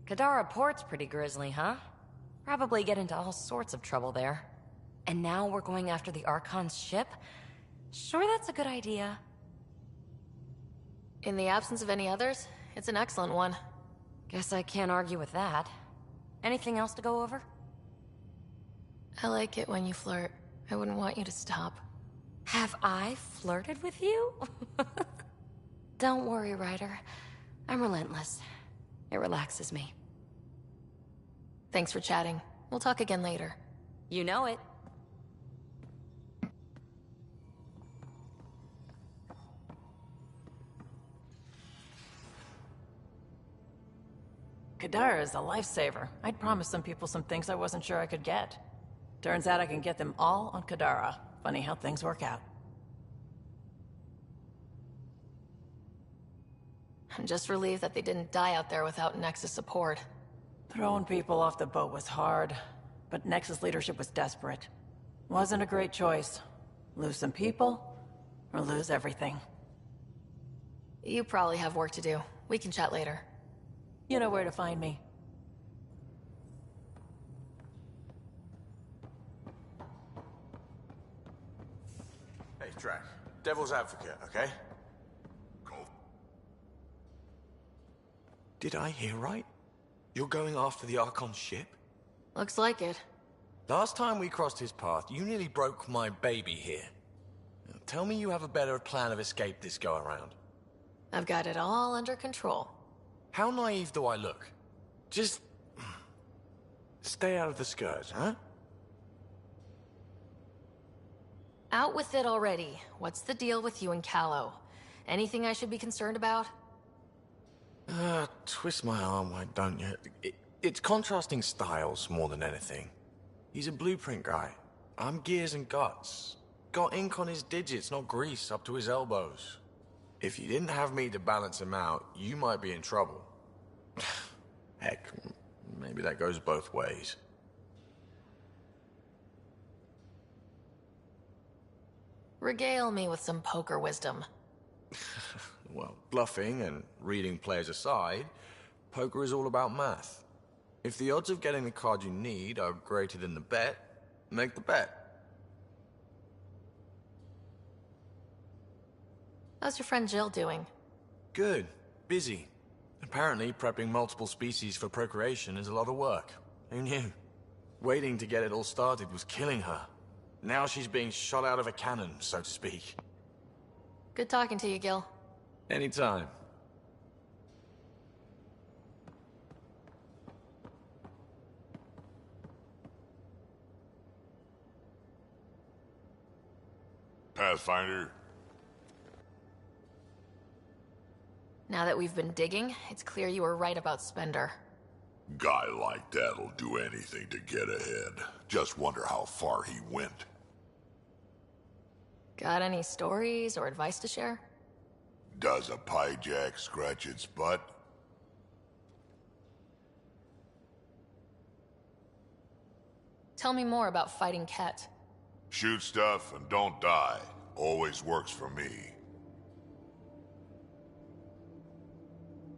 I: Kadara Port's pretty grisly, huh? Probably get into all sorts of trouble there. And now we're going after the Archon's ship? Sure that's a good idea.
C: In the absence of any others, it's an excellent one.
I: Guess I can't argue with that. Anything else to go over?
C: I like it when you flirt. I wouldn't want you to stop.
I: Have I flirted with you? Don't worry, Ryder. I'm relentless. It relaxes me.
C: Thanks for chatting. We'll talk again later.
I: You know it.
S: Kadara is a lifesaver. I'd promised some people some things I wasn't sure I could get. Turns out I can get them all on Kadara. Funny how things work out.
C: I'm just relieved that they didn't die out there without Nexus support.
S: Throwing people off the boat was hard, but Nexus leadership was desperate. Wasn't a great choice. Lose some people, or lose everything.
C: You probably have work to do. We can chat later.
S: You know where to find me.
T: Hey, Drac. Devil's advocate, okay?
U: Did I hear right? You're going after the Archon's ship?
C: Looks like it.
U: Last time we crossed his path, you nearly broke my baby here. Now, tell me you have a better plan of escape this go-around.
C: I've got it all under control.
U: How naive do I look? Just... stay out of the skirt, huh?
C: Out with it already. What's the deal with you and Callow? Anything I should be concerned about?
U: Twist my arm, why don't you? It's contrasting styles more than anything. He's a blueprint guy. I'm gears and guts. Got ink on his digits, not grease up to his elbows. If you didn't have me to balance him out, you might be in trouble. Heck, maybe that goes both ways.
C: Regale me with some poker wisdom.
U: Well, bluffing and reading players aside, poker is all about math. If the odds of getting the card you need are greater than the bet, make the bet.
C: How's your friend Jill doing?
U: Good. Busy. Apparently, prepping multiple species for procreation is a lot of work. Who knew? Waiting to get it all started was killing her. Now she's being shot out of a cannon, so to speak.
C: Good talking to you, Gil.
U: Anytime.
N: Pathfinder.
C: Now that we've been digging, it's clear you were right about Spender.
A: Guy like that'll do anything to get ahead. Just wonder how far he went.
C: Got any stories or advice to share?
A: Does a pyjak scratch its butt?
C: Tell me more about fighting Ket.
A: Shoot stuff and don't die. Always works for me.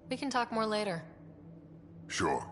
C: We can talk more later.
A: Sure.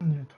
L: Нет.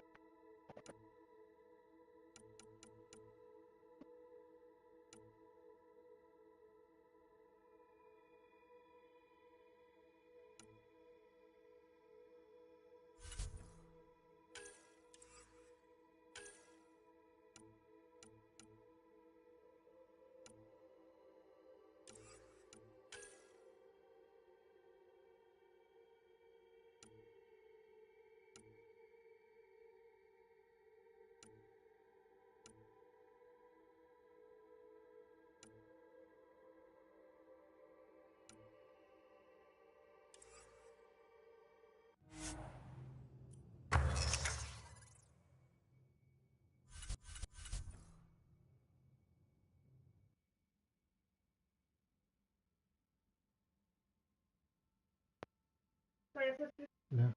L: Да.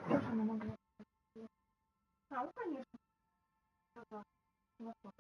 B: Тоже не могла. Ну, конечно. Да. Ну, что.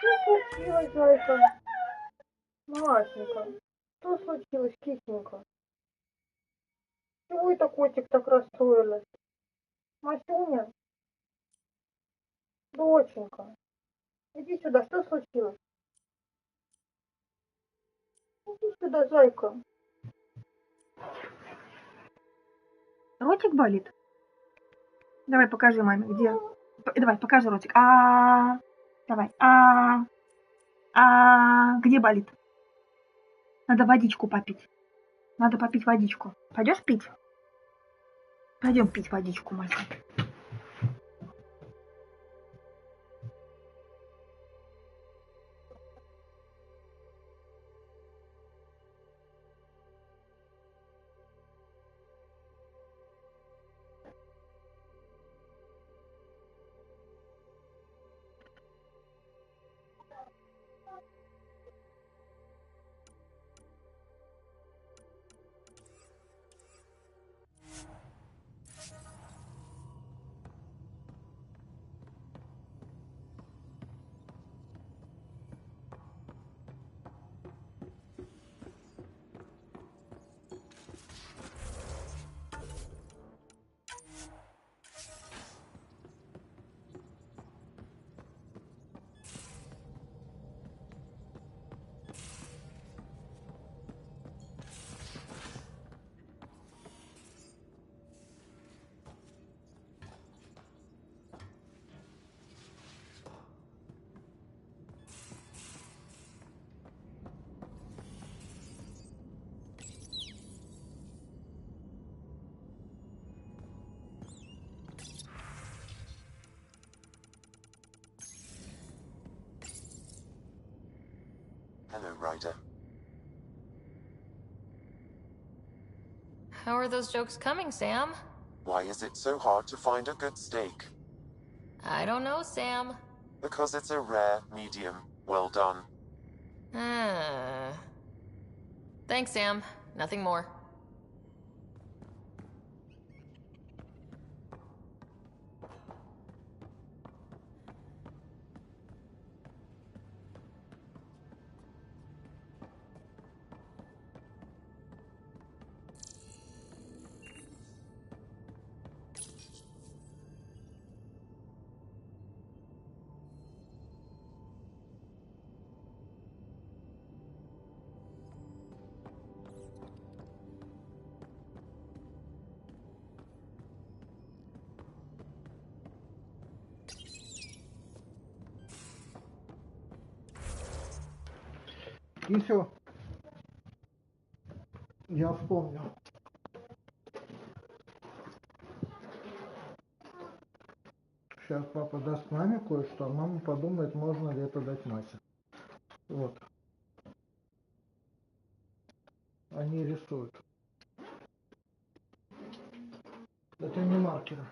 B: Что случилось, зайка? Машенька, что случилось, кисенька? Чего это котик так расстроилась? Масюня, доченька, иди сюда, что случилось? Иди сюда, зайка. Ротик болит? Давай покажи маме, где. Давай, покажи ротик. Давай. Где болит? Надо водичку попить. Надо попить водичку. Пойдешь пить? Пойдем пить водичку, Мася.
E: Hello, Ryder.
C: How are those jokes coming, Sam?
E: Why is it so hard to find a good steak?
C: I don't know, Sam.
E: Because it's a rare medium. Well done.
C: Thanks, Sam. Nothing more.
L: И все. Я вспомнил. Сейчас папа даст маме кое-что, а мама подумает, можно ли это дать Мате. Вот. Они рисуют. Это не маркеры.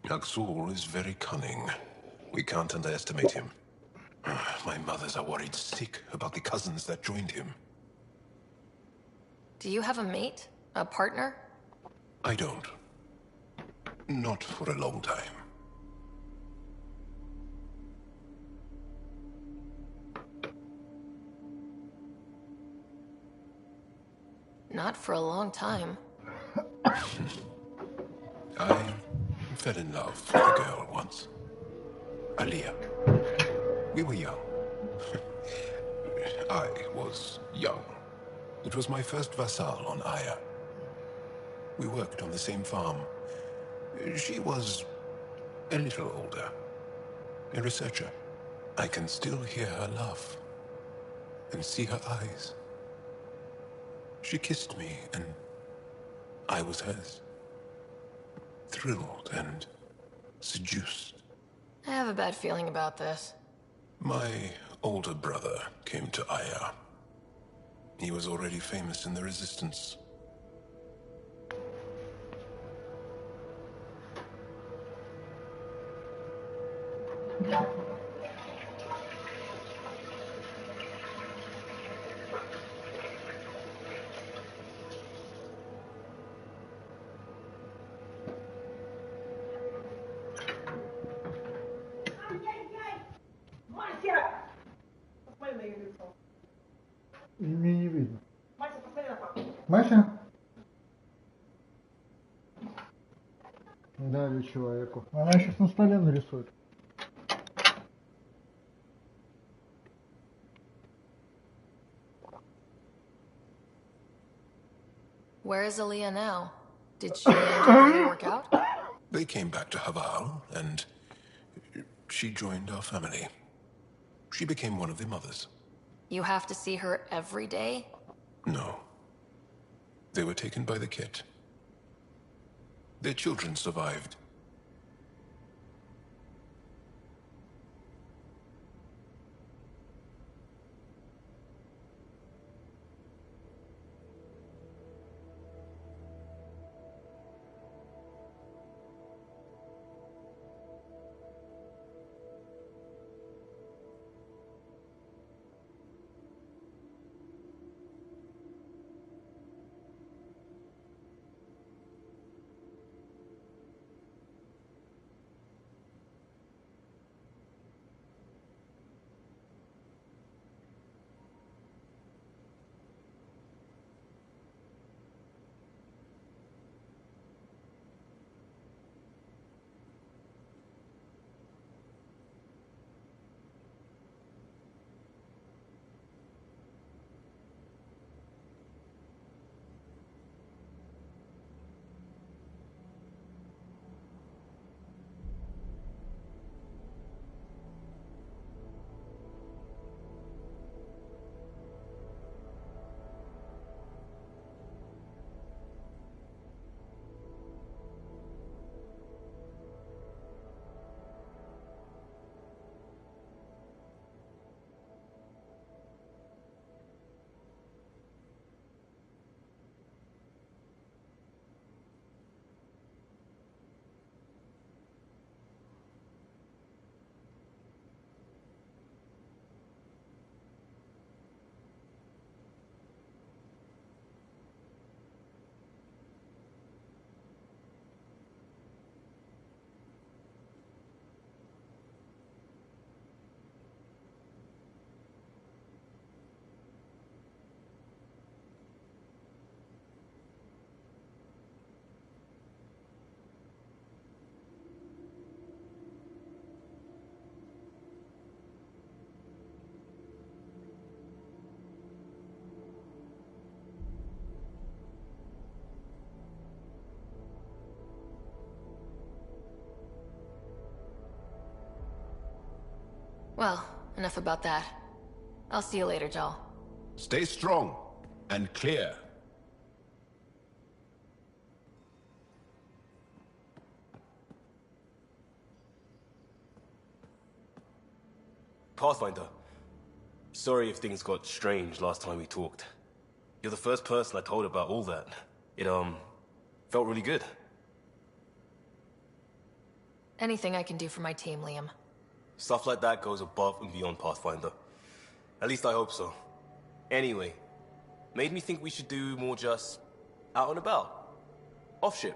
J: Aksul is very cunning. We can't underestimate him. My mothers are worried sick about the cousins that joined him.
C: Do you have a mate? A partner?
J: I don't. Not for a long time.
C: Not for a long time.
J: I fell in love with a girl once. Aliyah. We were young. I was young. It was my first vassal on Aya. We worked on the same farm. She was a little older. A researcher. I can still hear her laugh and see her eyes. She kissed me and I was hers. Thrilled and seduced.
C: I have a bad feeling about this.
J: My older brother came to Aya. He was already famous in the Resistance.
B: Мася! Посмотри на ее лицо.
L: Мне не видно.
B: Мася, посмотри на папу.
L: Маша? Дали человеку. Она сейчас на столе нарисует.
C: Where is Aaliyah now? Did she really work out?
J: They came back to Haval, and she joined our family. She became one of the mothers.
C: You have to see her every day?
J: No. They were taken by the kit. Their children survived.
C: Well, enough about that. I'll see you later, Joel.
J: Stay strong and clear.
G: Pathfinder. Sorry if things got strange last time we talked. You're the first person I told about all that. It, felt really good.
C: Anything I can do for my team, Liam.
G: Stuff like that goes above and beyond Pathfinder. At least I hope so. Anyway, made me think we should do more just out and about. Off-ship,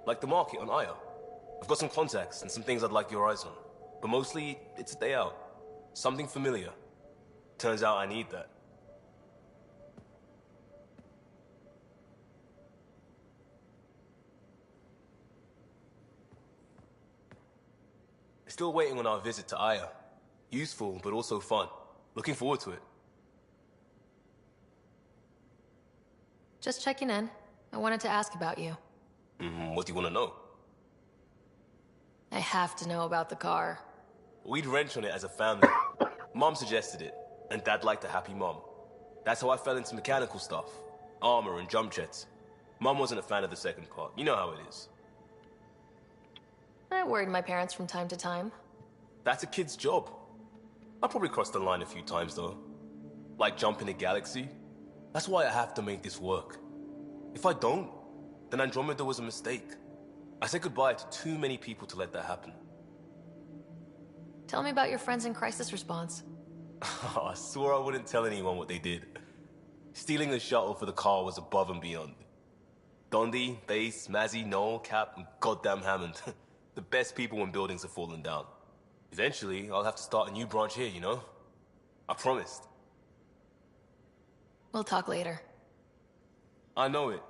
G: like the market on Aya. I've got some contacts and some things I'd like your eyes on. But mostly, it's a day out. Something familiar. Turns out I need that. Still waiting on our visit to Aya. Useful, but also fun. Looking forward to it.
C: Just checking in. I wanted to ask about you.
G: What do you want to know?
C: I have to know about the car.
G: We'd wrench on it as a family. Mom suggested it, and Dad liked a happy mom. That's how I fell into mechanical stuff. Armor and jump jets. Mom wasn't a fan of the second part. You know how it is.
C: I worried my parents from time to time.
G: That's a kid's job. I probably crossed the line a few times, though. Like jumping a galaxy. That's why I have to make this work. If I don't, then Andromeda was a mistake. I said goodbye to too many people to let that happen.
C: Tell me about your friends in crisis response.
G: I swore I wouldn't tell anyone what they did. Stealing the shuttle for the car was above and beyond. Dondi, Base, Mazzy, Noel, Cap, and goddamn Hammond. The best people when buildings have fallen down. Eventually, I'll have to start a new branch here, you know? I promised.
C: We'll talk later.
G: I know it.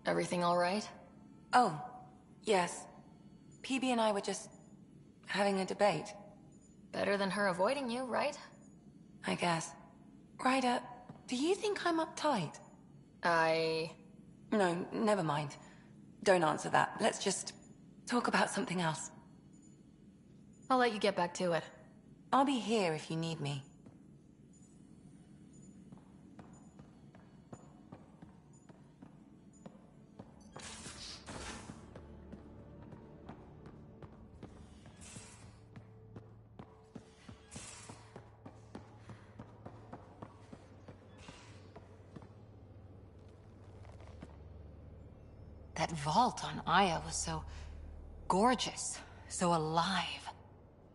C: Everything all right?
I: Oh, yes. PB and I were just having a debate.
C: Better than her avoiding you, right?
I: I guess. Ryder, do you think I'm uptight? No, never mind. Don't answer that. Let's just talk about something else.
C: I'll let you get back to it.
I: I'll be here if you need me. That vault on Aya was so gorgeous, so alive.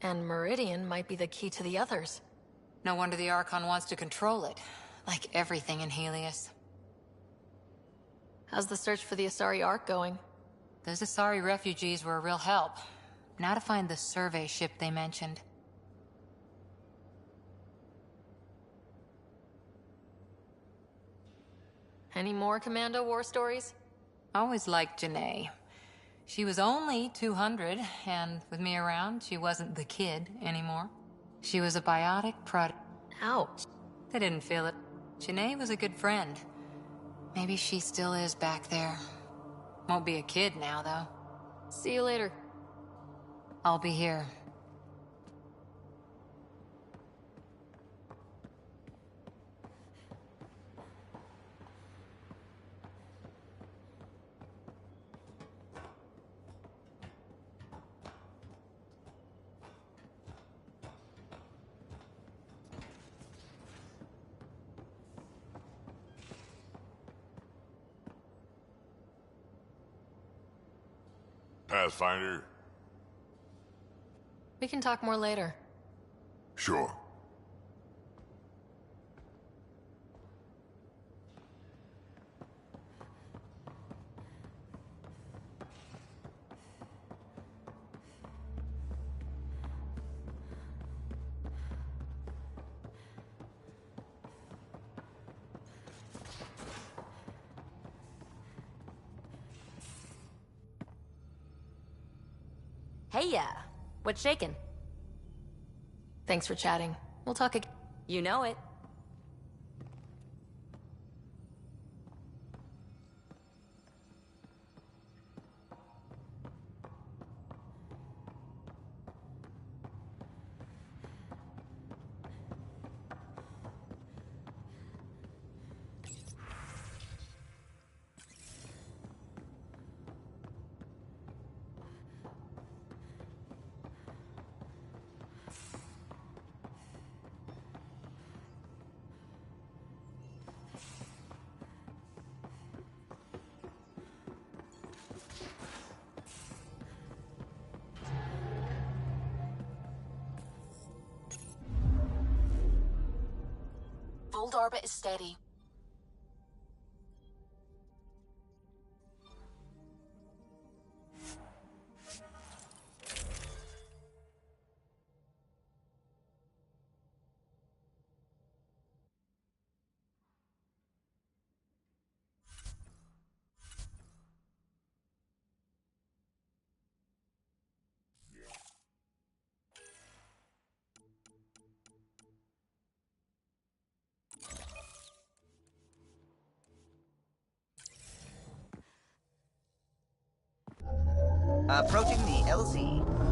C: And Meridian might be the key to the others.
I: No wonder the Archon wants to control it, like everything in Helios.
C: How's the search for the Asari Ark going?
I: Those Asari refugees were a real help. Now to find the survey ship they mentioned.
C: Any more Commando war stories?
I: Always liked Janae. She was only 200, and with me around, she wasn't the kid anymore. She was a biotic product.
C: Ouch.
I: They didn't feel it. Janae was a good friend. Maybe she still is back there. Won't be a kid now, though.
C: See you later.
I: I'll be here.
A: Pathfinder?
C: We can talk more later.
A: Sure.
C: Hey, what's shaking? Thanks for chatting. We'll talk again.
P: You know it.
C: Field orbit is steady.
D: Approaching the LZ.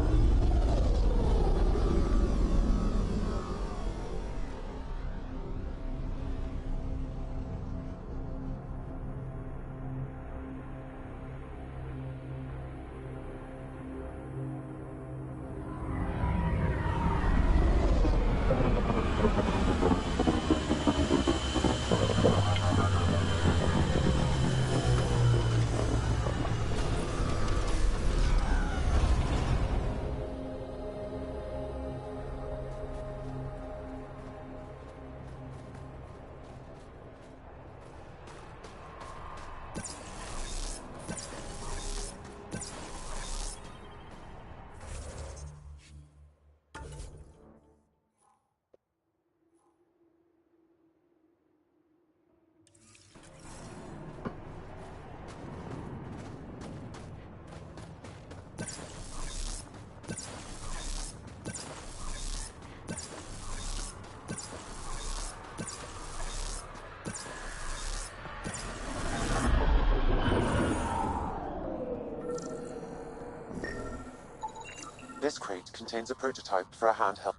E: This crate contains a prototype for a handheld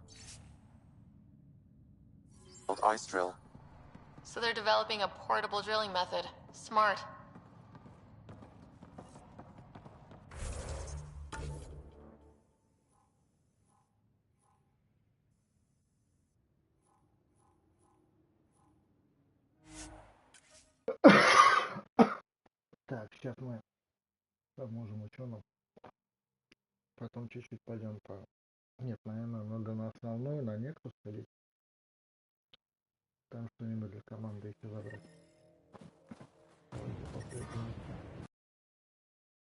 E: ice drill.
C: So they're developing a portable drilling method. Smart.
L: Так, сейчас мы поможем ученым. Потом чуть-чуть пойдем по... Нет, наверное, надо на основную, на некту сходить. Там что-нибудь для команды еще забрать.